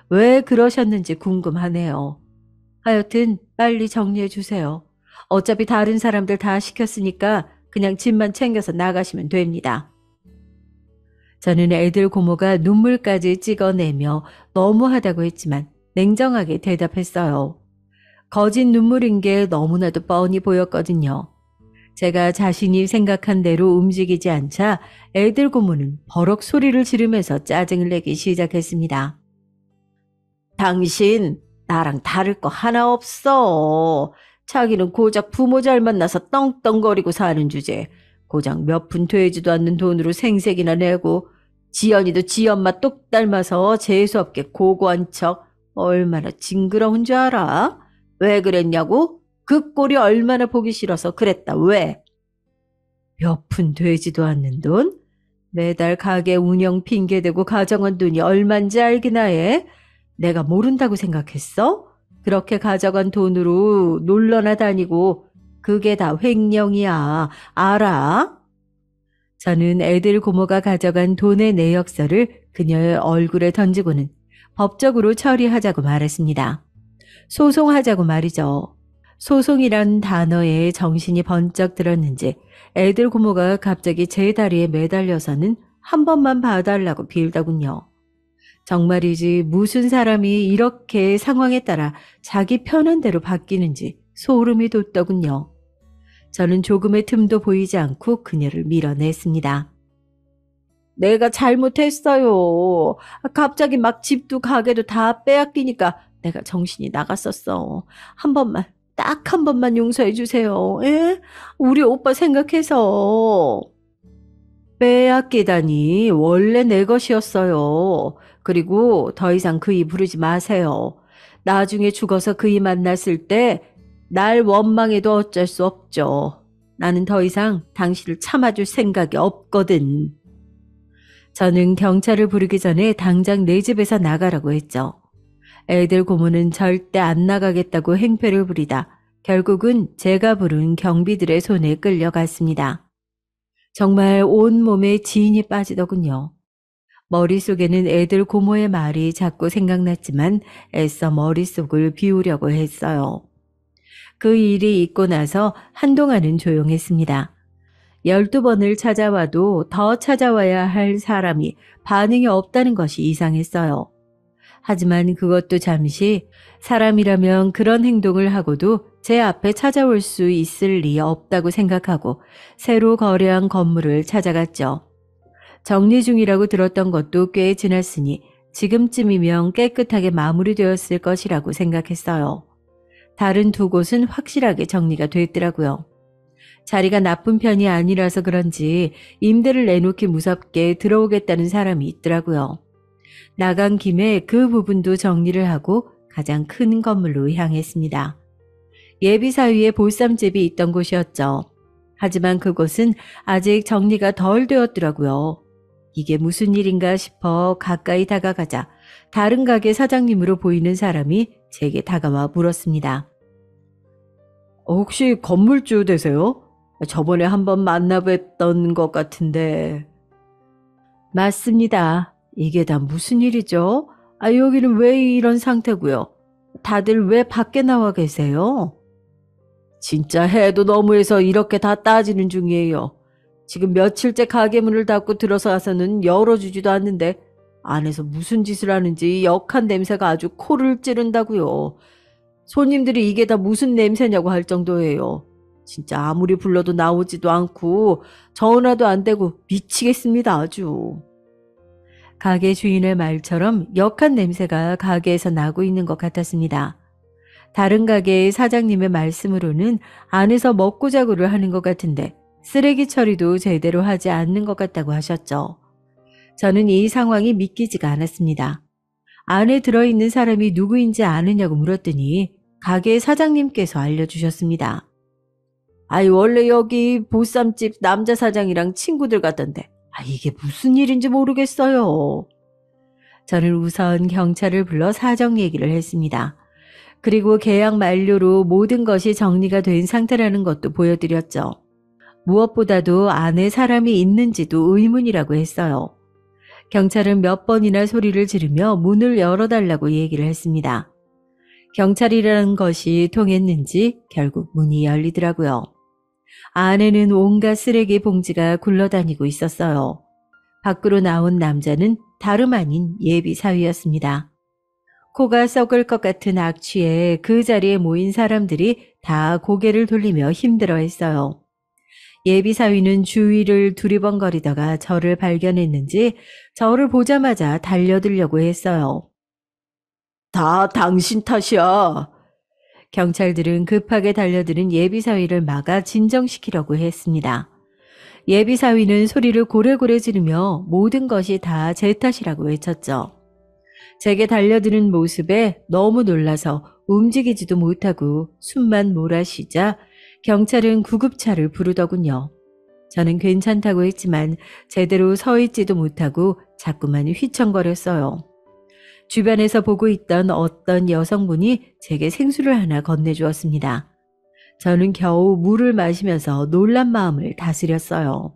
왜 그러셨는지 궁금하네요. 하여튼 빨리 정리해 주세요. 어차피 다른 사람들 다 시켰으니까 그냥 집만 챙겨서 나가시면 됩니다. 저는 애들 고모가 눈물까지 찍어내며 너무하다고 했지만 냉정하게 대답했어요. 거짓 눈물인 게 너무나도 뻔히 보였거든요. 제가 자신이 생각한 대로 움직이지 않자 애들 고모는 버럭 소리를 지르면서 짜증을 내기 시작했습니다. 당신 나랑 다를 거 하나 없어. 자기는 고작 부모 잘 만나서 떵떵거리고 사는 주제. 고작 몇 푼 되지도 않는 돈으로 생색이나 내고 지연이도 지 엄마 똑 닮아서 재수없게 고고한 척. 얼마나 징그러운 줄 알아? 왜 그랬냐고? 그 꼴이 얼마나 보기 싫어서 그랬다. 왜? 몇 푼 되지도 않는 돈? 매달 가게 운영 핑계대고 가져간 돈이 얼만지 알기나 해? 내가 모른다고 생각했어? 그렇게 가져간 돈으로 놀러나 다니고 그게 다 횡령이야. 알아? 저는 애들 고모가 가져간 돈의 내역서를 그녀의 얼굴에 던지고는 법적으로 처리하자고 말했습니다. 소송하자고 말이죠. 소송이란 단어에 정신이 번쩍 들었는지 애들 고모가 갑자기 제 다리에 매달려서는 한 번만 봐달라고 빌더군요. 정말이지 무슨 사람이 이렇게 상황에 따라 자기 편한 대로 바뀌는지 소름이 돋더군요. 저는 조금의 틈도 보이지 않고 그녀를 밀어냈습니다. 내가 잘못했어요. 갑자기 막 집도 가게도 다 빼앗기니까 내가 정신이 나갔었어. 한 번만, 딱 한 번만 용서해 주세요. 예? 우리 오빠 생각해서. 빼앗기다니 원래 내 것이었어요. 그리고 더 이상 그이 부르지 마세요. 나중에 죽어서 그이 만났을 때 날 원망해도 어쩔 수 없죠. 나는 더 이상 당신을 참아줄 생각이 없거든. 저는 경찰을 부르기 전에 당장 내 집에서 나가라고 했죠. 애들 고모는 절대 안 나가겠다고 행패를 부리다 결국은 제가 부른 경비들의 손에 끌려갔습니다. 정말 온몸에 지인이 빠지더군요. 머릿속에는 애들 고모의 말이 자꾸 생각났지만 애써 머릿속을 비우려고 했어요. 그 일이 있고 나서 한동안은 조용했습니다. 12번을 찾아와도 더 찾아와야 할 사람이 반응이 없다는 것이 이상했어요. 하지만 그것도 잠시 사람이라면 그런 행동을 하고도 제 앞에 찾아올 수 있을 리 없다고 생각하고 새로 거래한 건물을 찾아갔죠. 정리 중이라고 들었던 것도 꽤 지났으니 지금쯤이면 깨끗하게 마무리되었을 것이라고 생각했어요. 다른 두 곳은 확실하게 정리가 됐더라고요. 자리가 나쁜 편이 아니라서 그런지 임대를 내놓기 무섭게 들어오겠다는 사람이 있더라고요. 나간 김에 그 부분도 정리를 하고 가장 큰 건물로 향했습니다. 예비사위에 보쌈집이 있던 곳이었죠. 하지만 그곳은 아직 정리가 덜 되었더라고요. 이게 무슨 일인가 싶어 가까이 다가가자 다른 가게 사장님으로 보이는 사람이 제게 다가와 물었습니다. 혹시 건물주 되세요? 저번에 한번 만나뵀던 것 같은데. 맞습니다. 이게 다 무슨 일이죠? 여기는 왜 이런 상태고요? 다들 왜 밖에 나와 계세요? 진짜 해도 너무해서 이렇게 다 따지는 중이에요. 지금 며칠째 가게 문을 닫고 들어서서는 열어주지도 않는데 안에서 무슨 짓을 하는지 역한 냄새가 아주 코를 찌른다고요. 손님들이 이게 다 무슨 냄새냐고 할 정도예요. 진짜 아무리 불러도 나오지도 않고 전화도 안 되고 미치겠습니다 아주. 가게 주인의 말처럼 역한 냄새가 가게에서 나고 있는 것 같았습니다. 다른 가게의 사장님의 말씀으로는 안에서 먹고 자고를 하는 것 같은데 쓰레기 처리도 제대로 하지 않는 것 같다고 하셨죠. 저는 이 상황이 믿기지가 않았습니다. 안에 들어있는 사람이 누구인지 아느냐고 물었더니 가게 사장님께서 알려주셨습니다. 원래 여기 보쌈집 남자 사장이랑 친구들 같던데 이게 무슨 일인지 모르겠어요. 저는 우선 경찰을 불러 사정 얘기를 했습니다. 그리고 계약 만료로 모든 것이 정리가 된 상태라는 것도 보여드렸죠. 무엇보다도 안에 사람이 있는지도 의문이라고 했어요. 경찰은 몇 번이나 소리를 지르며 문을 열어달라고 얘기를 했습니다. 경찰이라는 것이 통했는지 결국 문이 열리더라고요. 안에는 온갖 쓰레기 봉지가 굴러다니고 있었어요. 밖으로 나온 남자는 다름 아닌 예비사위였습니다. 코가 썩을 것 같은 악취에 그 자리에 모인 사람들이 다 고개를 돌리며 힘들어했어요. 예비사위는 주위를 두리번거리다가 저를 발견했는지 저를 보자마자 달려들려고 했어요. 다 당신 탓이야. 경찰들은 급하게 달려드는 예비사위를 막아 진정시키려고 했습니다. 예비사위는 소리를 고래고래 지르며 모든 것이 다 제 탓이라고 외쳤죠. 제게 달려드는 모습에 너무 놀라서 움직이지도 못하고 숨만 몰아쉬자 경찰은 구급차를 부르더군요. 저는 괜찮다고 했지만 제대로 서 있지도 못하고 자꾸만 휘청거렸어요. 주변에서 보고 있던 어떤 여성분이 제게 생수를 하나 건네주었습니다. 저는 겨우 물을 마시면서 놀란 마음을 다스렸어요.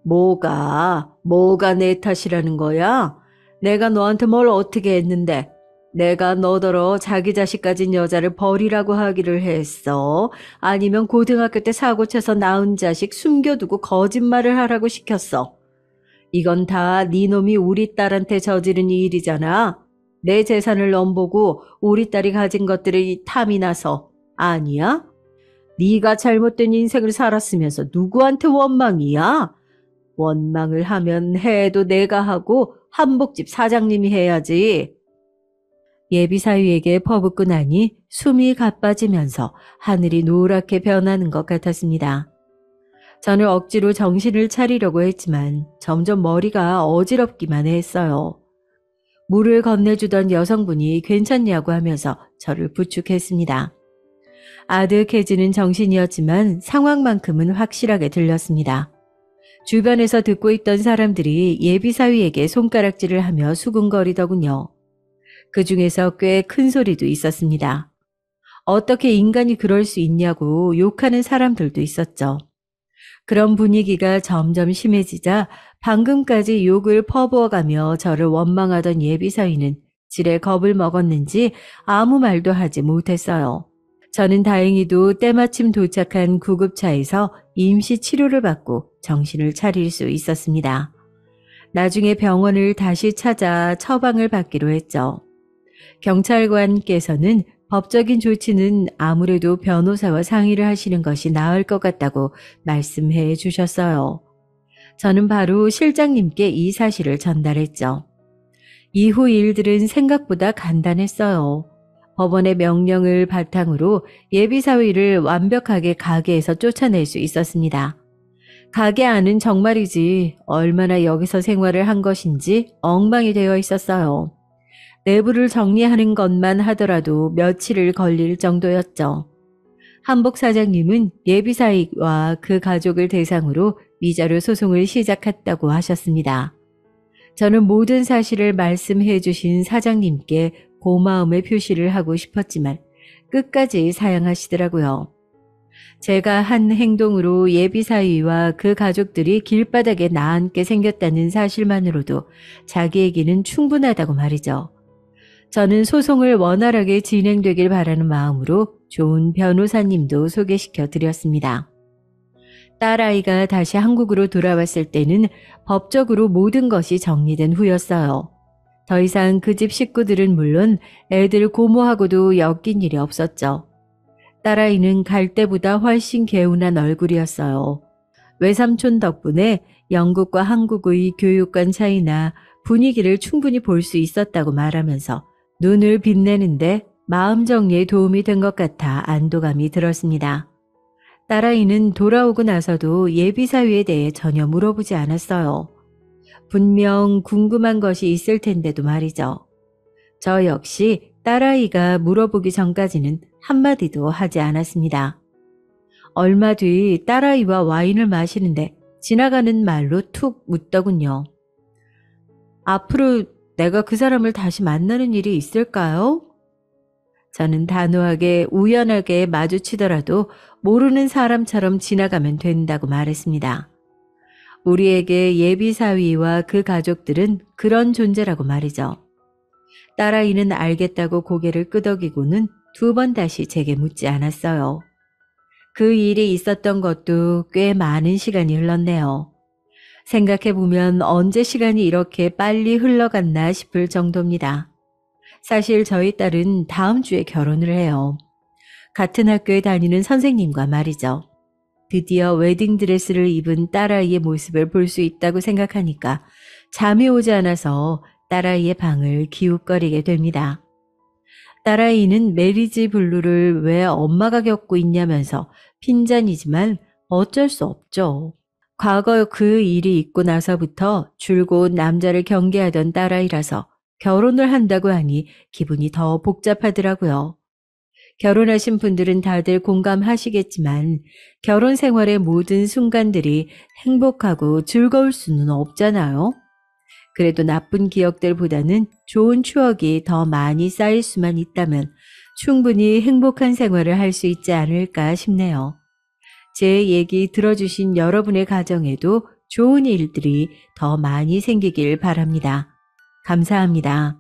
뭐가 내 탓이라는 거야? 내가 너한테 뭘 어떻게 했는데? 내가 너더러 자기 자식 가진 여자를 버리라고 하기를 했어? 아니면 고등학교 때 사고 쳐서 낳은 자식 숨겨두고 거짓말을 하라고 시켰어? 이건 다 네 놈이 우리 딸한테 저지른 일이잖아. 내 재산을 넘보고 우리 딸이 가진 것들이 탐이 나서. 아니야? 네가 잘못된 인생을 살았으면서 누구한테 원망이야? 원망을 하면 해도 내가 하고 한복집 사장님이 해야지. 예비사위에게 퍼붓고 나니 숨이 가빠지면서 하늘이 노랗게 변하는 것 같았습니다. 저는 억지로 정신을 차리려고 했지만 점점 머리가 어지럽기만 했어요. 물을 건네주던 여성분이 괜찮냐고 하면서 저를 부축했습니다. 아득해지는 정신이었지만 상황만큼은 확실하게 들렸습니다. 주변에서 듣고 있던 사람들이 예비사위에게 손가락질을 하며 수군거리더군요. 그 중에서 꽤 큰 소리도 있었습니다. 어떻게 인간이 그럴 수 있냐고 욕하는 사람들도 있었죠. 그런 분위기가 점점 심해지자 방금까지 욕을 퍼부어가며 저를 원망하던 예비사위는 지레 겁을 먹었는지 아무 말도 하지 못했어요. 저는 다행히도 때마침 도착한 구급차에서 임시 치료를 받고 정신을 차릴 수 있었습니다. 나중에 병원을 다시 찾아 처방을 받기로 했죠. 경찰관께서는 법적인 조치는 아무래도 변호사와 상의를 하시는 것이 나을 것 같다고 말씀해 주셨어요. 저는 바로 실장님께 이 사실을 전달했죠. 이후 일들은 생각보다 간단했어요. 법원의 명령을 바탕으로 예비사위를 완벽하게 가게에서 쫓아낼 수 있었습니다. 가게 안은 정말이지 얼마나 여기서 생활을 한 것인지 엉망이 되어 있었어요. 내부를 정리하는 것만 하더라도 며칠을 걸릴 정도였죠. 한복 사장님은 예비사위와 그 가족을 대상으로 위자료 소송을 시작했다고 하셨습니다. 저는 모든 사실을 말씀해 주신 사장님께 고마움의 표시를 하고 싶었지만 끝까지 사양하시더라고요. 제가 한 행동으로 예비사위와 그 가족들이 길바닥에 나앉게 생겼다는 사실만으로도 자기에게는 충분하다고 말이죠. 저는 소송을 원활하게 진행되길 바라는 마음으로 좋은 변호사님도 소개시켜 드렸습니다. 딸아이가 다시 한국으로 돌아왔을 때는 법적으로 모든 것이 정리된 후였어요. 더 이상 그 집 식구들은 물론 애들 고모하고도 엮인 일이 없었죠. 딸아이는 갈 때보다 훨씬 개운한 얼굴이었어요. 외삼촌 덕분에 영국과 한국의 교육관 차이나 분위기를 충분히 볼 수 있었다고 말하면서 눈을 빛내는데 마음 정리에 도움이 된 것 같아 안도감이 들었습니다. 딸아이는 돌아오고 나서도 예비사위에 대해 전혀 물어보지 않았어요. 분명 궁금한 것이 있을 텐데도 말이죠. 저 역시 딸아이가 물어보기 전까지는 한마디도 하지 않았습니다. 얼마 뒤 딸아이와 와인을 마시는데 지나가는 말로 툭 묻더군요. 앞으로 내가 그 사람을 다시 만나는 일이 있을까요? 저는 단호하게 우연하게 마주치더라도 모르는 사람처럼 지나가면 된다고 말했습니다. 우리에게 예비사위와 그 가족들은 그런 존재라고 말이죠. 딸아이는 알겠다고 고개를 끄덕이고는 두 번 다시 제게 묻지 않았어요. 그 일이 있었던 것도 꽤 많은 시간이 흘렀네요. 생각해보면 언제 시간이 이렇게 빨리 흘러갔나 싶을 정도입니다. 사실 저희 딸은 다음 주에 결혼을 해요. 같은 학교에 다니는 선생님과 말이죠. 드디어 웨딩드레스를 입은 딸아이의 모습을 볼 수 있다고 생각하니까 잠이 오지 않아서 딸아이의 방을 기웃거리게 됩니다. 딸아이는 메리지 블루를 왜 엄마가 겪고 있냐면서 핀잔이지만 어쩔 수 없죠. 과거 그 일이 있고 나서부터 줄곧 남자를 경계하던 딸아이라서 결혼을 한다고 하니 기분이 더 복잡하더라고요. 결혼하신 분들은 다들 공감하시겠지만 결혼 생활의 모든 순간들이 행복하고 즐거울 수는 없잖아요. 그래도 나쁜 기억들보다는 좋은 추억이 더 많이 쌓일 수만 있다면 충분히 행복한 생활을 할 수 있지 않을까 싶네요. 제 얘기 들어주신 여러분의 가정에도 좋은 일들이 더 많이 생기길 바랍니다. 감사합니다.